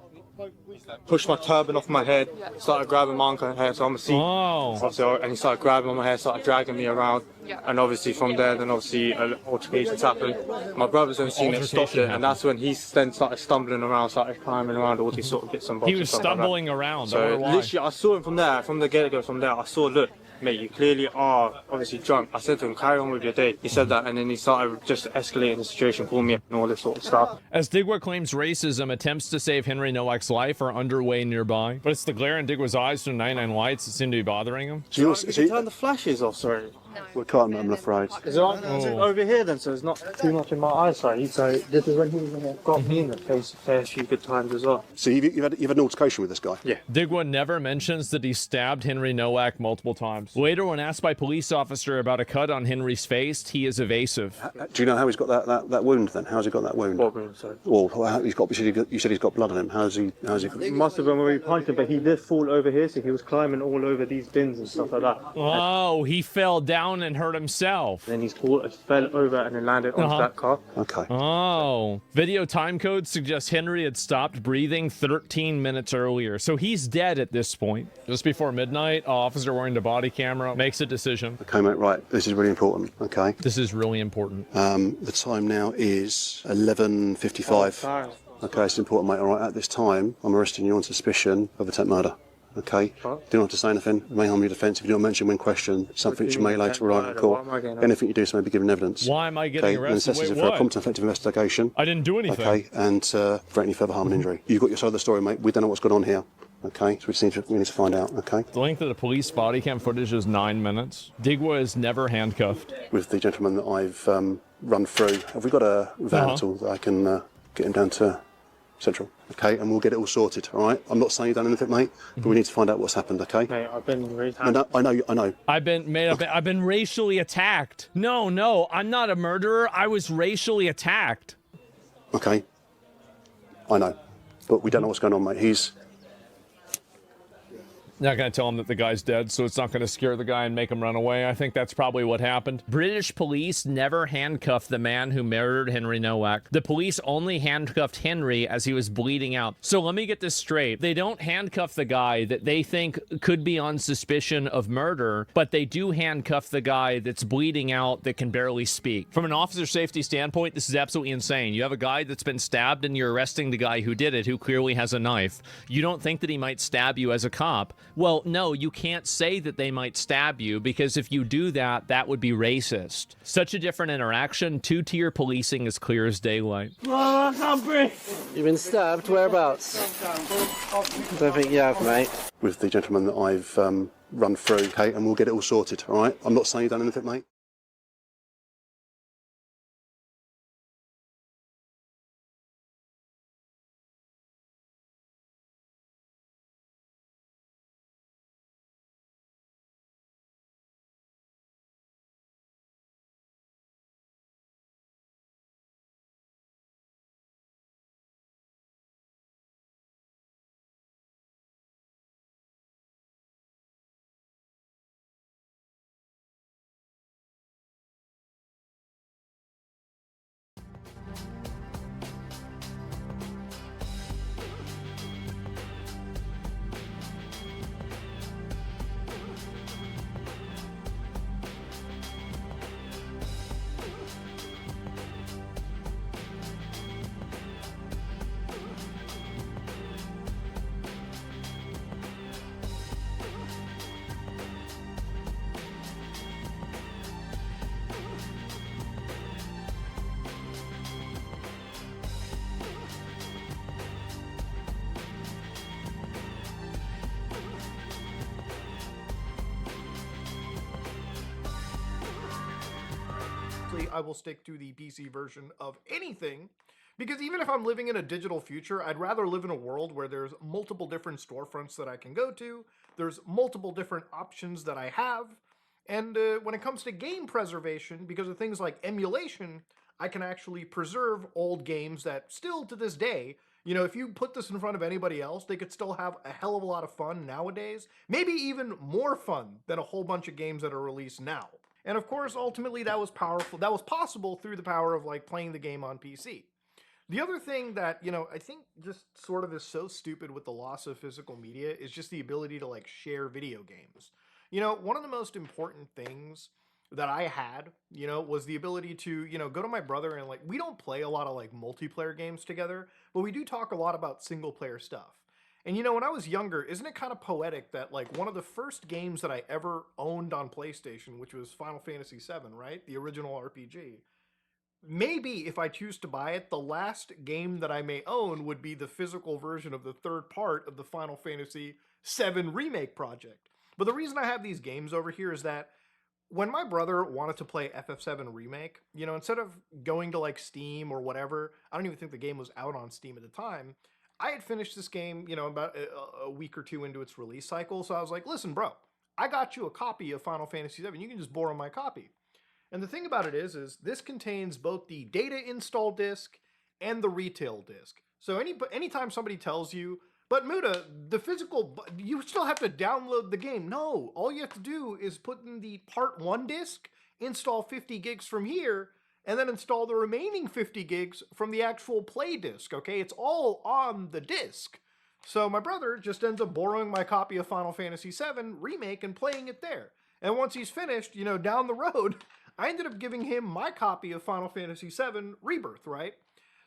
Pushed my turban off my head, started grabbing my uncle's hair, so I'm a seat. Oh. And he started grabbing on my hair, started dragging me around. And obviously from there, then obviously altercations happened. My brother's only seen it, stopped it, and that's when he then started stumbling around, started climbing around all these sort of bits and bobs. He was stumbling around. So literally, I saw him from there, from the get-go, from there, I saw, look, mate, you clearly are obviously drunk. I said to him, carry on with your day. He said that, and then he started just escalating the situation, calling me up and all this sort of stuff. As Digwa claims racism, attempts to save Henry Nowak's life are underway nearby. But it's the glare in Digwa's eyes from 99 lights that seem to be bothering him. So you turn the flashes off, sorry. We can't, I'm afraid. Is it over here then, so it's not too much in my eyesight? So this is when he got me in the face a fair few good times as well. So you've had an altercation with this guy? Yeah. Digwa never mentions that he stabbed Henry Nowak multiple times. Later, when asked by police officer about a cut on Henry's face, he is evasive. Do you know how he's got that wound then? How's he got that wound? What wound, sorry? Well, you said he's got blood on him. How's he? It must have been where he punched him, but he did fall over here, so he was climbing all over these bins and stuff like that. Oh, he fell down and hurt himself. Then he fell over and then landed onto that car. Okay. Oh. Video time code suggests Henry had stopped breathing 13 minutes earlier, so he's dead at this point. Just before midnight, an officer wearing the body camera makes a decision. Okay, mate, right. This is really important, okay? This is really important. The time now is 11:55. Okay, it's important, mate. All right, at this time, I'm arresting you on suspicion of attempt murder. Okay? You don't have to say anything. It may harm your defence. If you don't mention when questioned, something you may later arrive in court. Anything you do is maybe given evidence. Why am I getting arrested? And necessary for a prompt and effective investigation. I didn't do anything. Okay, and for any further harm and injury. You've got your side of the story, mate. We don't know what's going on here. Okay, so we need to find out, okay? The length of the police body cam footage is 9 minutes. Digwa is never handcuffed. With the gentleman that I've run through, have we got a van at all that I can get him down to Central? Okay, and we'll get it all sorted, all right? I'm not saying you've done anything, mate, but we need to find out what's happened, okay? Mate, I've been raised. I know. I've been racially attacked. No, I'm not a murderer. I was racially attacked. Okay, I know, but we don't know what's going on, mate. He's not going to tell him that the guy's dead, so it's not going to scare the guy and make him run away. I think that's probably what happened. British police never handcuffed the man who murdered Henry Nowak. The police only handcuffed Henry as he was bleeding out. So let me get this straight. They don't handcuff the guy that they think could be on suspicion of murder, but they do handcuff the guy that's bleeding out that can barely speak. From an officer safety standpoint, this is absolutely insane. You have a guy that's been stabbed and you're arresting the guy who did it, who clearly has a knife. You don't think that he might stab you as a cop. Well, no, you can't say that they might stab you, because if you do that, that would be racist. Such a different interaction. Two-tier policing is clear as daylight. Oh, I can't breathe. You've been stabbed? Whereabouts? I don't think you have, mate. with the gentleman that I've run through, okay, and we'll get it all sorted, all right? I'm not saying you've done anything, mate. I will stick to the PC version of anything, because even if I'm living in a digital future, I'd rather live in a world where there's multiple different storefronts that I can go to, there's multiple different options that I have, and when it comes to game preservation, because of things like emulation, I can actually preserve old games that still to this day, you know, if you put this in front of anybody else, they could still have a hell of a lot of fun nowadays, maybe even more fun than a whole bunch of games that are released now. And of course, ultimately, that was powerful. That was possible through the power of, like, playing the game on PC. The other thing that, you know, I think just sort of is so stupid with the loss of physical media is just the ability to, like, share video games. You know, one of the most important things that I had, you know, was the ability to, you know, go to my brother and, like, we don't play a lot of, like, multiplayer games together, but we do talk a lot about single-player stuff. And you know, when I was younger, isn't it kind of poetic that like one of the first games that I ever owned on PlayStation, which was Final Fantasy VII, right? The original RPG. Maybe if I choose to buy it, the last game that I may own would be the physical version of the third part of the Final Fantasy VII remake project. But the reason I have these games over here is that when my brother wanted to play FF7 Remake, you know, instead of going to like Steam or whatever, I don't even think the game was out on Steam at the time. I had finished this game, you know, about a week or two into its release cycle. So I was like, listen, bro, I got you a copy of Final Fantasy VII. You can just borrow my copy. And the thing about it is this contains both the data install disk and the retail disk. So anytime somebody tells you, but Muda, the physical, you still have to download the game. No, all you have to do is put in the part 1 disk, install 50 gigs from here, and then install the remaining 50 gigs from the actual play disk, okay? It's all on the disk. So my brother just ends up borrowing my copy of Final Fantasy VII Remake and playing it there. And once he's finished, you know, down the road, I ended up giving him my copy of Final Fantasy VII Rebirth, right?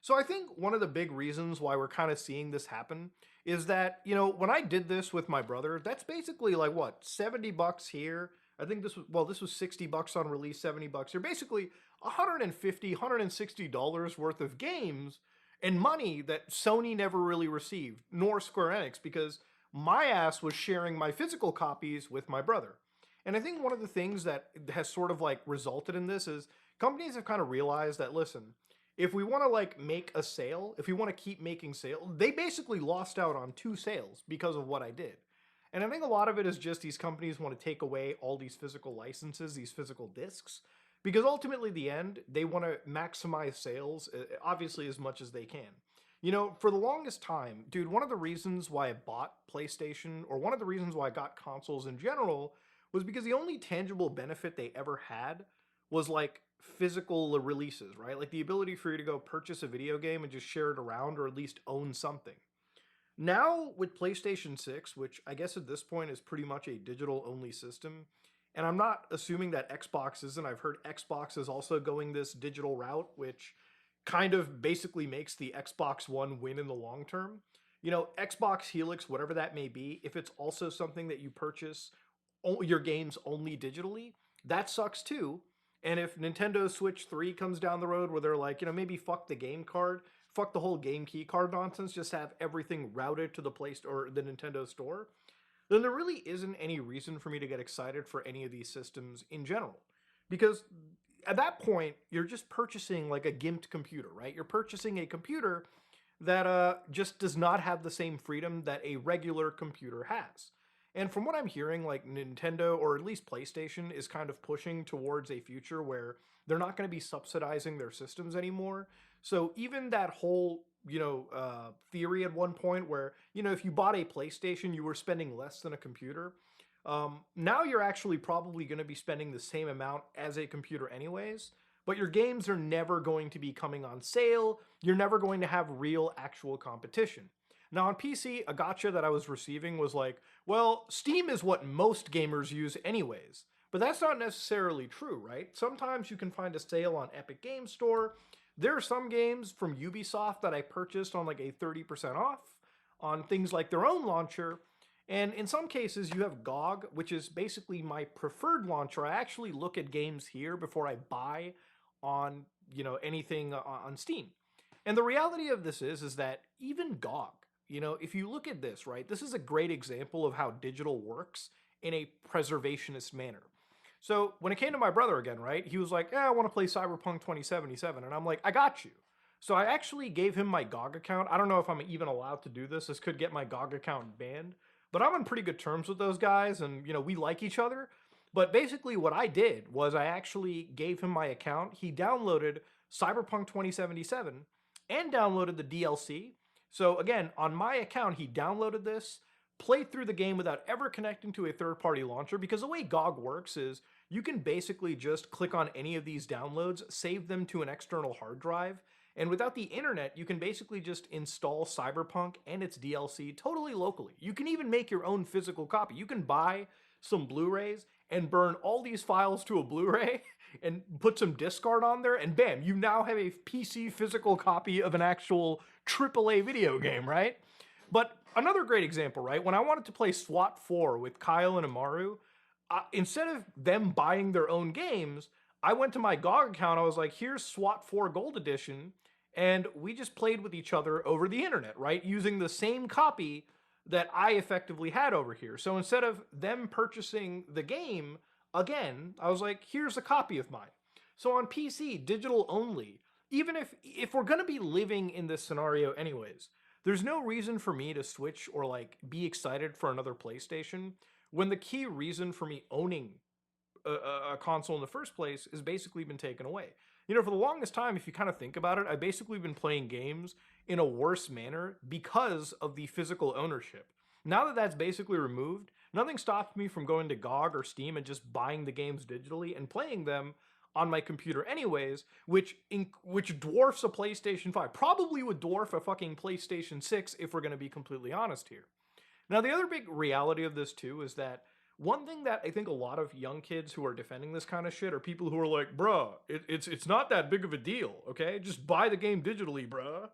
So I think one of the big reasons why we're kind of seeing this happen is that, you know, when I did this with my brother, that's basically like, what, $70 here? I think this was 60 bucks on release, 70 bucks here. Basically $150, $160 worth of games and money that Sony never really received, nor Square Enix, because my ass was sharing my physical copies with my brother. And I think one of the things that has sort of like resulted in this is companies have kind of realized that, listen, if we want to like make a sale, if we want to keep making sales, they basically lost out on 2 sales because of what I did. And I think a lot of it is just these companies want to take away all these physical licenses, these physical discs, because ultimately the end, they want to maximize sales, obviously as much as they can. You know, for the longest time, dude, one of the reasons why I bought PlayStation, or one of the reasons why I got consoles in general, was because the only tangible benefit they ever had was like physical releases, right? Like the ability for you to go purchase a video game and just share it around, or at least own something. Now with PlayStation 6, which I guess at this point is pretty much a digital only system, and I'm not assuming that Xbox isn't. I've heard Xbox is also going this digital route, which kind of basically makes the Xbox One win in the long term. You know, Xbox Helix, whatever that may be, if it's also something that you purchase your games only digitally, that sucks too. And if Nintendo Switch 3 comes down the road where they're like, you know, maybe fuck the game card, fuck the whole game key card nonsense, just have everything routed to the Play Store or the Nintendo Store, then there really isn't any reason for me to get excited for any of these systems in general. Because at that point, you're just purchasing like a gimped computer, right? You're purchasing a computer that just does not have the same freedom that a regular computer has. And from what I'm hearing, like Nintendo, or at least PlayStation, is kind of pushing towards a future where they're not going to be subsidizing their systems anymore. So even that whole, you know, theory at one point where, you know, if you bought a PlayStation, you were spending less than a computer. Now you're actually probably going to be spending the same amount as a computer anyways, but your games are never going to be coming on sale. You're never going to have real actual competition. Now on PC, a gotcha that I was receiving was like, well, Steam is what most gamers use anyways. But that's not necessarily true, right? Sometimes you can find a sale on Epic Games Store. There are some games from Ubisoft that I purchased on like a 30% off on things like their own launcher. And in some cases you have GOG, which is basically my preferred launcher. I actually look at games here before I buy on, you know, anything on Steam. And the reality of this is that even GOG, you know, if you look at this, right, this is a great example of how digital works in a preservationist manner. So when it came to my brother again, right, he was like, I want to play Cyberpunk 2077. And I'm like, I got you. So I actually gave him my GOG account. I don't know if I'm even allowed to do this. This could get my GOG account banned. But I'm on pretty good terms with those guys. And, you know, we like each other. But basically what I did was I actually gave him my account. He downloaded Cyberpunk 2077 and downloaded the DLC. So again, on my account, he downloaded this, played through the game without ever connecting to a third-party launcher, because the way GOG works is you can basically just click on any of these downloads, save them to an external hard drive, and without the internet, you can basically just install Cyberpunk and its DLC totally locally. You can even make your own physical copy. You can buy some Blu-rays and burn all these files to a Blu-ray and put some discard on there, and bam, you now have a PC physical copy of an actual AAA video game, right? But another great example, right? When I wanted to play SWAT 4 with Kyle and Amaru, instead of them buying their own games, I went to my GOG account. I was like, here's SWAT 4 Gold Edition. And we just played with each other over the internet, right? Using the same copy that I effectively had over here. So instead of them purchasing the game, again, I was like, here's a copy of mine. So on PC, digital only, even if we're going to be living in this scenario anyways, there's no reason for me to switch or like be excited for another PlayStation when the key reason for me owning a console in the first place has basically been taken away. You know, for the longest time, if you kind of think about it, I've basically been playing games in a worse manner because of the physical ownership. Now that that's basically removed, nothing stops me from going to GOG or Steam and just buying the games digitally and playing them on my computer anyways, which dwarfs a PlayStation 5. Probably would dwarf a fucking PlayStation 6 if we're going to be completely honest here. Now, the other big reality of this too is that one thing that I think a lot of young kids who are defending this kind of shit are people who are like, bruh, it's not that big of a deal, okay? Just buy the game digitally, bruh.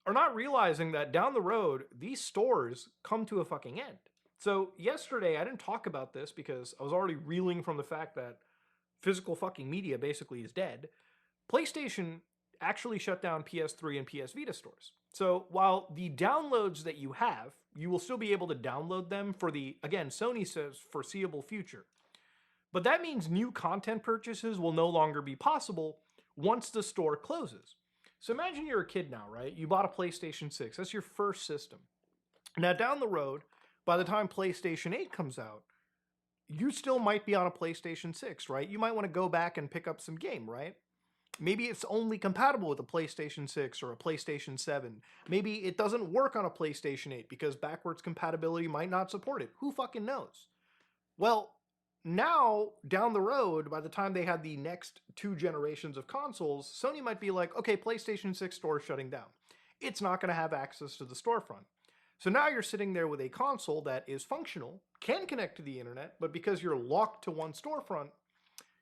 Are not realizing that down the road, these stores come to a fucking end. So yesterday, I didn't talk about this because I was already reeling from the fact that physical fucking media basically is dead. PlayStation actually shut down PS3 and PS Vita stores. So while the downloads that you have, you will still be able to download them for the, again, Sony says foreseeable future. But that means new content purchases will no longer be possible once the store closes. So imagine you're a kid now, right? You bought a PlayStation 6. That's your first system. Now down the road, by the time PlayStation 8 comes out, you still might be on a PlayStation 6, right? You might want to go back and pick up some game, right? Maybe it's only compatible with a PlayStation 6 or a PlayStation 7. Maybe it doesn't work on a PlayStation 8 because backwards compatibility might not support it. Who fucking knows? Well, now, down the road, by the time they had the next 2 generations of consoles, Sony might be like, okay, PlayStation 6 store is shutting down. It's not going to have access to the storefront. So now you're sitting there with a console that is functional, can connect to the internet, but because you're locked to one storefront,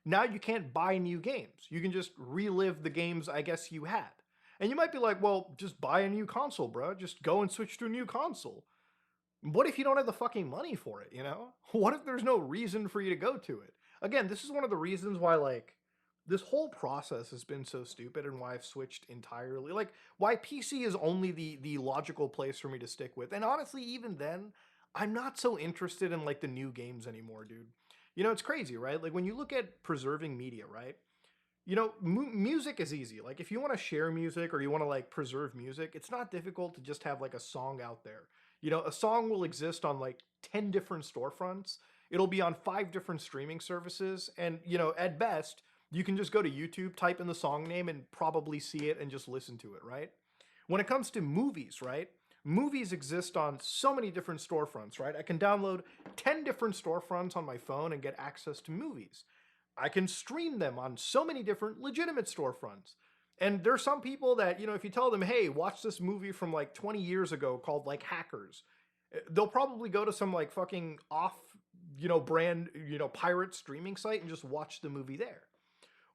now you can't buy new games. You can just relive the games I guess you had. And you might be like, well, just buy a new console, bro. Just go and switch to a new console. What if you don't have the fucking money for it, you know? What if there's no reason for you to go to it? Again, this is one of the reasons why, like, this whole process has been so stupid and why I've switched entirely. Like, why PC is only the logical place for me to stick with. And honestly, even then, I'm not so interested in, like, the new games anymore, dude. You know, it's crazy, right? Like, when you look at preserving media, right? You know, music is easy. Like, if you want to share music or you want to, like, preserve music, it's not difficult to just have, like, a song out there. You know, a song will exist on, like, 10 different storefronts. It'll be on 5 different streaming services. And, you know, at best, you can just go to YouTube, type in the song name, and probably see it and just listen to it, right? When it comes to movies, right? Movies exist on so many different storefronts, right? I can download 10 different storefronts on my phone and get access to movies. I can stream them on so many different legitimate storefronts. And there's some people that, you know, if you tell them, hey, watch this movie from like 20 years ago called like Hackers, they'll probably go to some like fucking off, you know, brand, you know, pirate streaming site and just watch the movie there.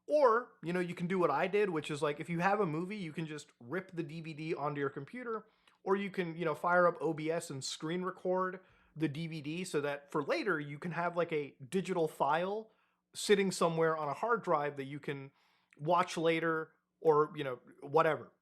Or, you know, you can do what I did, which is like, if you have a movie, you can just rip the DVD onto your computer, or you can, you know, fire up OBS and screen record the DVD so that for later you can have like a digital file sitting somewhere on a hard drive that you can watch later or, you know, whatever.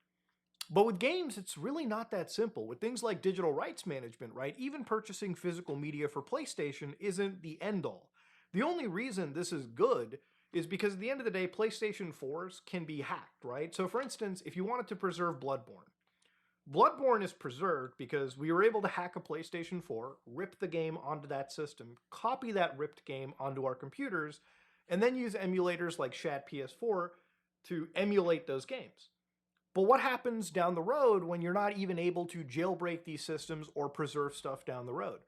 But with games, it's really not that simple. With things like digital rights management, right? Even purchasing physical media for PlayStation isn't the end all. The only reason this is good is because at the end of the day, PlayStation 4s can be hacked, right? So for instance, if you wanted to preserve Bloodborne is preserved because we were able to hack a PlayStation 4, rip the game onto that system, copy that ripped game onto our computers, and then use emulators like Shad PS4 to emulate those games. But what happens down the road when you're not even able to jailbreak these systems or preserve stuff down the road?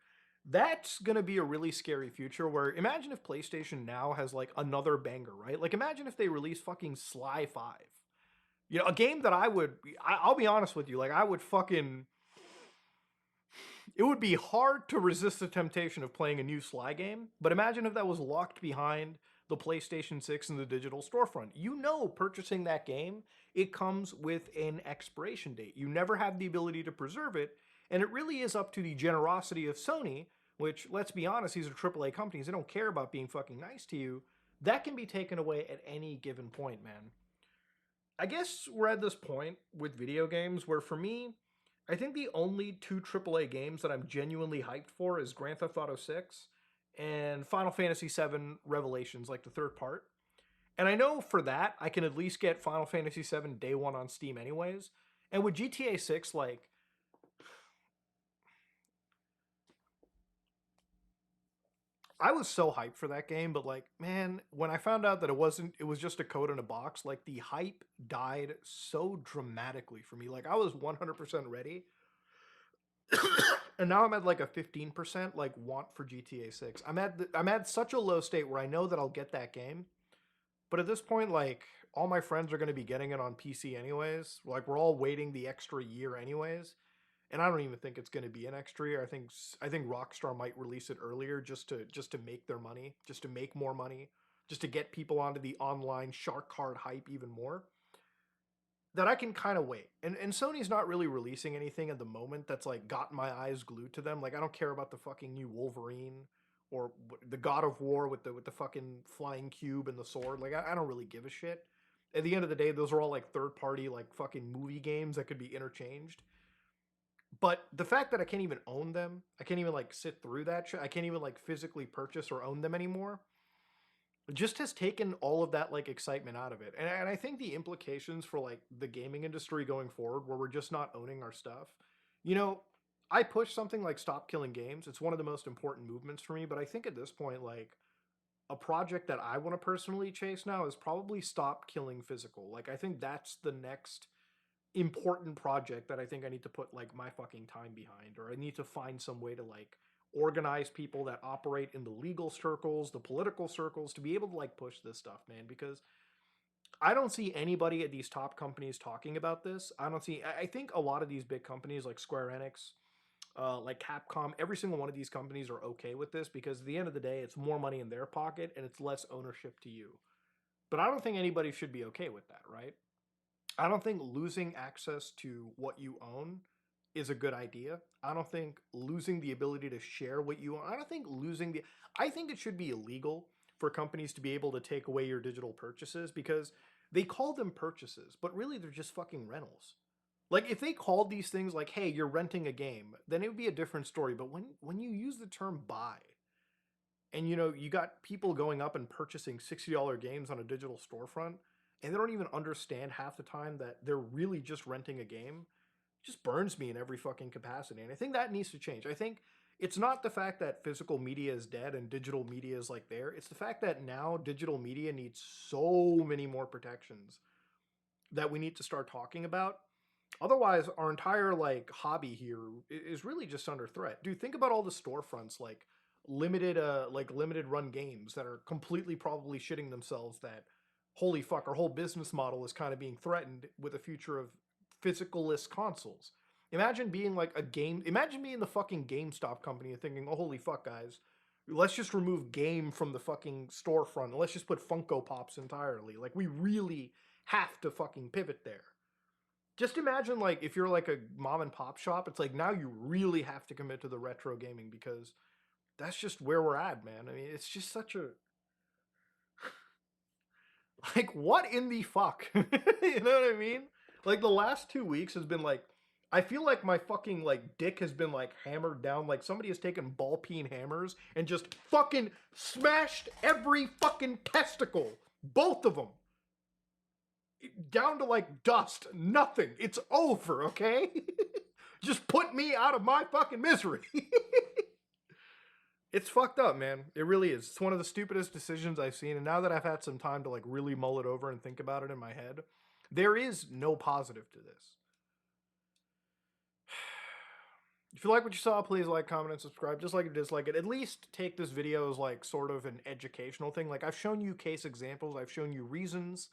That's going to be a really scary future where imagine if PlayStation now has like another banger, right? Like imagine if they release fucking Sly 5. You know, a game that I'll be honest with you, like I would fucking, it would be hard to resist the temptation of playing a new Sly game, but imagine if that was locked behind the PlayStation 6 and the digital storefront. You know, purchasing that game, it comes with an expiration date. You never have the ability to preserve it, And it really is up to the generosity of Sony, which, let's be honest, these are AAA companies. They don't care about being fucking nice to you. That can be taken away at any given point, man. I guess we're at this point with video games where, for me, I think the only two AAA games that I'm genuinely hyped for is Grand Theft Auto 6 and Final Fantasy VII Revelations, like the third part. And I know for that, I can at least get Final Fantasy VII day one on Steam anyways. And with GTA 6, like, I was so hyped for that game, but like, man, when I found out that it was just a code in a box, like the hype died so dramatically for me. Like I was 100% ready. And now I'm at like a 15% like want for GTA 6. I'm at such a low state where I know that I'll get that game. But at this point, like all my friends are going to be getting it on PC anyways. Like we're all waiting the extra year anyways. And I don't even think it's going to be an extra year. I think Rockstar might release it earlier just to make their money, just to make more money, just to get people onto the online shark card hype even more. That I can kind of wait. And Sony's not really releasing anything at the moment that's like got my eyes glued to them. Like I don't care about the fucking new Wolverine or the God of War with the fucking flying cube and the sword. Like I don't really give a shit. At the end of the day, those are all like third party like fucking movie games that could be interchanged. But the fact that I can't even own them, I can't even like sit through that shit, I can't even like physically purchase or own them anymore, it just has taken all of that like excitement out of it. And I think the implications for like the gaming industry going forward, where we're just not owning our stuff, you know, I push something like Stop Killing Games. It's one of the most important movements for me, but I think at this point, like a project that I want to personally chase now is probably Stop Killing Physical. Like I think that's the next important project that I think I need to put like my fucking time behind, or I need to find some way to like organize people that operate in the legal circles, the political circles, to be able to like push this stuff, man, because I don't see anybody at these top companies talking about this. I think a lot of these big companies like Square Enix, like Capcom, every single one of these companies are okay with this because at the end of the day, it's more money in their pocket and it's less ownership to you. But I don't think anybody should be okay with that, right? I don't think losing access to what you own is a good idea. I don't think losing the ability to share what you own, I think it should be illegal for companies to be able to take away your digital purchases because they call them purchases, but really they're just fucking rentals. Like if they called these things like, hey, you're renting a game, then it would be a different story. But when you use the term buy, and you know, you got people going up and purchasing $60 games on a digital storefront, and they don't even understand half the time that they're really just renting a game, it just burns me in every fucking capacity. And I think that needs to change. I think it's not the fact that physical media is dead and digital media is like there. It's the fact that now digital media needs so many more protections that we need to start talking about. Otherwise, our entire like hobby here is really just under threat. Dude, think about all the storefronts like limited run games that are completely probably shitting themselves that holy fuck, our whole business model is kind of being threatened with a future of physicalless consoles. Imagine being the fucking GameStop company and thinking, oh, holy fuck, guys, let's just remove game from the fucking storefront and let's just put Funko Pops entirely. Like, we really have to fucking pivot there. Just imagine, like, if you're like a mom and pop shop, it's like now you really have to commit to the retro gaming because that's just where we're at, man. I mean, it's just such a... Like, what in the fuck? You know what I mean? Like, the last 2 weeks has been like, I feel like my fucking, like, dick has been, like, hammered down. Like, somebody has taken ball-peen hammers and just fucking smashed every fucking testicle. Both of them. Down to, like, dust. Nothing. It's over, okay? Just put me out of my fucking misery. It's fucked up, man. It really is. It's one of the stupidest decisions I've seen. And now that I've had some time to like really mull it over and think about it in my head, there is no positive to this. If you like what you saw, please like, comment, and subscribe. Just like or dislike it. At least take this video as like sort of an educational thing. Like I've shown you case examples. I've shown you reasons.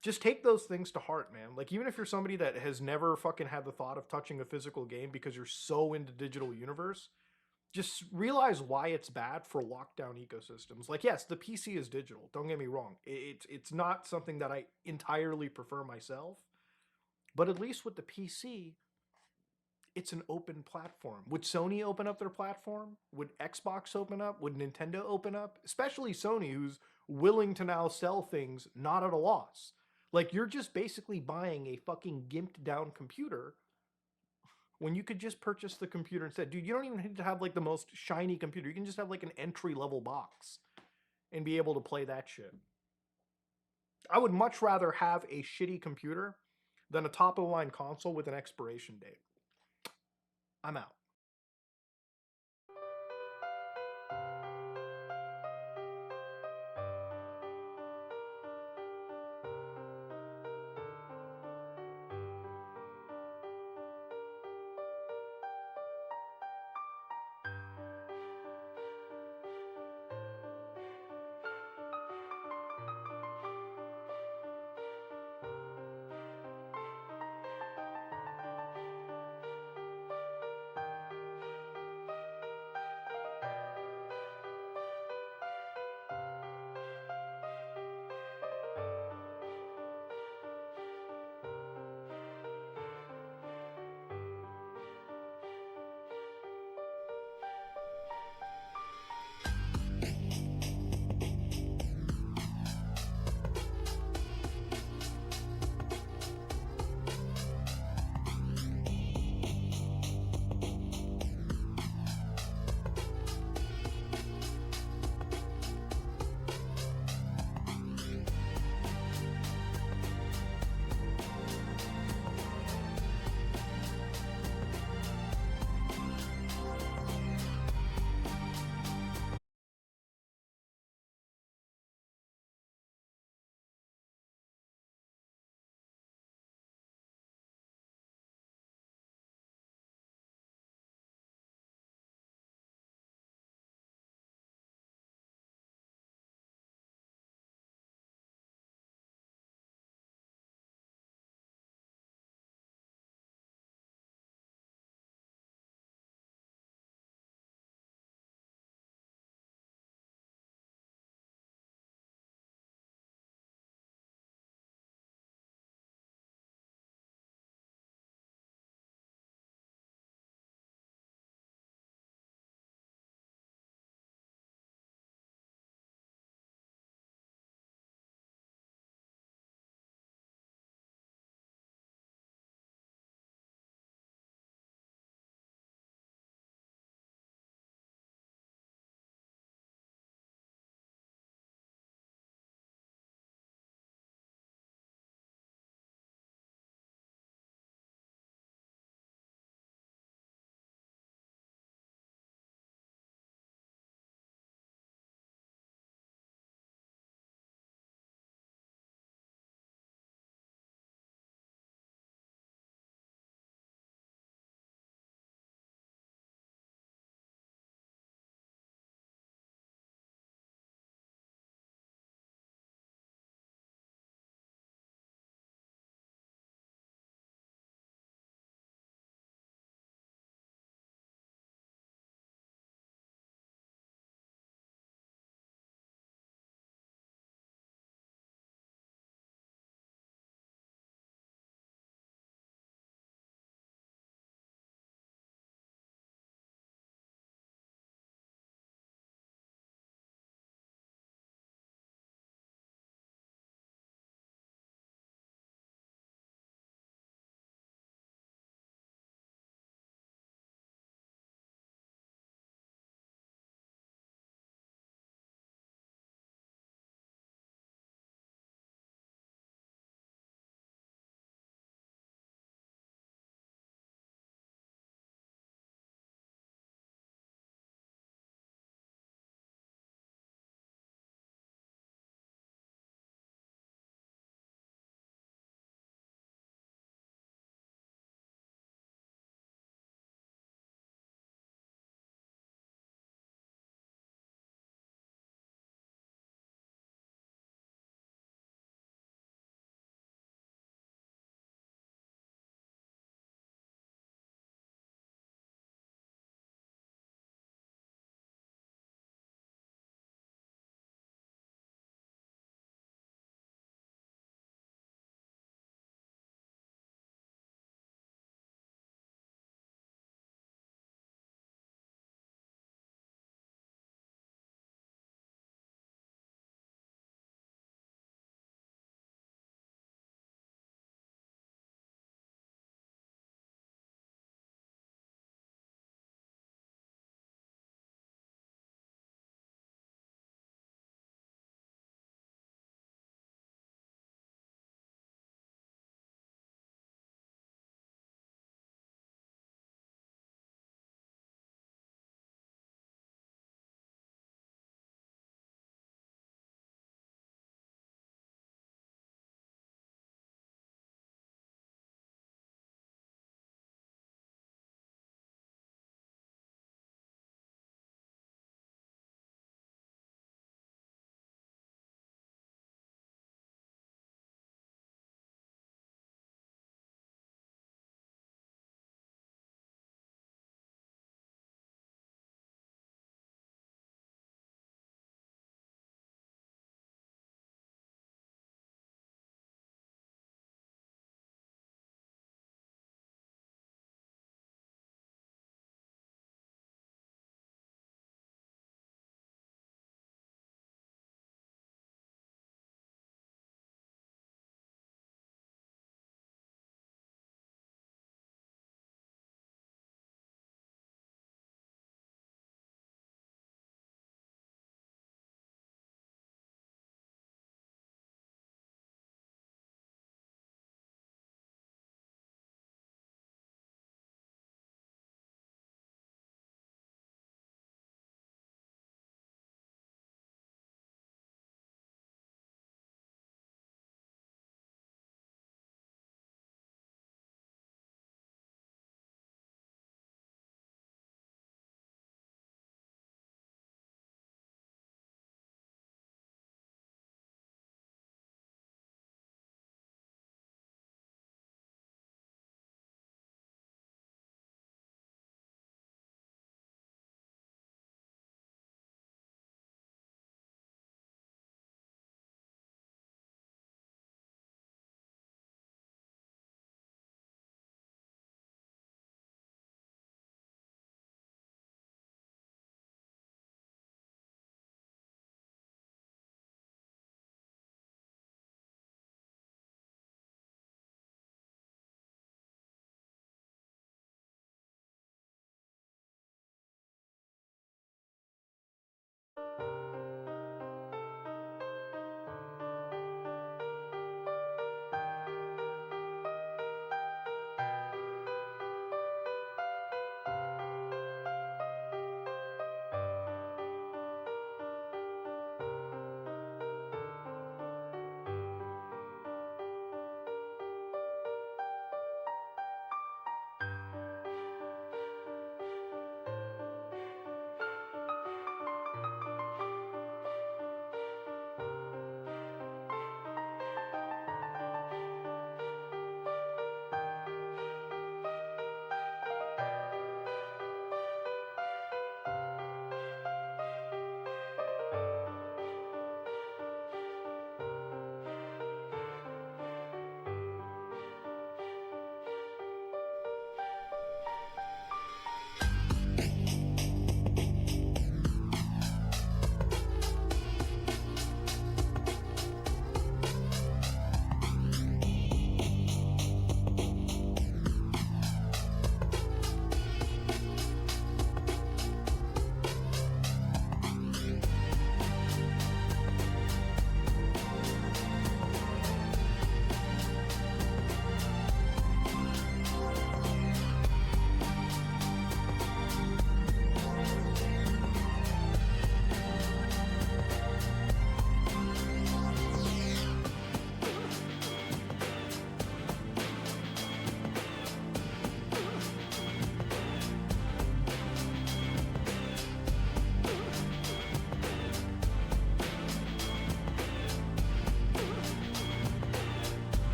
Just take those things to heart, man. Like even if you're somebody that has never fucking had the thought of touching a physical game because you're so into digital universe, just realize why it's bad for lockdown ecosystems. Like, yes, the PC is digital. Don't get me wrong. It's not something that I entirely prefer myself. But at least with the PC, it's an open platform. Would Sony open up their platform? Would Xbox open up? Would Nintendo open up? Especially Sony, who's willing to now sell things not at a loss. Like, you're just basically buying a fucking gimped down computer when you could just purchase the computer instead. Dude, you don't even need to have like the most shiny computer. You can just have like an entry level box and be able to play that shit. I would much rather have a shitty computer than a top of the line console with an expiration date. I'm out.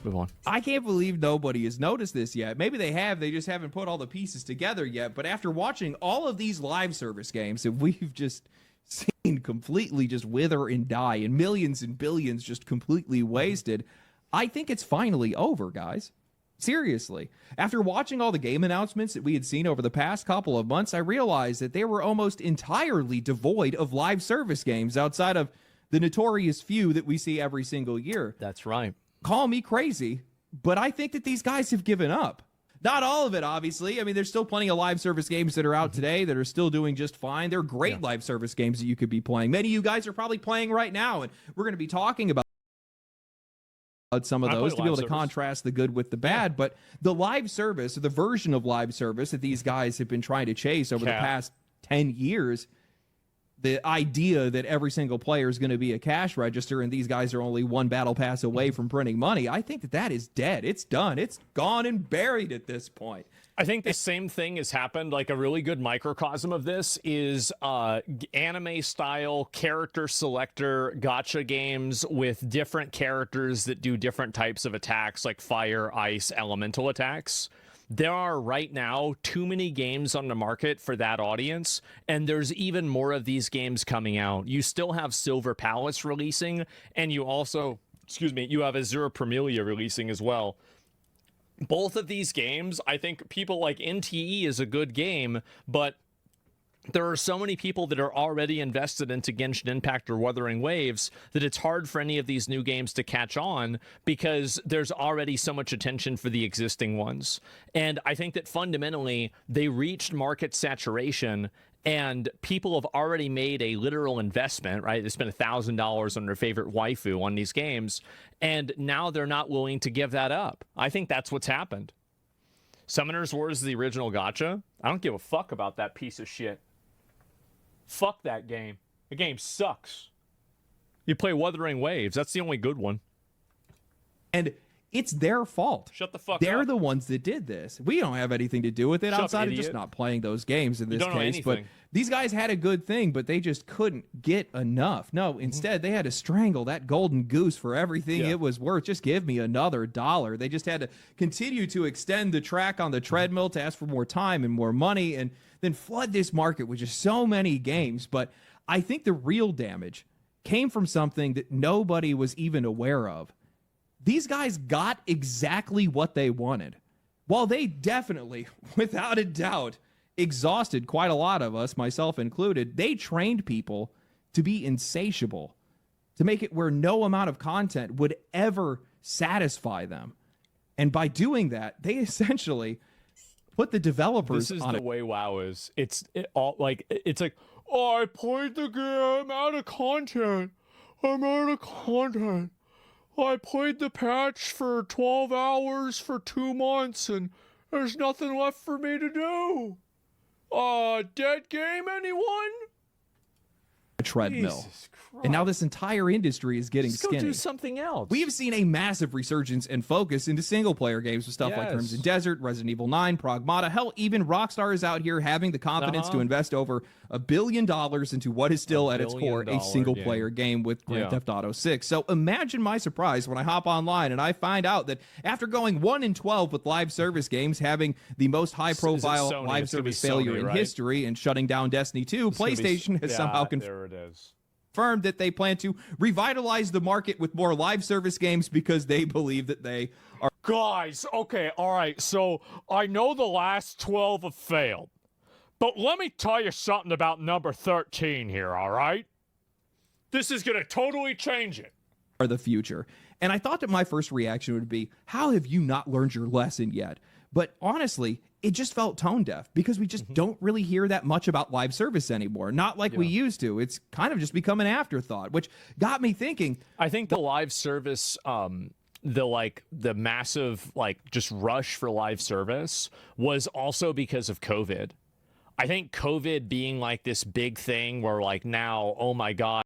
move on. I can't believe nobody has noticed this yet. Maybe they have. They just haven't put all the pieces together yet. But after watching all of these live service games that we've just seen completely just wither and die and millions and billions just completely wasted, I think it's finally over, guys. Seriously. After watching all the game announcements that we had seen over the past couple of months, I realized that they were almost entirely devoid of live service games outside of the notorious few that we see every single year. That's right. Call me crazy, but I think that these guys have given up. Not all of it, obviously. I mean, there's still plenty of live service games that are out today that are still doing just fine. They're great live service games that you could be playing. Many of you guys are probably playing right now, and we're going to be talking about some of those to be able to contrast the good with the bad. But the live service, or the version of live service that these guys have been trying to chase over the past 10 years, the idea that every single player is going to be a cash register and these guys are only one battle pass away from printing money, I think that that is dead. It's done. It's gone and buried at this point. I think the same thing has happened. Like, a really good microcosm of this is anime-style character selector gacha games with different characters that do different types of attacks, like fire, ice, elemental attacks. There are right now too many games on the market for that audience, and there's even more of these games coming out. You still have Silver Palace releasing, and you also, you have Azure Premilia releasing as well. Both of these games, I think people like NTE is a good game, but there are so many people that are already invested into Genshin Impact or Wuthering Waves that it's hard for any of these new games to catch on because there's already so much attention for the existing ones. And I think that fundamentally they reached market saturation and people have already made a literal investment, right? They spent $1,000 on their favorite waifu on these games, and now they're not willing to give that up. I think that's what's happened. Summoners Wars is the original gacha. I don't give a fuck about that piece of shit. Fuck that game. The game sucks. You play Wuthering Waves. That's the only good one. And it's their fault. Shut the fuck up. They're the ones that did this. We don't have anything to do with it outside of just not playing those games in this case. But these guys had a good thing, but they just couldn't get enough. No, instead, they had to strangle that golden goose for everything it was worth. Just give me another $1. They just had to continue to extend the track on the treadmill to ask for more time and more money and then flood this market with just so many games. But I think the real damage came from something that nobody was even aware of. These guys got exactly what they wanted. While they definitely, without a doubt, exhausted quite a lot of us, myself included, they trained people to be insatiable, to make it where no amount of content would ever satisfy them. And by doing that, they essentially put the developers on it. This is the way WoW is. It's like, oh, I played the game, I'm out of content. I played the patch for 12 hours for 2 months, and there's nothing left for me to do. Dead game, anyone? A treadmill. And now this entire industry is getting Just skinny. go do something else. We have seen a massive resurgence and focus into single-player games with stuff like Crimson Desert, Resident Evil 9, Pragmata. Hell, even Rockstar is out here having the confidence to invest over $1 billion into what is still at its core a single-player game with Grand Theft Auto 6. So imagine my surprise when I hop online and I find out that after going 1-12 with live service games, having the most high-profile live service failure in history and shutting down Destiny 2, PlayStation has somehow confirmed that they plan to revitalize the market with more live service games because they believe that they are. Guys, okay, all right, so I know the last 12 have failed, but let me tell you something about number 13 here, all right? This is going to totally change it. Are the future. And I thought that my first reaction would be, how have you not learned your lesson yet? But honestly, it just felt tone deaf because we just don't really hear that much about live service anymore. Not like we used to. It's kind of just become an afterthought, which got me thinking. I think the live service, the massive, just rush for live service was also because of COVID. I think COVID being like this big thing where now, oh my God,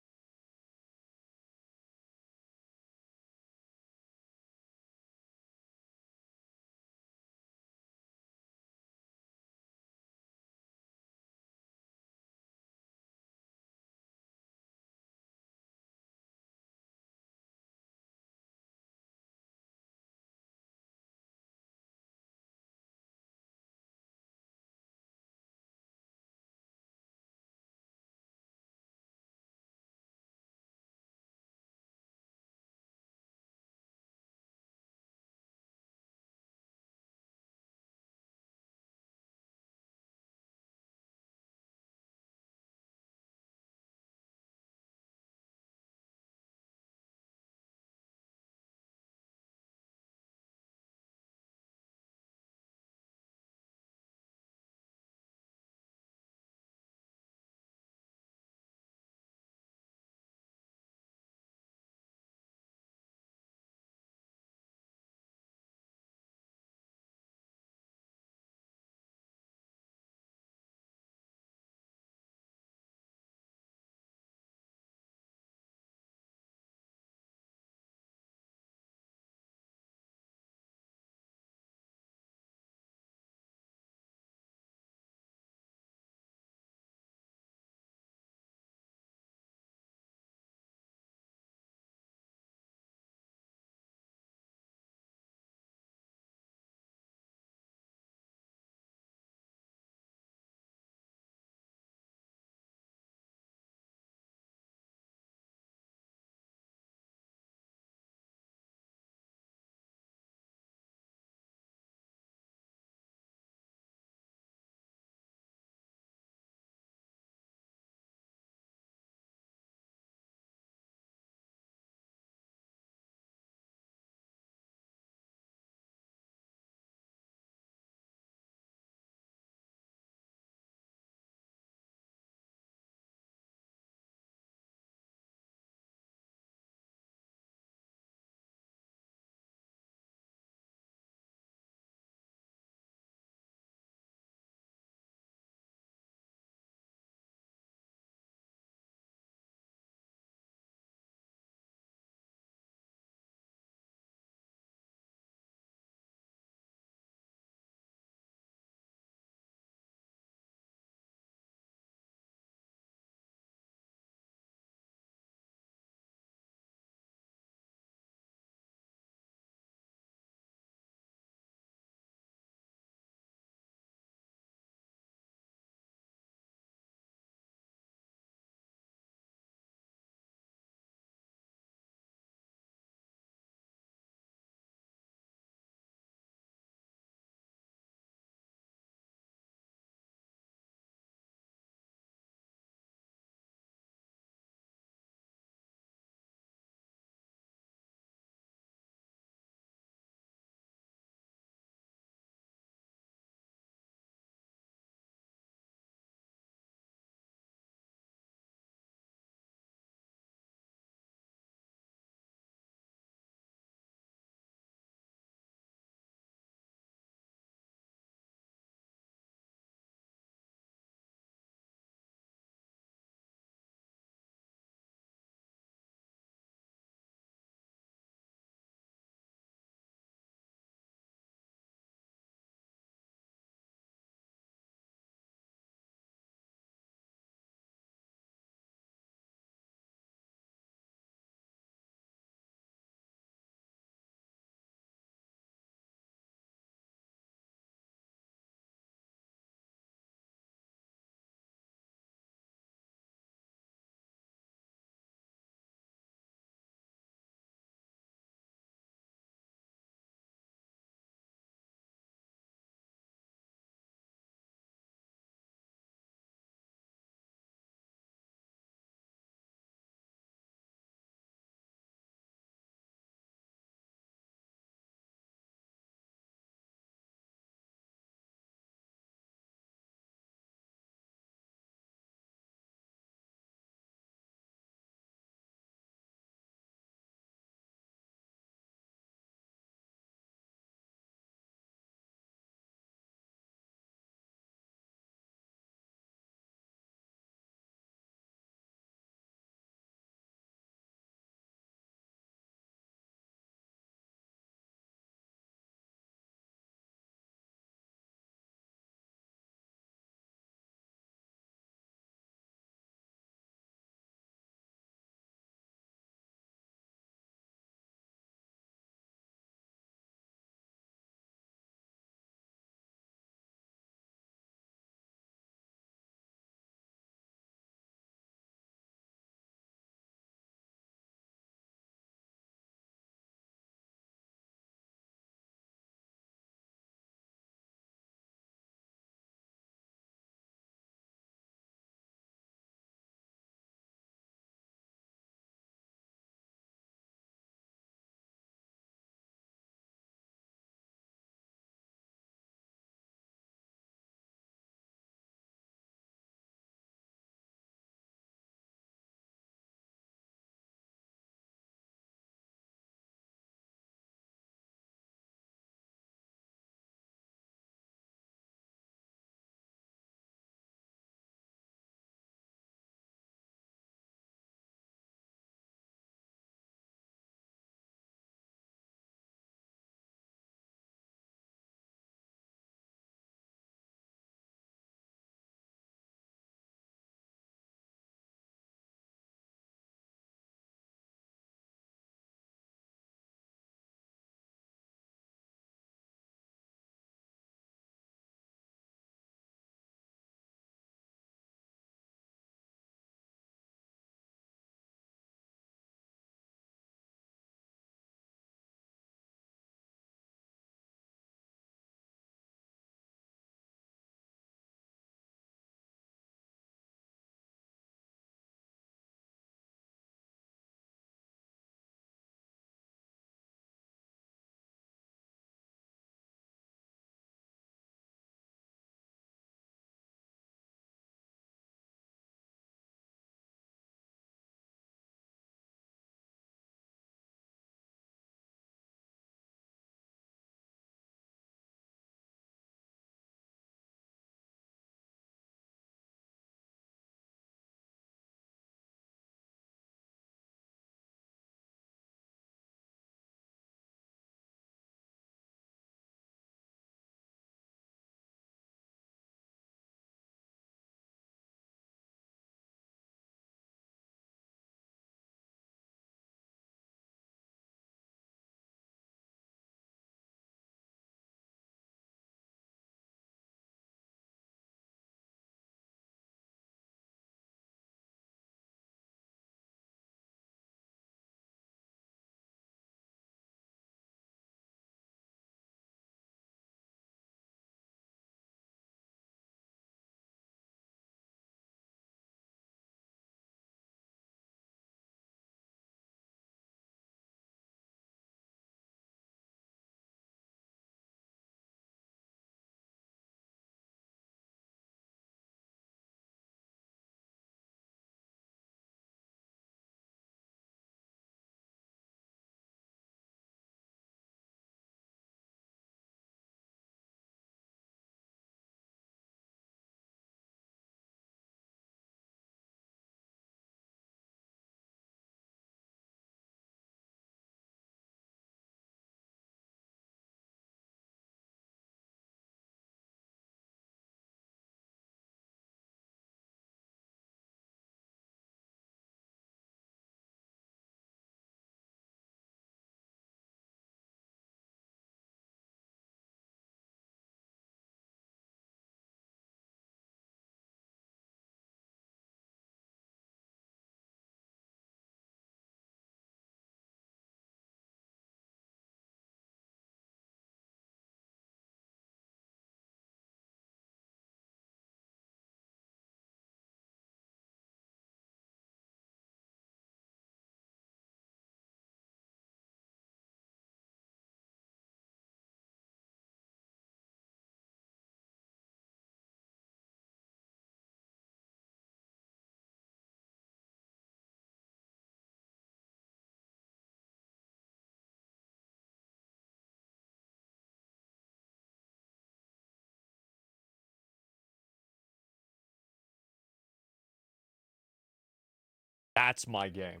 That's my game.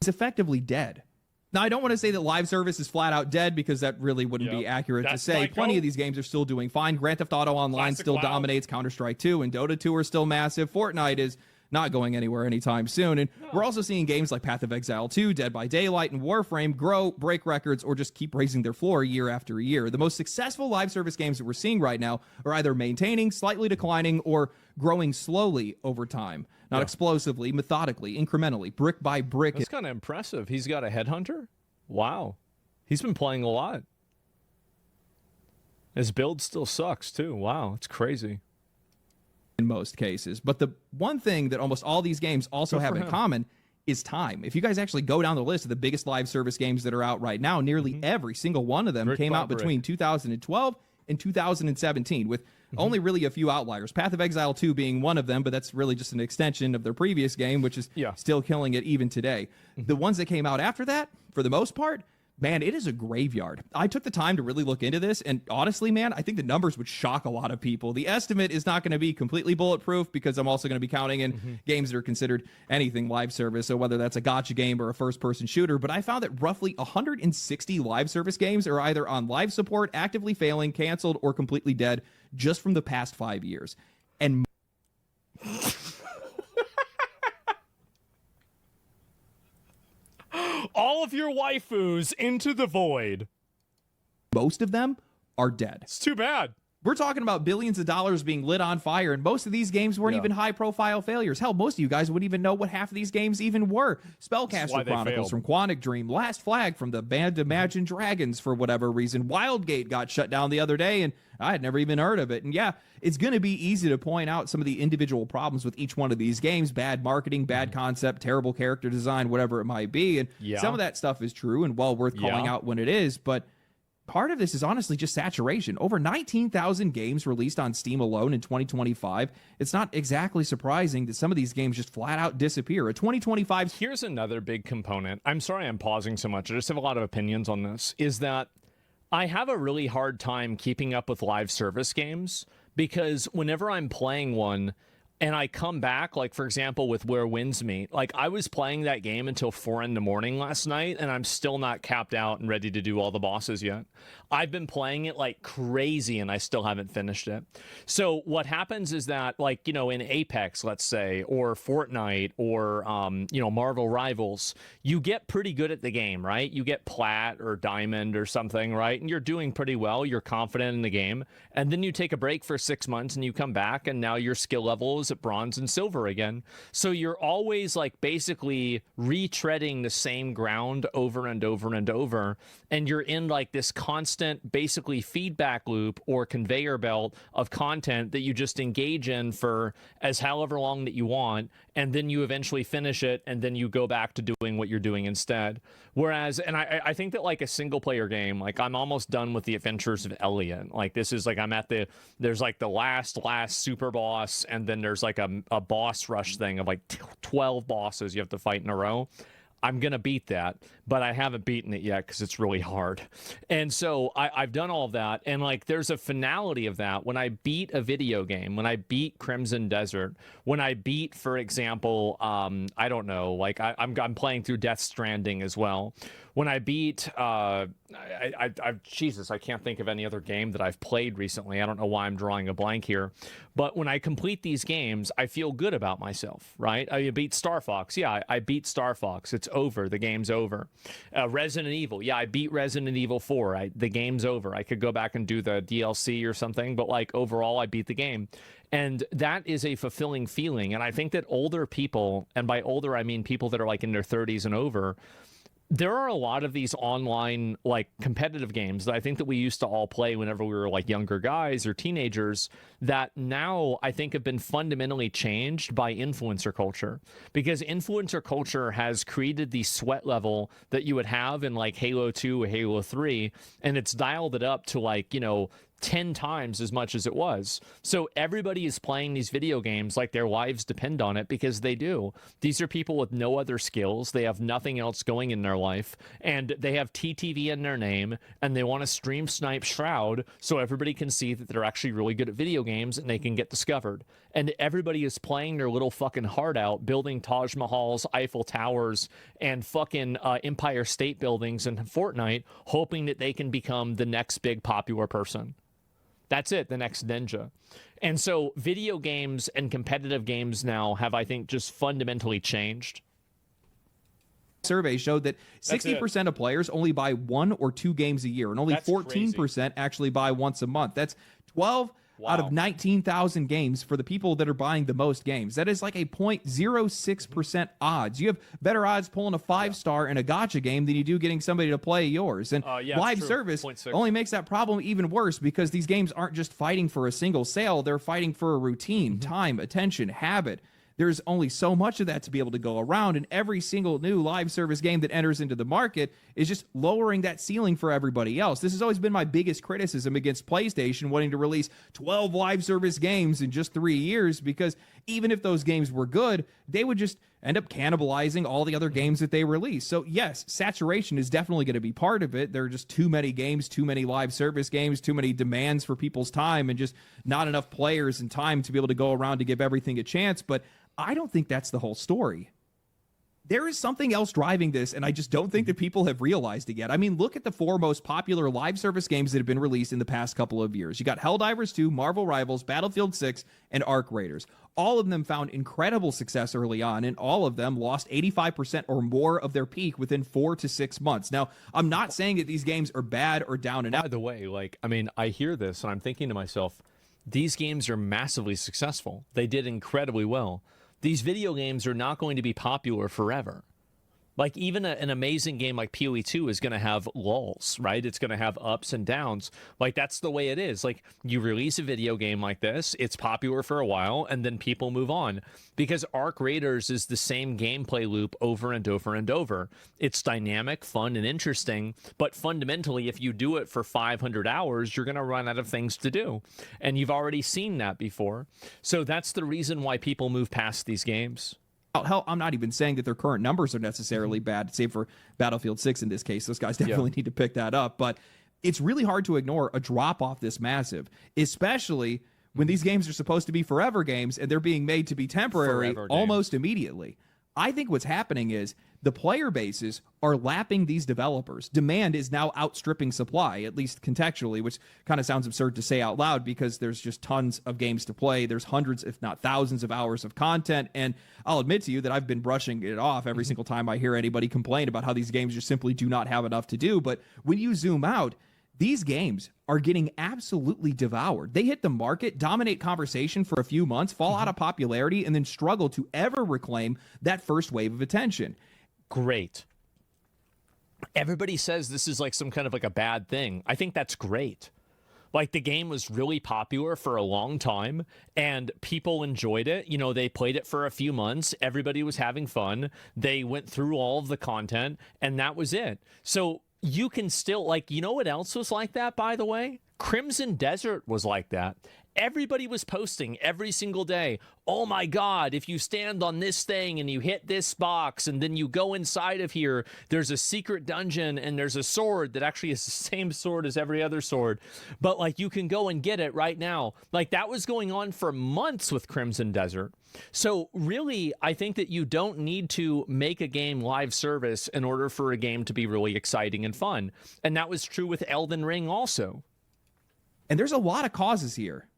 It's effectively dead. Now, I don't want to say that live service is flat out dead because that really wouldn't be accurate to say. Plenty of these games are still doing fine. Grand Theft Auto Online still dominates. Counter-Strike 2 and Dota 2 are still massive. Fortnite is not going anywhere anytime soon. And we're also seeing games like Path of Exile 2, Dead by Daylight, and Warframe grow, break records, or just keep raising their floor year after year. The most successful live service games that we're seeing right now are either maintaining, slightly declining, or growing slowly over time. Not explosively, methodically, incrementally, brick by brick. That's kind of impressive. He's got a headhunter? Wow. He's been playing a lot. His build still sucks, too. Wow, it's crazy. In most cases. But the one thing that almost all these games also have in common is time. If you guys actually go down the list of the biggest live service games that are out right now, nearly every single one of them came out between 2012 and 2017, with only really a few outliers. Path of Exile 2 being one of them, but that's really just an extension of their previous game, which is still killing it even today. The ones that came out after that, for the most part, man, it is a graveyard. I took the time to really look into this, and honestly, man, I think the numbers would shock a lot of people. The estimate is not going to be completely bulletproof because I'm also going to be counting in games that are considered anything live service, so whether that's a gacha game or a first-person shooter, but I found that roughly 160 live service games are either on live support, actively failing, canceled, or completely dead just from the past 5 years. And all of your waifus into the void. Most of them are dead. It's too bad. We're talking about billions of dollars being lit on fire, and most of these games weren't even high-profile failures. Hell, most of you guys wouldn't even know what half of these games even were. Spellcaster Chronicles from Quantic Dream, Last Flag from the band Imagine Dragons for whatever reason. Wildgate got shut down the other day, and I had never even heard of it. And yeah, it's going to be easy to point out some of the individual problems with each one of these games. Bad marketing, bad concept, terrible character design, whatever it might be. And some of that stuff is true and well worth calling out when it is, but part of this is honestly just saturation. Over 19,000 games released on Steam alone in 2025. It's not exactly surprising that some of these games just flat out disappear. A 2025... Here's another big component. I'm sorry I'm pausing so much. I just have a lot of opinions on this. Is that I have a really hard time keeping up with live service games because whenever I'm playing one and I come back, like, for example, with Where Winds Meet, like, I was playing that game until 4 in the morning last night, and I'm still not capped out and ready to do all the bosses yet. I've been playing it like crazy, and I still haven't finished it. So what happens is that, like, you know, in Apex, let's say, or Fortnite, or, you know, Marvel Rivals, you get pretty good at the game, right? You get Plat or Diamond or something, right? And you're doing pretty well. You're confident in the game. And then you take a break for 6 months, and you come back, and now your skill level is at bronze and silver again. So you're always like basically retreading the same ground over and over and over, and you're in like this constant basically feedback loop or conveyor belt of content that you just engage in for as however long that you want, and then you eventually finish it, and then you go back to doing what you're doing instead. Whereas, and I think that like a single player game, like I'm almost done with the Adventures of Elliot. Like this is like I'm at there's like the last super boss, and then there's like a boss rush thing of like 12 bosses you have to fight in a row. I'm going to beat that, but I haven't beaten it yet because it's really hard. And so I've done all of that. And like, there's a finality of that. When I beat a video game, when I beat Crimson Desert, when I beat, for example, I don't know, like I'm playing through Death Stranding as well. When I beat, Jesus, I can't think of any other game that I've played recently. I don't know why I'm drawing a blank here. But when I complete these games, I feel good about myself, right? I beat Star Fox. Yeah, I beat Star Fox. It's over. The game's over. Resident Evil. Yeah, I beat Resident Evil 4. The game's over. I could go back and do the DLC or something, but like overall, I beat the game. And that is a fulfilling feeling. And I think that older people, and by older, I mean people that are like in their 30s and over, there are a lot of these online like competitive games that I think that we used to all play whenever we were like younger guys or teenagers that now I think have been fundamentally changed by influencer culture, because influencer culture has created the sweat level that you would have in like Halo 2 or Halo 3, and it's dialed it up to like, you know, 10 times as much as it was. So everybody is playing these video games like their lives depend on it, because they do. These are people with no other skills. They have nothing else going in their life, and they have TTV in their name, and they want to stream snipe Shroud so everybody can see that they're actually really good at video games and they can get discovered. And everybody is playing their little fucking heart out, building Taj Mahals, Eiffel Towers, and fucking Empire State Buildings in Fortnite, hoping that they can become the next big popular person. That's it, the next ninja. And so video games and competitive games now have, I think, just fundamentally changed. Survey showed that 60% of players only buy 1 or 2 games a year, and only 14% actually buy once a month. That's 12 out of 19,000 games for the people that are buying the most games. That is like a 0.06% odds. You have better odds pulling a 5-star in a gacha game than you do getting somebody to play yours. And live service only makes that problem even worse, because these games aren't just fighting for a single sale. They're fighting for a routine, time, attention, habit. There's only so much of that to be able to go around, and every single new live service game that enters into the market is just lowering that ceiling for everybody else. This has always been my biggest criticism against PlayStation wanting to release 12 live service games in just 3 years, because even if those games were good, they would just end up cannibalizing all the other games that they release. So yes, saturation is definitely going to be part of it. There are just too many games, too many live service games, too many demands for people's time, and just not enough players and time to be able to go around to give everything a chance. But I don't think that's the whole story. There is something else driving this, and I just don't think that people have realized it yet. I mean, look at the 4 most popular live service games that have been released in the past couple of years. You got Helldivers 2, Marvel Rivals, Battlefield 6, and Arc Raiders. All of them found incredible success early on, and all of them lost 85% or more of their peak within 4 to 6 months. Now, I'm not saying that these games are bad or down and out. By the way, like, I mean, I hear this, and I'm thinking to myself, these games are massively successful. They did incredibly well. These video games are not going to be popular forever. Like, even an amazing game like PoE 2 is going to have lulls, right? It's going to have ups and downs. Like, that's the way it is. Like, you release a video game like this, it's popular for a while, and then people move on. Because Arc Raiders is the same gameplay loop over and over and over. It's dynamic, fun, and interesting, but fundamentally, if you do it for 500 hours, you're going to run out of things to do. And you've already seen that before. So that's the reason why people move past these games. Hell, I'm not even saying that their current numbers are necessarily bad, save for Battlefield 6 in this case. Those guys definitely need to pick that up. But it's really hard to ignore a drop-off this massive, especially when these games are supposed to be forever games and they're being made to be temporary almost immediately. I think what's happening is the player bases are lapping these developers. Demand is now outstripping supply, at least contextually, which kind of sounds absurd to say out loud because there's just tons of games to play. There's hundreds, if not thousands, of hours of content. And I'll admit to you that I've been brushing it off every single time I hear anybody complain about how these games just simply do not have enough to do. But when you zoom out, these games are getting absolutely devoured. They hit the market, dominate conversation for a few months, fall out of popularity, and then struggle to ever reclaim that first wave of attention. Great. Everybody says this is like some kind of like a bad thing. I think that's great. Like, the game was really popular for a long time and people enjoyed it. You know, they played it for a few months. Everybody was having fun. They went through all of the content and that was it. So you can still, like, you know what else was like that, by the way? Crimson Desert was like that. Everybody was posting every single day, oh my God, if you stand on this thing and you hit this box and then you go inside of here, there's a secret dungeon and there's a sword that actually is the same sword as every other sword. But like, you can go and get it right now. Like, that was going on for months with Crimson Desert. So really, I think that you don't need to make a game live service in order for a game to be really exciting and fun. And that was true with Elden Ring also. And there's a lot of causes here.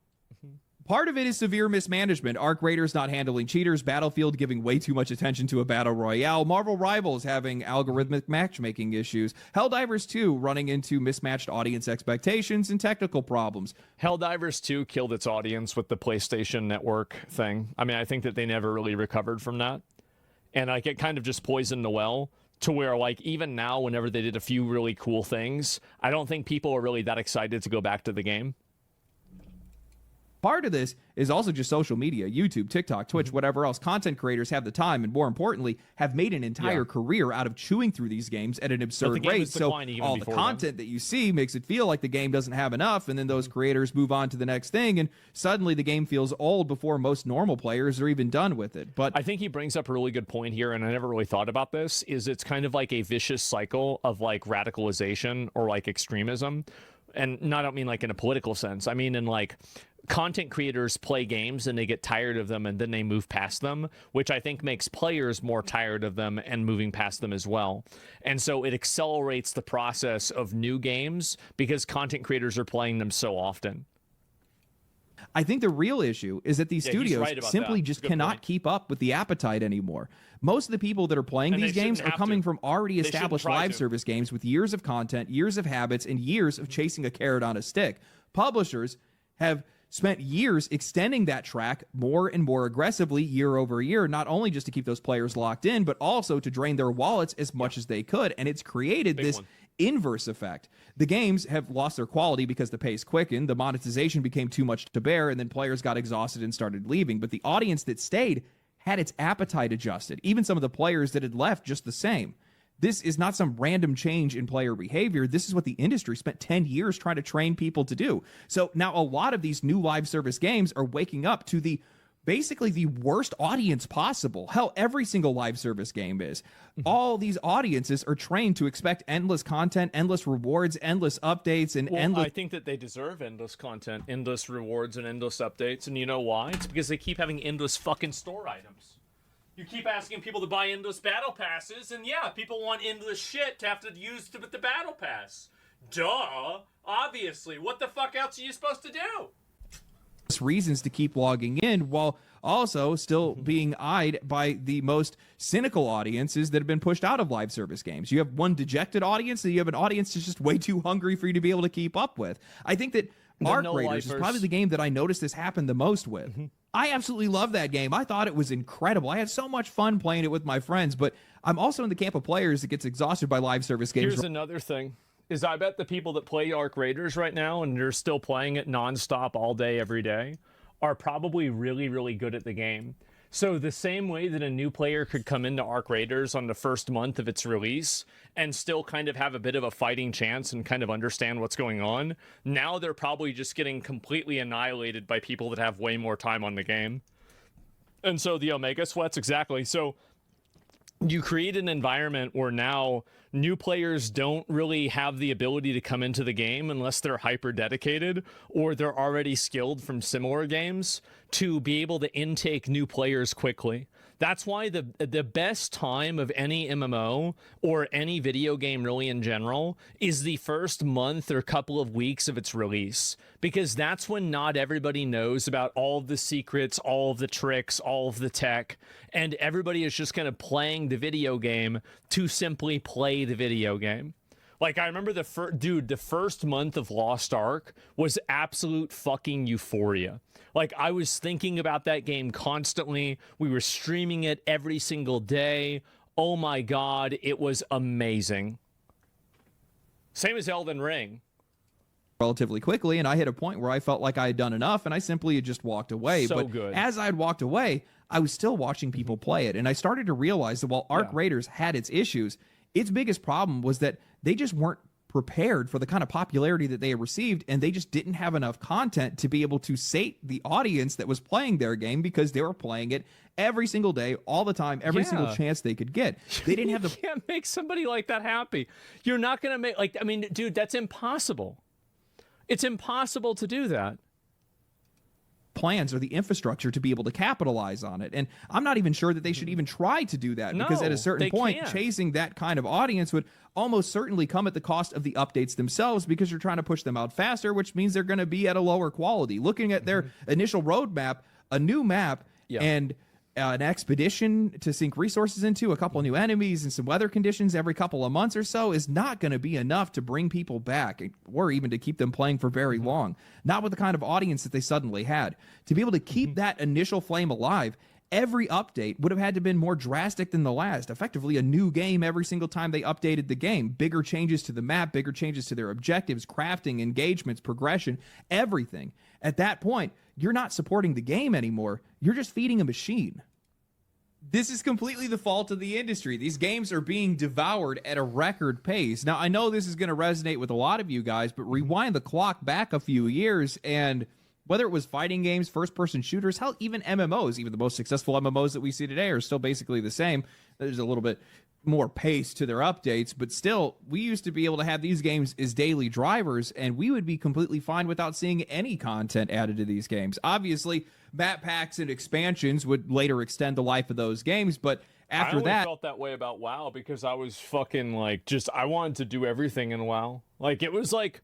Part of it is severe mismanagement. Arc Raiders not handling cheaters, Battlefield giving way too much attention to a battle royale, Marvel Rivals having algorithmic matchmaking issues, Helldivers 2 running into mismatched audience expectations and technical problems. Helldivers 2 killed its audience with the PlayStation Network thing. I mean, I think that they never really recovered from that. And like, it kind of just poisoned the well to where, like, even now, whenever they did a few really cool things, I don't think people are really that excited to go back to the game. part of this is also just social media, YouTube, TikTok, Twitch, whatever else. Content creators have the time and, more importantly, have made an entire career out of chewing through these games at an absurd rate. So all the content that you see makes it feel like the game doesn't have enough, and then those creators move on to the next thing, and suddenly the game feels old before most normal players are even done with it. But I think he brings up a really good point here, and I never really thought about this, is it's kind of like a vicious cycle of like radicalization or like extremism. And I don't mean like in a political sense. I mean in like content creators play games and they get tired of them and then they move past them, which I think makes players more tired of them and moving past them as well. And so it accelerates the process of new games because content creators are playing them so often. I think the real issue is that these studios simply just cannot keep up with the appetite anymore. Most of the people that are playing these games are coming from already established live service games with years of content, years of habits, and years of chasing a carrot on a stick. Publishers have spent years extending that track more and more aggressively year over year, not only just to keep those players locked in, but also to drain their wallets as much as they could. And it's created this inverse effect. The games have lost their quality because the pace quickened, the monetization became too much to bear, and then players got exhausted and started leaving. But the audience that stayed had its appetite adjusted. Even some of the players that had left just the same. This is not some random change in player behavior. This is what the industry spent 10 years trying to train people to do. So now a lot of these new live service games are waking up to basically the worst audience possible. Hell, every single live service game is. All these audiences are trained to expect endless content, endless rewards, endless updates, and endless... I think that they deserve endless content, endless rewards, and endless updates. And you know why? It's because they keep having endless fucking store items. You keep asking people to buy endless battle passes, and yeah, people want endless shit to have to use with the battle pass. Duh! Obviously. What the fuck else are you supposed to do? Reasons to keep logging in, while also still being eyed by the most cynical audiences that have been pushed out of live service games. You have one dejected audience, and you have an audience that's just way too hungry for you to be able to keep up with. I think that Arc Raiders is probably the game that I noticed this happen the most with. I absolutely love that game. I thought it was incredible. I had so much fun playing it with my friends, but I'm also in the camp of players that gets exhausted by live service games. Here's another thing. Is I bet the people that play Arc Raiders right now and they're still playing it nonstop all day, every day, are probably really, really good at the game. So the same way that a new player could come into Arc Raiders on the first month of its release and still kind of have a bit of a fighting chance and kind of understand what's going on, now they're probably just getting completely annihilated by people that have way more time on the game. And so the Omega Sweats, exactly. So you create an environment where now new players don't really have the ability to come into the game unless they're hyper dedicated or they're already skilled from similar games to be able to intake new players quickly. That's why the best time of any MMO or any video game really in general is the first month or couple of weeks of its release, because that's when not everybody knows about all of the secrets, all of the tricks, all of the tech, and everybody is just kind of playing the video game to simply play the video game. Like, I remember the first month of Lost Ark was absolute fucking euphoria. Like, I was thinking about that game constantly. We were streaming it every single day. Oh my god, it was amazing. Same as Elden Ring. Relatively quickly, and I hit a point where I felt like I had done enough, and I simply had just walked away. But as I'd walked away, I was still watching people play it, and I started to realize that while Arc Raiders had its issues, its biggest problem was that they just weren't prepared for the kind of popularity that they had received, and they just didn't have enough content to be able to sate the audience that was playing their game, because they were playing it every single day, all the time, every single chance they could get. They didn't have the... You can't make somebody like that happy. You're not going to make... Like, I mean, dude, that's impossible. It's impossible to do that. Plans or the infrastructure to be able to capitalize on it. And I'm not even sure that they should even try to do that, because at a certain point, chasing that kind of audience would almost certainly come at the cost of the updates themselves, because you're trying to push them out faster, which means they're going to be at a lower quality. Looking at their initial roadmap, a new map and an expedition to sink resources into, a couple new enemies, and some weather conditions every couple of months or so is not going to be enough to bring people back, or even to keep them playing for very long. Not with the kind of audience that they suddenly had. To be able to keep that initial flame alive, every update would have had to have been more drastic than the last. Effectively a new game every single time they updated the game. Bigger changes to the map, bigger changes to their objectives, crafting, engagements, progression, everything. at that point, you're not supporting the game anymore. You're just feeding a machine. This is completely the fault of the industry. These games are being devoured at a record pace. Now, I know this is going to resonate with a lot of you guys, but rewind the clock back a few years, and whether it was fighting games, first-person shooters, hell, even MMOs, even the most successful MMOs that we see today are still basically the same. There's a little bit more pace to their updates, but still, we used to be able to have these games as daily drivers, and we would be completely fine without seeing any content added to these games. Obviously, map packs and expansions would later extend the life of those games, but after I felt that way about WoW because I was fucking like, I wanted to do everything in WoW. Like, it was like,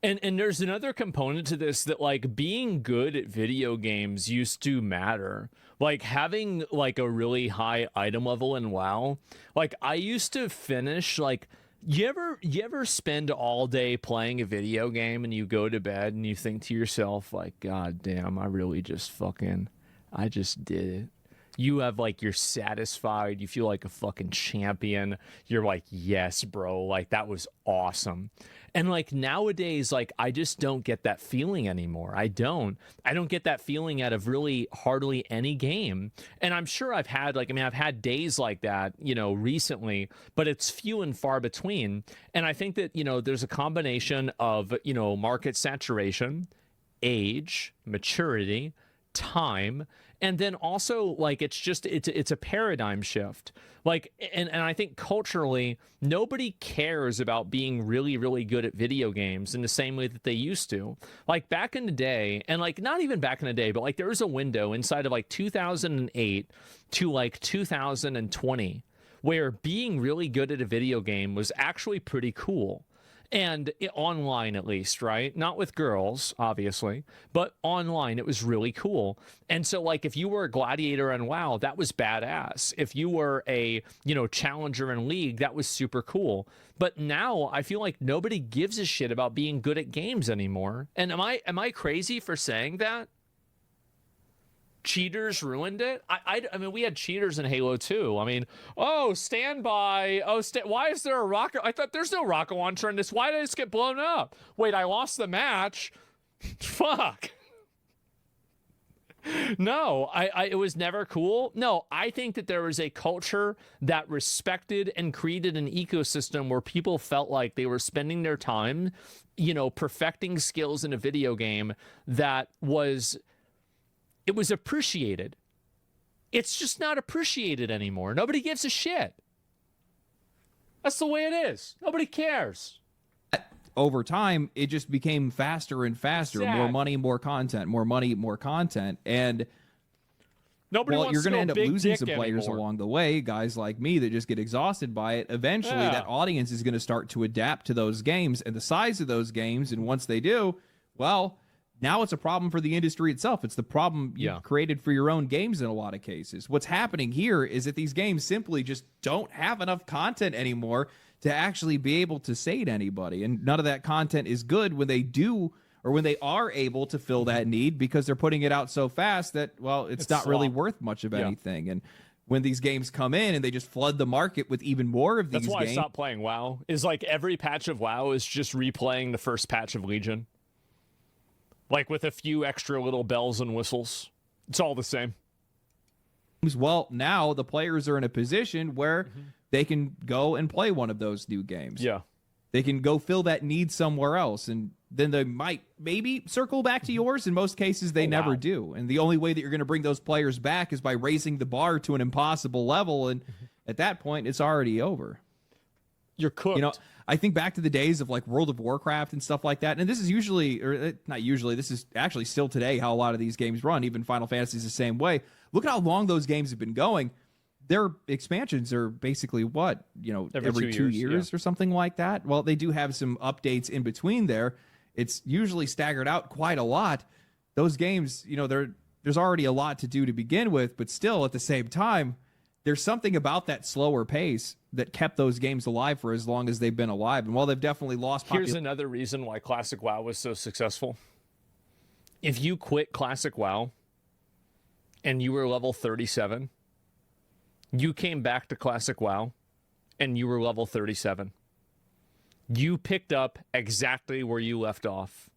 and there's another component to this that, like, being good at video games used to matter. Like, having, like, a really high item level in WoW. Like, I used to finish, like, you ever spend all day playing a video game and you go to bed and you think to yourself, like, God damn, I just did it. You have, like, you're satisfied. You feel like a fucking champion. You're like, yes, bro. Like, that was awesome. And, like, nowadays, like, I just don't get that feeling anymore. I don't get that feeling out of really hardly any game. And I'm sure I've had, like, I've had days like that, recently, but it's few and far between. And I think that, there's a combination of, market saturation, age, maturity, time, and then also, like, it's a paradigm shift. Like, and I think culturally, nobody cares about being really, really good at video games in the same way that they used to. Like, back in the day, and, like, not even back in the day, but, like, there was a window inside of, like, 2008 to, like, 2020 where being really good at a video game was actually pretty cool. And online, at least, right? Not with girls, obviously, but online, it was really cool. And so, like, if you were a gladiator in WoW, that was badass. If you were a, challenger in League, that was super cool. But now I feel like nobody gives a shit about being good at games anymore. And am I crazy for saying that? Cheaters ruined it. I mean, we had cheaters in Halo 2. I mean, standby. Why is there a rocket? I thought there's no rocket launcher in this. Why did this get blown up? Wait, I lost the match. Fuck. No, it was never cool. No, I think that there was a culture that respected and created an ecosystem where people felt like they were spending their time, perfecting skills in a video game that was... It was appreciated. It's just not appreciated anymore. Nobody gives a shit. That's the way it is. Nobody cares. Over time, it just became faster and faster. More money, more content. More money, more content. And nobody wants you're going to end up losing some players anymore. along the way. Guys like me that just get exhausted by it. Eventually, that audience is going to start to adapt to those games and the size of those games. And once they do, well... Now it's a problem for the industry itself. It's the problem you created for your own games in a lot of cases. What's happening here is that these games simply just don't have enough content anymore to actually be able to sate anybody. And none of that content is good when they do or when they are able to fill that need because they're putting it out so fast that, well, it's not really worth much of anything. And when these games come in and they just flood the market with even more of these games. That's why I stopped playing WoW. Is like every patch of WoW is just replaying the first patch of Legion. Like with a few extra little bells and whistles. It's all the same. Well, now the players are in a position where they can go and play one of those new games. Yeah. They can go fill that need somewhere else. And then they might maybe circle back to yours. In most cases, they never do. And the only way that you're going to bring those players back is by raising the bar to an impossible level. And at that point, it's already over. You're cooked. I think back to the days of like World of Warcraft and stuff like that. And this is usually, or not usually, this is actually still today how a lot of these games run. Even Final Fantasy is the same way. Look at how long those games have been going. Their expansions are basically what, every 2 years or something like that. Well, they do have some updates in between there. It's usually staggered out quite a lot. Those games, there's already a lot to do to begin with, but still at the same time, there's something about that slower pace that kept those games alive for as long as they've been alive. And while they've definitely lost Here's another reason why Classic WoW was so successful. If you quit Classic WoW and you were level 37, you came back to Classic WoW and you were level 37. You picked up exactly where you left off.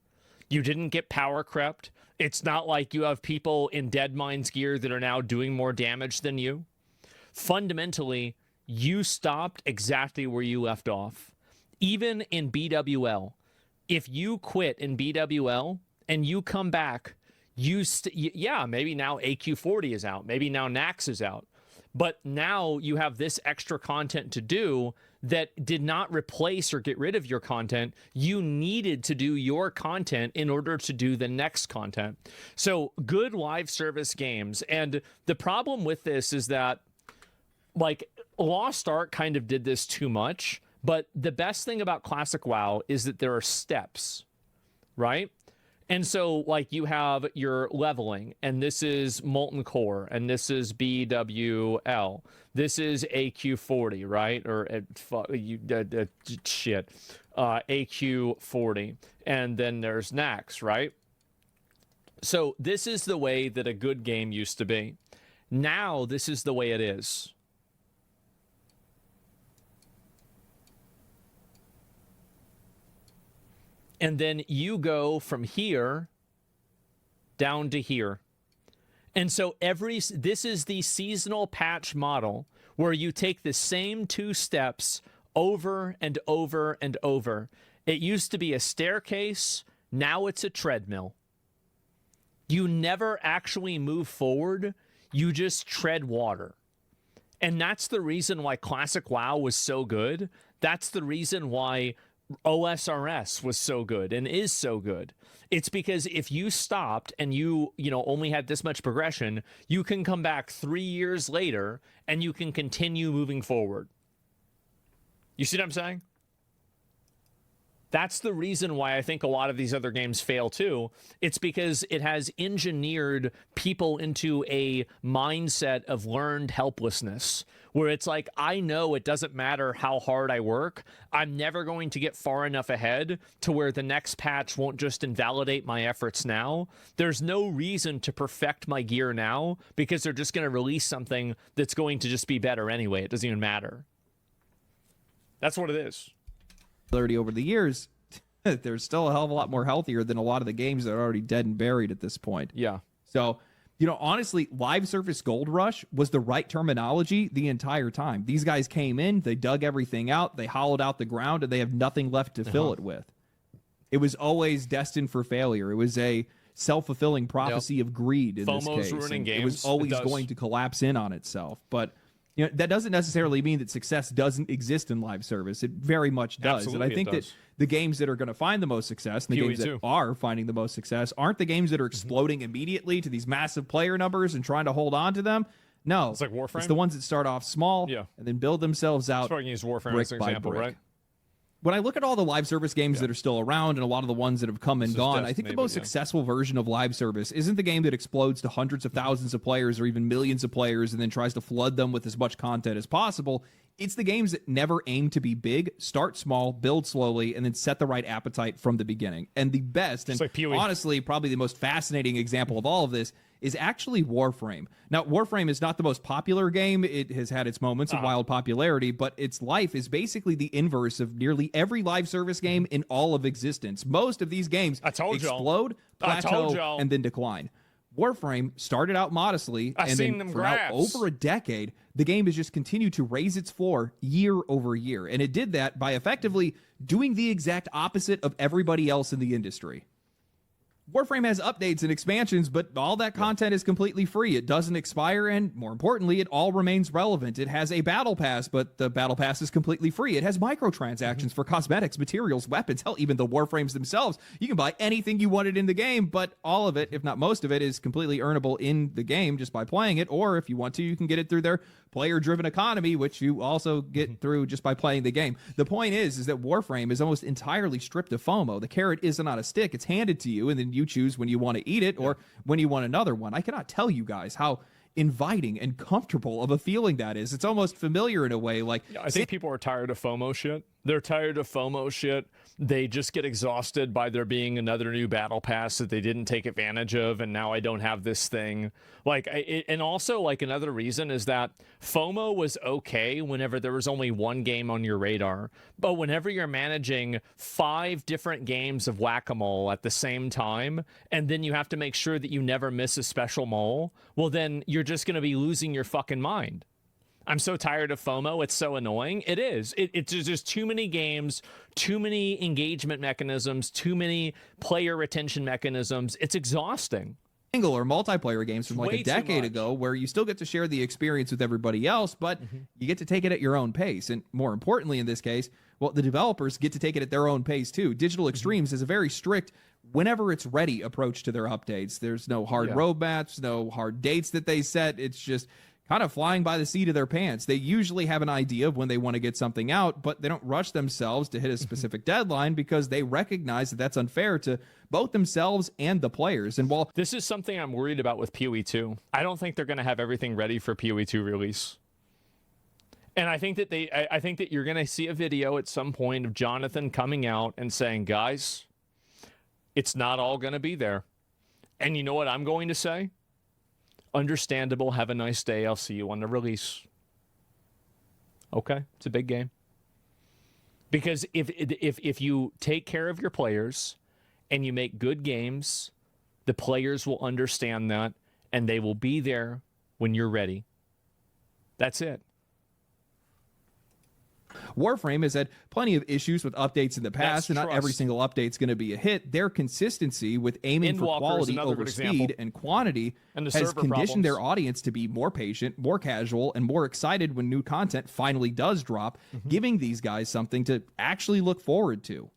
You didn't get power crept. It's not like you have people in Deadmine's gear that are now doing more damage than you. Fundamentally, you stopped exactly where you left off. Even in BWL, if you quit in BWL and you come back, yeah, maybe now AQ40 is out. Maybe now Nax is out. But now you have this extra content to do that did not replace or get rid of your content. You needed to do your content in order to do the next content. So good live service games. And the problem with this is that, like, Lost Ark kind of did this too much. But the best thing about Classic WoW is that there are steps, right? And so, like, you have your leveling, and this is Molten Core, and this is BWL. This is AQ40, right? Or AQ40. And then there's Nax, right? So this is the way that a good game used to be. Now this is the way it is. And then you go from here down to here. And so this is the seasonal patch model where you take the same 2 steps over and over and over. It used to be a staircase. Now it's a treadmill. You never actually move forward. You just tread water. And that's the reason why Classic WoW was so good. That's the reason why OSRS was so good and is so good. It's because if you stopped and you only had this much progression, you can come back 3 years later and you can continue moving forward. You see what I'm saying? That's the reason why I think a lot of these other games fail too. It's because it has engineered people into a mindset of learned helplessness, where it's like, I know it doesn't matter how hard I work. I'm never going to get far enough ahead to where the next patch won't just invalidate my efforts now. There's no reason to perfect my gear now because they're just going to release something that's going to just be better anyway. It doesn't even matter. That's what it is. Over the years, they're still a hell of a lot more healthier than a lot of the games that are already dead and buried at this point. Yeah. So, honestly, live service gold rush was the right terminology the entire time. These guys came in, they dug everything out, they hollowed out the ground, and they have nothing left to fill it with. It was always destined for failure. It was a self-fulfilling prophecy of greed in FOMO's this case. ruining games. It was always going to collapse in on itself. But that doesn't necessarily mean that success doesn't exist in live service. It very much does. Absolutely, and I think that the games that are going to find the most success, and the games that are finding the most success, aren't the games that are exploding immediately to these massive player numbers and trying to hold on to them. No. It's like Warframe? It's the ones that start off small and then build themselves out. That's why I can use Warframe as an example, right? When I look at all the live service games that are still around and a lot of the ones that have come and gone, I think the most successful version of live service isn't the game that explodes to hundreds of thousands of players or even millions of players and then tries to flood them with as much content as possible. It's the games that never aim to be big, start small, build slowly, and then set the right appetite from the beginning. And the best, and honestly, probably the most fascinating example of all of this is actually Warframe. Now, Warframe is not the most popular game. It has had its moments of wild popularity, but its life is basically the inverse of nearly every live service game in all of existence. Most of these games explode, plateau, and then decline. Warframe started out modestly, and then for now over a decade, the game has just continued to raise its floor year over year. And it did that by effectively doing the exact opposite of everybody else in the industry. Warframe has updates and expansions, but all that content is completely free. It doesn't expire, and more importantly, it all remains relevant. It has a battle pass, but the battle pass is completely free. It has microtransactions for cosmetics, materials, weapons, hell, even the Warframes themselves. You can buy anything you wanted in the game, but all of it, if not most of it, is completely earnable in the game just by playing it, or if you want to, you can get it through their player-driven economy, which you also get through just by playing the game. The point is that Warframe is almost entirely stripped of FOMO. The carrot isn't on a stick. It's handed to you, and then you choose when you want to eat it or when you want another one. I cannot tell you guys how inviting and comfortable of a feeling that is. It's almost familiar in a way. Like, I think people are tired of FOMO shit. They're tired of FOMO shit. They just get exhausted by there being another new battle pass that they didn't take advantage of, and now I don't have this thing. And also, like, another reason is that FOMO was okay whenever there was only one game on your radar. But whenever you're managing 5 different games of whack-a-mole at the same time, and then you have to make sure that you never miss a special mole, well, then you're just going to be losing your fucking mind. I'm so tired of FOMO. It's so annoying. It is. It's just too many games, too many engagement mechanisms, too many player retention mechanisms. It's exhausting. Single or multiplayer games from like a decade ago where you still get to share the experience with everybody else, but you get to take it at your own pace. And more importantly, in this case, well, the developers get to take it at their own pace too. Digital Extremes is a very strict whenever it's ready approach to their updates. There's no hard roadmaps, no hard dates that they set. It's just kind of flying by the seat of their pants. They usually have an idea of when they want to get something out, but they don't rush themselves to hit a specific deadline because they recognize that that's unfair to both themselves and the players. And while this is something I'm worried about with PoE 2, I don't think they're going to have everything ready for PoE 2 release. And I think that I think that you're going to see a video at some point of Jonathan coming out and saying, guys, it's not all going to be there. And you know what I'm going to say? Understandable. Have a nice day. I'll see you on the release. Okay, it's a big game. Because if you take care of your players and you make good games, the players will understand that and they will be there when you're ready. That's it. Warframe has had plenty of issues with updates in the past, and not every single update's going to be a hit. Their consistency with aiming for quality over speed and quantity has conditioned their audience to be more patient, more casual, and more excited when new content finally does drop, giving these guys something to actually look forward to.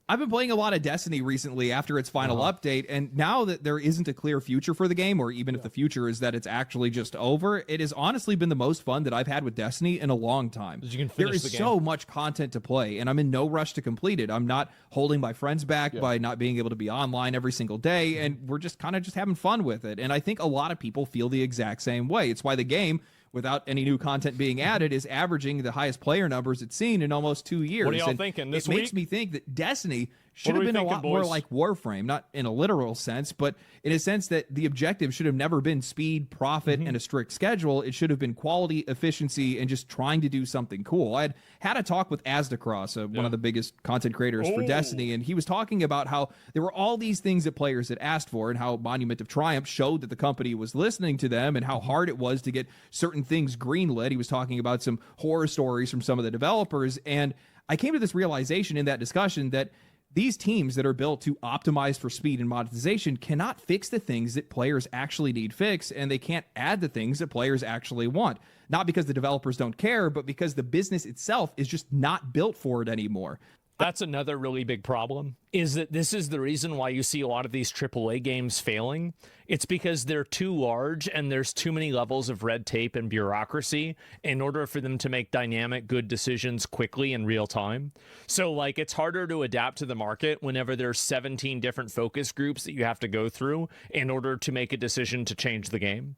I've been playing a lot of Destiny recently after its final update, and now that there isn't a clear future for the game, or even if the future is that it's actually just over, it has honestly been the most fun that I've had with Destiny in a long time. There is so much content to play, and I'm in no rush to complete it. I'm not holding my friends back by not being able to be online every single day, and we're just kind of just having fun with it. And I think a lot of people feel the exact same way. It's why the game, without any new content being added, is averaging the highest player numbers it's seen in almost 2 years. What are y'all thinking this week? It makes me think that Destiny should have been a lot more like Warframe, not in a literal sense, but in a sense that the objective should have never been speed, profit, and a strict schedule. It should have been quality, efficiency, and just trying to do something cool. I had a talk with Asdacross, one of the biggest content creators for Destiny, and he was talking about how there were all these things that players had asked for, and how Monument of Triumph showed that the company was listening to them, and how hard it was to get certain things greenlit. He was talking about some horror stories from some of the developers, and I came to this realization in that discussion that these teams that are built to optimize for speed and monetization cannot fix the things that players actually need fixed, and they can't add the things that players actually want. Not because the developers don't care, but because the business itself is just not built for it anymore. That's another really big problem, is that this is the reason why you see a lot of these AAA games failing. It's because they're too large and there's too many levels of red tape and bureaucracy in order for them to make dynamic, good decisions quickly in real time. So, like, it's harder to adapt to the market whenever there's 17 different focus groups that you have to go through in order to make a decision to change the game.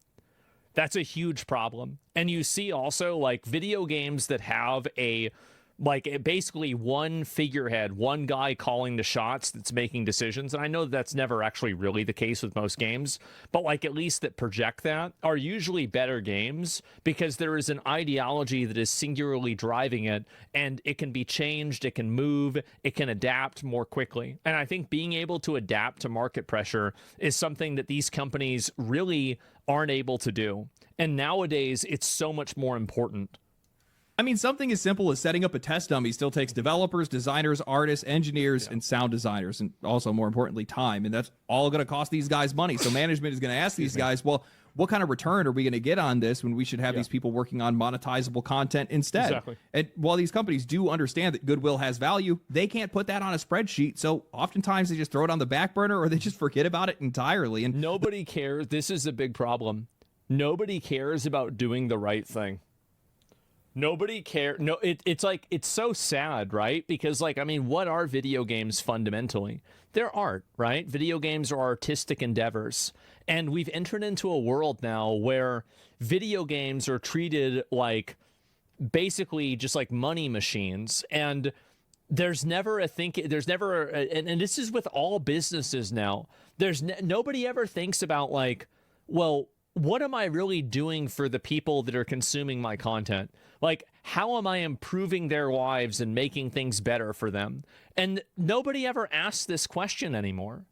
That's a huge problem. And you see also, like, video games that have basically one figurehead, one guy calling the shots that's making decisions. And I know that's never actually really the case with most games, but like at least that project that are usually better games because there is an ideology that is singularly driving it, and it can be changed, it can move, it can adapt more quickly. And I think being able to adapt to market pressure is something that these companies really aren't able to do. And nowadays it's so much more important. I mean, something as simple as setting up a test dummy still takes developers, designers, artists, engineers, and sound designers, and also, more importantly, time. And that's all going to cost these guys money. So management is going to ask these guys, well, what kind of return are we going to get on this when we should have these people working on monetizable content instead? Exactly. And while these companies do understand that goodwill has value, they can't put that on a spreadsheet. So oftentimes they just throw it on the back burner, or they just forget about it entirely. And nobody cares. This is a big problem. Nobody cares about doing the right thing. Nobody cares. No, it's like, it's so sad, right? Because, like, I mean, what are video games fundamentally? They're art, right? Video games are artistic endeavors. And we've entered into a world now where video games are treated like basically just like money machines. And there's never and this is with all businesses now. Nobody ever thinks about like, well, what am I really doing for the people that are consuming my content? Like, how am I improving their lives and making things better for them? And nobody ever asks this question anymore.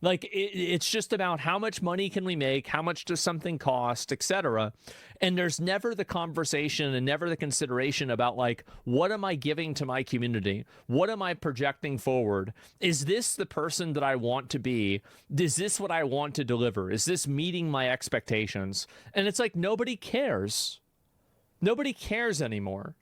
Like, it's just about how much money can we make, how much does something cost, etc. And there's never the conversation and never the consideration about, like, what am I giving to my community? What am I projecting forward? Is this the person that I want to be? Is this what I want to deliver? Is this meeting my expectations? And it's like, nobody cares. Nobody cares anymore.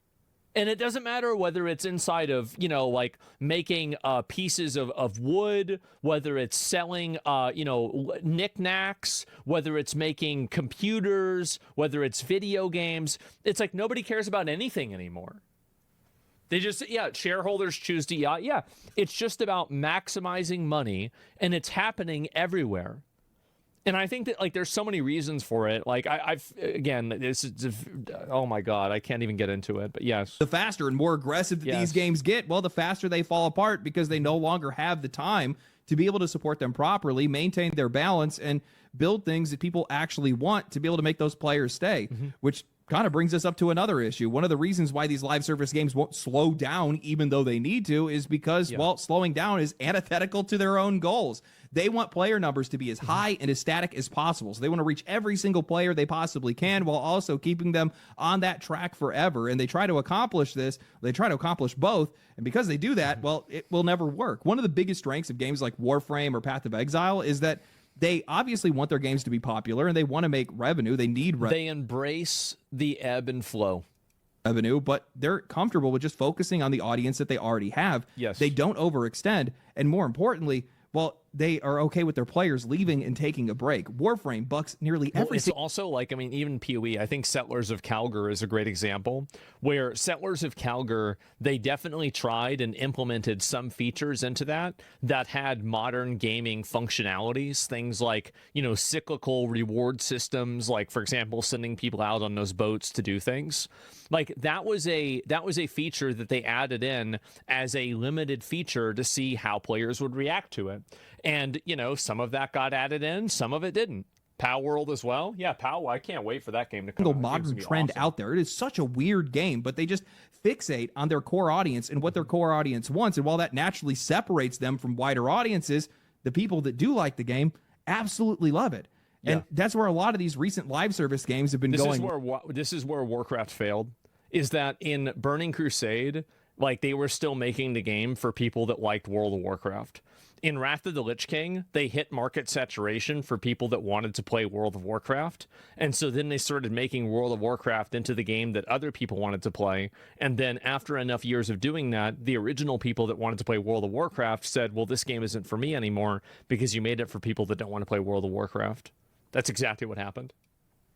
And it doesn't matter whether it's inside of, you know, like making pieces of wood, whether it's selling, you know, knickknacks, whether it's making computers, whether it's video games. It's like nobody cares about anything anymore. They just, shareholders choose to, it's just about maximizing money, and it's happening everywhere. And I think that, like, there's so many reasons for it. Like, oh my God, I can't even get into it. But yes. The faster and more aggressive that these games get, well, the faster they fall apart because they no longer have the time to be able to support them properly, maintain their balance, and build things that people actually want to be able to make those players stay, which kind of brings us up to another issue. One of the reasons why these live service games won't slow down even though they need to is because, well, slowing down is antithetical to their own goals. They want player numbers to be as high and as static as possible. So they want to reach every single player they possibly can while also keeping them on that track forever. And they try to accomplish this. They try to accomplish both. And because they do that, well, it will never work. One of the biggest strengths of games like Warframe or Path of Exile is that they obviously want their games to be popular and they want to make revenue. They need revenue. They embrace the ebb and flow. Revenue, but they're comfortable with just focusing on the audience that they already have. Yes. They don't overextend. And more importantly, well, they are okay with their players leaving and taking a break. Warframe bucks nearly every It's also like, I mean, even PoE, I think Settlers of Calgar is a great example, where Settlers of Calgar, they definitely tried and implemented some features into that had modern gaming functionalities, things like, you know, cyclical reward systems, like, for example, sending people out on those boats to do things. Like, that was a feature that they added in as a limited feature to see how players would react to it. And, you know, some of that got added in, some of it didn't. POW World as well. Yeah, POW, I can't wait for that game to come. Single modern trend out there. It is such a weird game, but they just fixate on their core audience and what their core audience wants. And while that naturally separates them from wider audiences, the people that do like the game absolutely love it. And that's where a lot of these recent live service games have been going. This is where Warcraft failed, is that in Burning Crusade, like, they were still making the game for people that liked World of Warcraft. In Wrath of the Lich King, they hit market saturation for people that wanted to play World of Warcraft. And so then they started making World of Warcraft into the game that other people wanted to play. And then after enough years of doing that, the original people that wanted to play World of Warcraft said, well, this game isn't for me anymore because you made it for people that don't want to play World of Warcraft. That's exactly what happened.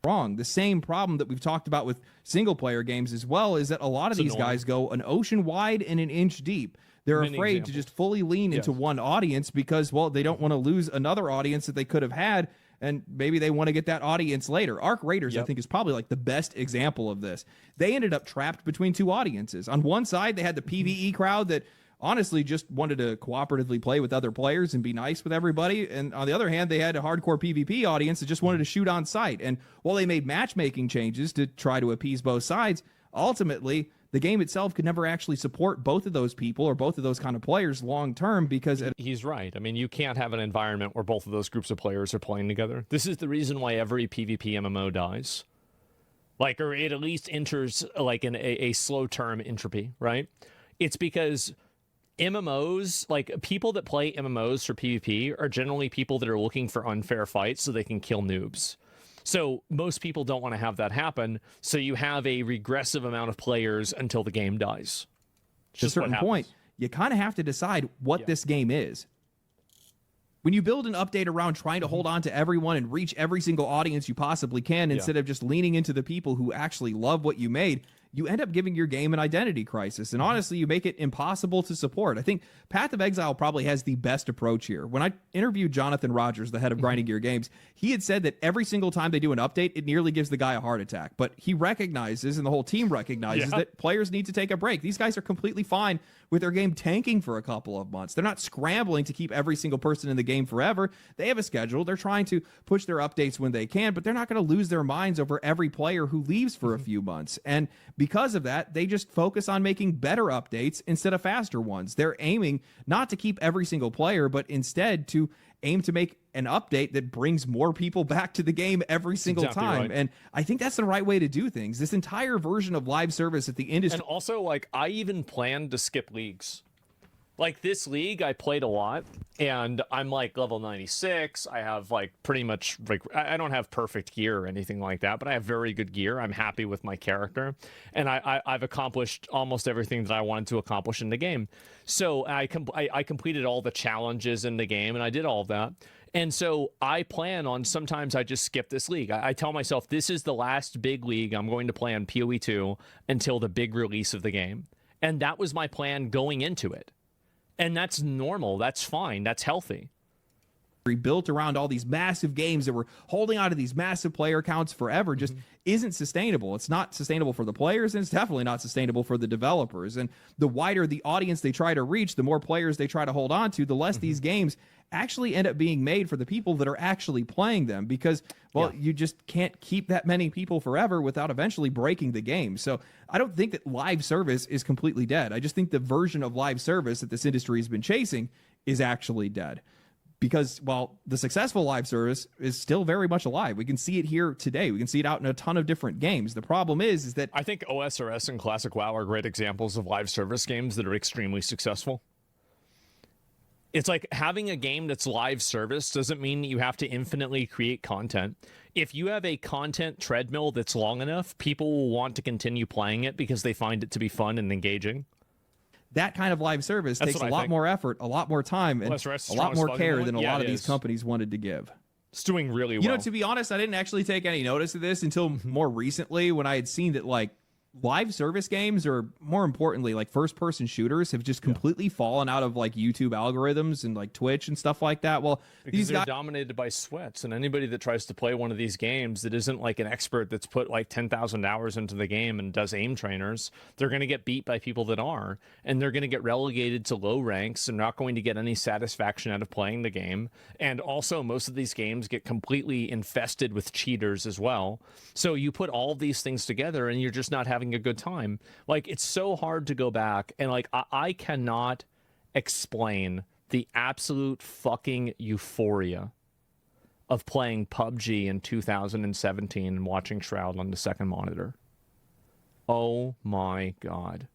Wrong. The same problem that we've talked about with single player games as well is that a lot of these guys go an ocean wide and an inch deep. They're afraid to just fully lean into one audience because, well, they don't want to lose another audience that they could have had, and maybe they want to get that audience later. Arc Raiders, I think, is probably like the best example of this. They ended up trapped between two audiences. On one side, they had the PvE crowd that honestly just wanted to cooperatively play with other players and be nice with everybody. And on the other hand, they had a hardcore PvP audience that just wanted to shoot on sight. And while they made matchmaking changes to try to appease both sides, ultimately, the game itself could never actually support both of those people or both of those kind of players long term because he's right. I mean, you can't have an environment where both of those groups of players are playing together. This is the reason why every PvP MMO dies. Like, or it at least enters like in a slow term entropy, right? It's because MMOs, like, people that play MMOs for PvP are generally people that are looking for unfair fights so they can kill noobs. So most people don't want to have that happen. So you have a regressive amount of players until the game dies. At a certain point, you kind of have to decide what this game is. When you build an update around trying to hold on to everyone and reach every single audience you possibly can instead of just leaning into the people who actually love what you made, you end up giving your game an identity crisis. And honestly, you make it impossible to support. I think Path of Exile probably has the best approach here. When I interviewed Jonathan Rogers, the head of Grinding Gear Games, he had said that every single time they do an update, it nearly gives the guy a heart attack. But he recognizes, and the whole team recognizes, that players need to take a break. These guys are completely fine with their game tanking for a couple of months. They're not scrambling to keep every single person in the game forever. They have a schedule. They're trying to push their updates when they can, but they're not going to lose their minds over every player who leaves for a few months. And because of that, they just focus on making better updates instead of faster ones. They're aiming not to keep every single player, but instead to aim to make an update that brings more people back to the game every single time. Right. And I think that's the right way to do things. This entire version of live service at the industry. And also, like, I even planned to skip leagues. Like, this league, I played a lot, and I'm, like, level 96. I have, like, pretty much, like, I don't have perfect gear or anything like that, but I have very good gear. I'm happy with my character, and I've accomplished almost everything that I wanted to accomplish in the game. So I completed all the challenges in the game, and I did all of that. And so I plan on, sometimes I just skip this league. I tell myself, this is the last big league I'm going to play on PoE 2 until the big release of the game. And that was my plan going into it. And that's normal. That's fine. That's healthy. Built around all these massive games that were holding on to these massive player counts forever just isn't sustainable. It's not sustainable for the players, and it's definitely not sustainable for the developers. And the wider the audience they try to reach, the more players they try to hold on to, the less these games actually end up being made for the people that are actually playing them, because, well, you just can't keep that many people forever without eventually breaking the game. So I don't think that live service is completely dead. I just think the version of live service that this industry has been chasing is actually dead. Because while the successful live service is still very much alive, we can see it here today. We can see it out in a ton of different games. The problem is that I think OSRS and Classic WoW are great examples of live service games that are extremely successful. It's like having a game that's live service doesn't mean that you have to infinitely create content. If you have a content treadmill that's long enough, people will want to continue playing it because they find it to be fun and engaging. That kind of live service takes a lot more effort, a lot more time, and a lot more care than a lot of these companies wanted to give. It's doing really well. You know, to be honest, I didn't actually take any notice of this until more recently, when I had seen that, like, live service games, or more importantly, like first-person shooters, have just completely fallen out of, like, YouTube algorithms and, like, Twitch and stuff like that. Well, because they're dominated by sweats, and anybody that tries to play one of these games that isn't like an expert that's put like 10,000 hours into the game and does aim trainers, they're going to get beat by people that are, and they're going to get relegated to low ranks and not going to get any satisfaction out of playing the game. And also, most of these games get completely infested with cheaters as well. So you put all of these things together and you're just not having a good time. Like, it's so hard to go back, and like I cannot explain the absolute fucking euphoria of playing PUBG in 2017 and watching Shroud on the second monitor. Oh my god.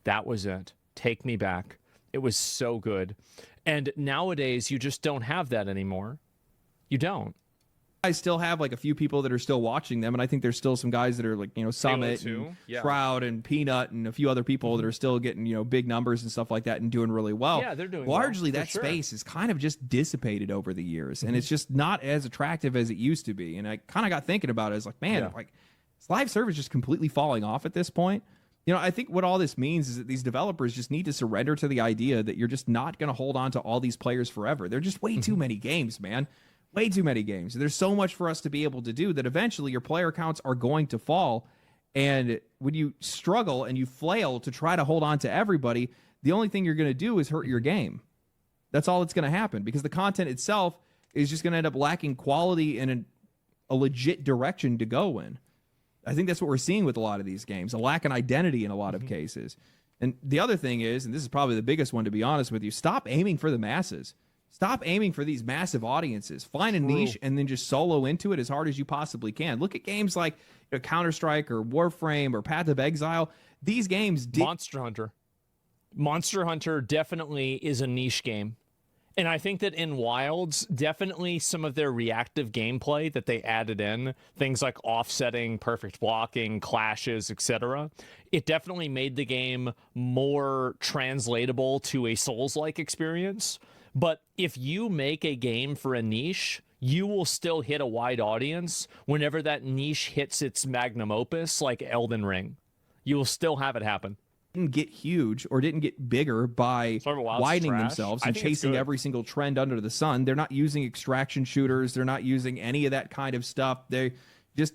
That was it. Take me back. It was so good. And nowadays, you just don't have that anymore. You don't. I still have like a few people that are still watching them, and I think there's still some guys that are like, you know, Summit and Shroud and Peanut and a few other people that are still getting, you know, big numbers and stuff like that and doing really well. Yeah, they're doing largely well, that space is kind of just dissipated over the years, and it's just not as attractive as it used to be. And I kind of got thinking about it. It's like, man, like, is live service just completely falling off at this point? You know, I think what all this means is that these developers just need to surrender to the idea that you're just not going to hold on to all these players forever. They're just way too many games, man. Way too many games. There's so much for us to be able to do that eventually your player counts are going to fall. And when you struggle and you flail to try to hold on to everybody, the only thing you're going to do is hurt your game. That's all that's going to happen, because the content itself is just going to end up lacking quality and a legit direction to go in. I think that's what we're seeing with a lot of these games, a lack of identity in a lot of cases. And the other thing is, and this is probably the biggest one to be honest with you, stop aiming for the masses. Stop aiming for these massive audiences. Find a niche and then just solo into it as hard as you possibly can. Look at games like, you know, Counter-Strike or Warframe or Path of Exile. These games... Monster Hunter. Monster Hunter definitely is a niche game. And I think that in Wilds, definitely some of their reactive gameplay that they added in, things like offsetting, perfect blocking, clashes, etc., it definitely made the game more translatable to a Souls-like experience. But if you make a game for a niche, you will still hit a wide audience whenever that niche hits its magnum opus, like Elden Ring. you will still have it happen. Didn't get huge or didn't get bigger by widening themselves and chasing every single trend under the sun. They're not using extraction shooters. They're not using any of that kind of stuff. They just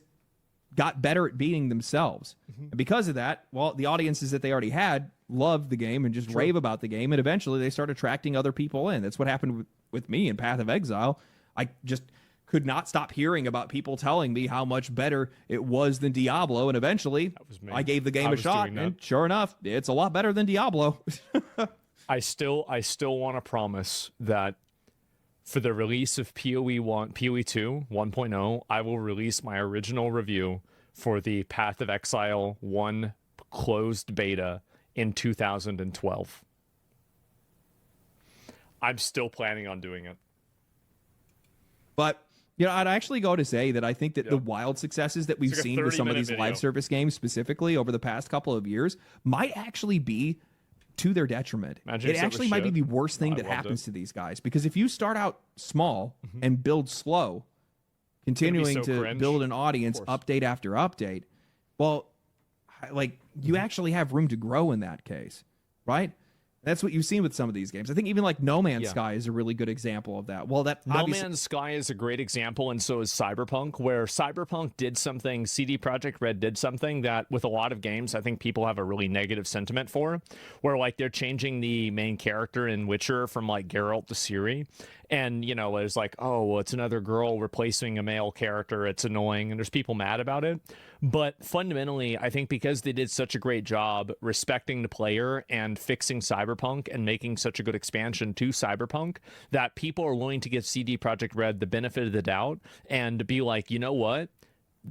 got better at beating themselves. And because of that, well, the audiences that they already had loved the game and just rave about the game. And eventually they start attracting other people in. That's what happened with me in Path of Exile. I just could not stop hearing about people telling me how much better it was than Diablo. And eventually I gave the game a shot. And sure enough, it's a lot better than Diablo. I still want to promise that for the release of PoE 2 1.0, I will release my original review for the Path of Exile 1 closed beta in 2012. I'm still planning on doing it. But, you know, I'd actually go to say that I think that the wild successes that we've seen with some of these live service games specifically over the past couple of years might actually be to their detriment. It actually might be the worst thing that happens to these guys, because if you start out small and build slow, continuing to build an audience update after update, well, like, you actually have room to grow in that case, right? That's what you've seen with some of these games. I think even like No Man's Sky is a really good example of that. Well, that No Man's Sky is a great example, and so is Cyberpunk, where Cyberpunk did something, CD Projekt Red did something that with a lot of games I think people have a really negative sentiment for, where like they're changing the main character in Witcher from like Geralt to Ciri. And, you know, it's like, oh, well, it's another girl replacing a male character. It's annoying. And there's people mad about it. But fundamentally, I think because they did such a great job respecting the player and fixing Cyberpunk and making such a good expansion to Cyberpunk, that people are willing to give CD Projekt Red the benefit of the doubt and be like, you know what?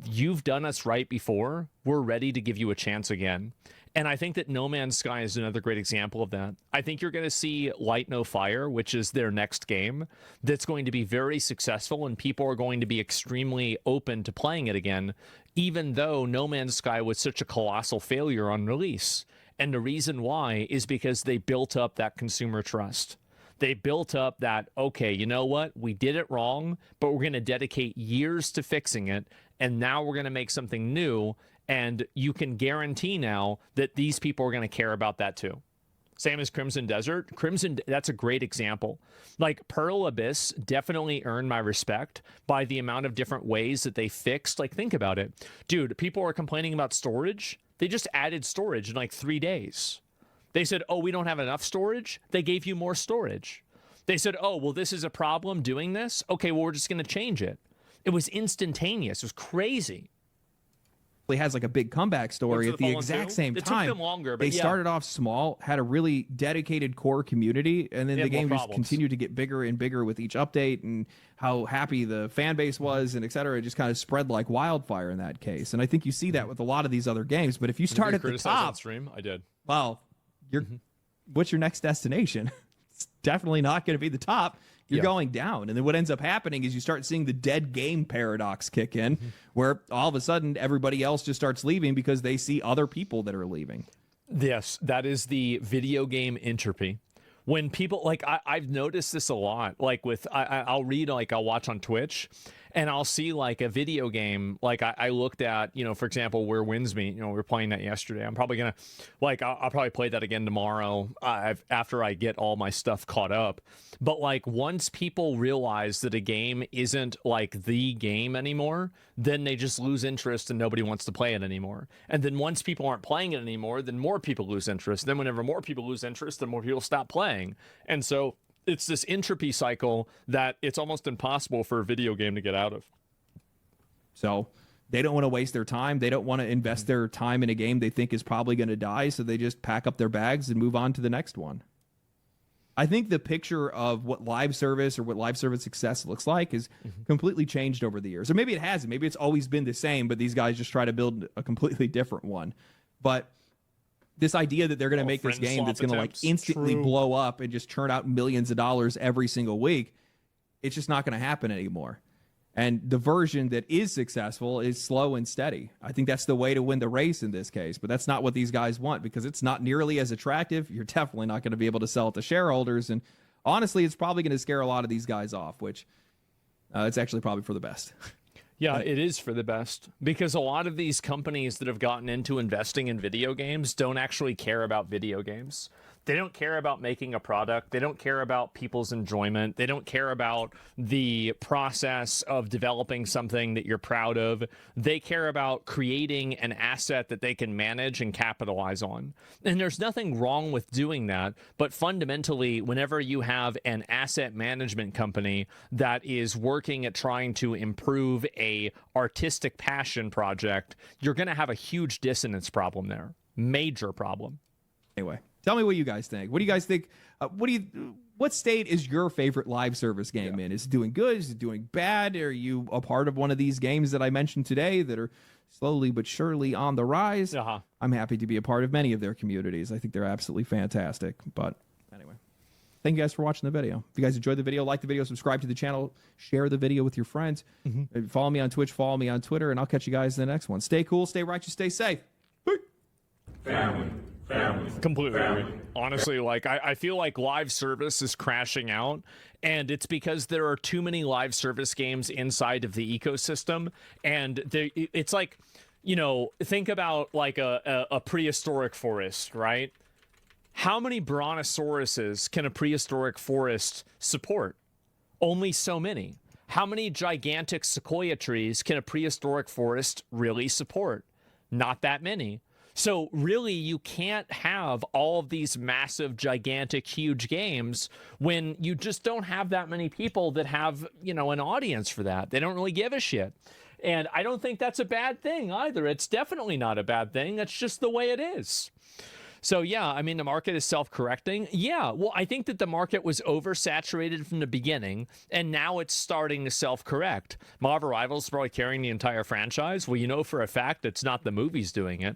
You've done us right before. We're ready to give you a chance again. And I think that No Man's Sky is another great example of that. I think you're going to see Light No Fire, which is their next game, that's going to be very successful, and people are going to be extremely open to playing it again, even though No Man's Sky was such a colossal failure on release. And the reason why is because they built up that consumer trust. They built up that, okay, you know what? We did it wrong, but we're going to dedicate years to fixing it, and now we're going to make something new. And you can guarantee now that these people are going to care about that too. Same as Crimson Desert. That's a great example. Like Pearl Abyss definitely earned my respect by the amount of different ways that they fixed. Like, think about it. Dude, people are complaining about storage. They just added storage in like 3 days. They said, oh, we don't have enough storage. They gave you more storage. They said, oh, well, this is a problem doing this. Okay, well, we're just going to change it. It was instantaneous. It was crazy. Has like a big comeback story at the exact same time. It took them longer, but they started off small, had a really dedicated core community, and then the game just continued to get bigger and bigger with each update, and how happy the fan base was, and et cetera. It just kind of spread like wildfire in that case. And I think you see that with a lot of these other games. But if you start at the top, stream, I did. Well, what's your next destination? It's definitely not going to be the top. You're going down. And then what ends up happening is you start seeing the dead game paradox kick in, where all of a sudden everybody else just starts leaving because they see other people that are leaving. Yes, that is the video game entropy. When people, like, I've noticed this a lot, like with, I'll read, like, I'll watch on Twitch, and I'll see, like, a video game, like, I looked at, you know, for example, Where Winds Meet, you know, we were playing that yesterday. I'm probably going to, like, I'll probably play that again tomorrow after I get all my stuff caught up. But, like, once people realize that a game isn't, like, the game anymore, then they just lose interest and nobody wants to play it anymore. And then once people aren't playing it anymore, then more people lose interest. Then whenever more people lose interest, then more people stop playing. And so it's this entropy cycle that it's almost impossible for a video game to get out of. So they don't want to waste their time. They don't want to invest their time in a game they think is probably going to die. So they just pack up their bags and move on to the next one. I think the picture of what live service or what live service success looks like is completely changed over the years. Or maybe it hasn't. Maybe it's always been the same, but these guys just try to build a completely different one. But this idea that they're going to make this game that's going to like instantly blow up and just churn out millions of dollars every single week, it's just not going to happen anymore. And the version that is successful is slow and steady. I think that's the way to win the race in this case, but that's not what these guys want because it's not nearly as attractive. You're definitely not going to be able to sell it to shareholders. And honestly, it's probably going to scare a lot of these guys off, which it's actually probably for the best. Yeah, it is for the best, because a lot of these companies that have gotten into investing in video games don't actually care about video games. They don't care about making a product. They don't care about people's enjoyment. They don't care about the process of developing something that you're proud of. They care about creating an asset that they can manage and capitalize on. And there's nothing wrong with doing that. But fundamentally, whenever you have an asset management company that is working at trying to improve a artistic passion project, you're going to have a huge dissonance problem there. Major problem. Anyway. Tell me what you guys think. What do you guys think? What state is your favorite live service game in? Is it doing good? Is it doing bad? Are you a part of one of these games that I mentioned today that are slowly but surely on the rise? I'm happy to be a part of many of their communities. I think they're absolutely fantastic. But anyway, thank you guys for watching the video. If you guys enjoyed the video, like the video, subscribe to the channel, share the video with your friends. Follow me on Twitch, follow me on Twitter, and I'll catch you guys in the next one. Stay cool, stay righteous, stay safe. Family. Completely agree. Honestly, like I feel like live service is crashing out, and it's because there are too many live service games inside of the ecosystem, and it's like, you know, think about like a prehistoric forest, right? How many brontosauruses can a prehistoric forest support? Only so many. How many gigantic sequoia trees can a prehistoric forest really support? Not that many. So really, you can't have all of these massive, gigantic, huge games when you just don't have that many people that have, you know, an audience for that. They don't really give a shit. And I don't think that's a bad thing either. It's definitely not a bad thing. That's just the way it is. So yeah, I mean, the market is self-correcting. Yeah, well, I think that the market was oversaturated from the beginning, and now it's starting to self-correct. Marvel Rivals is probably carrying the entire franchise. Well, you know for a fact it's not the movies doing it.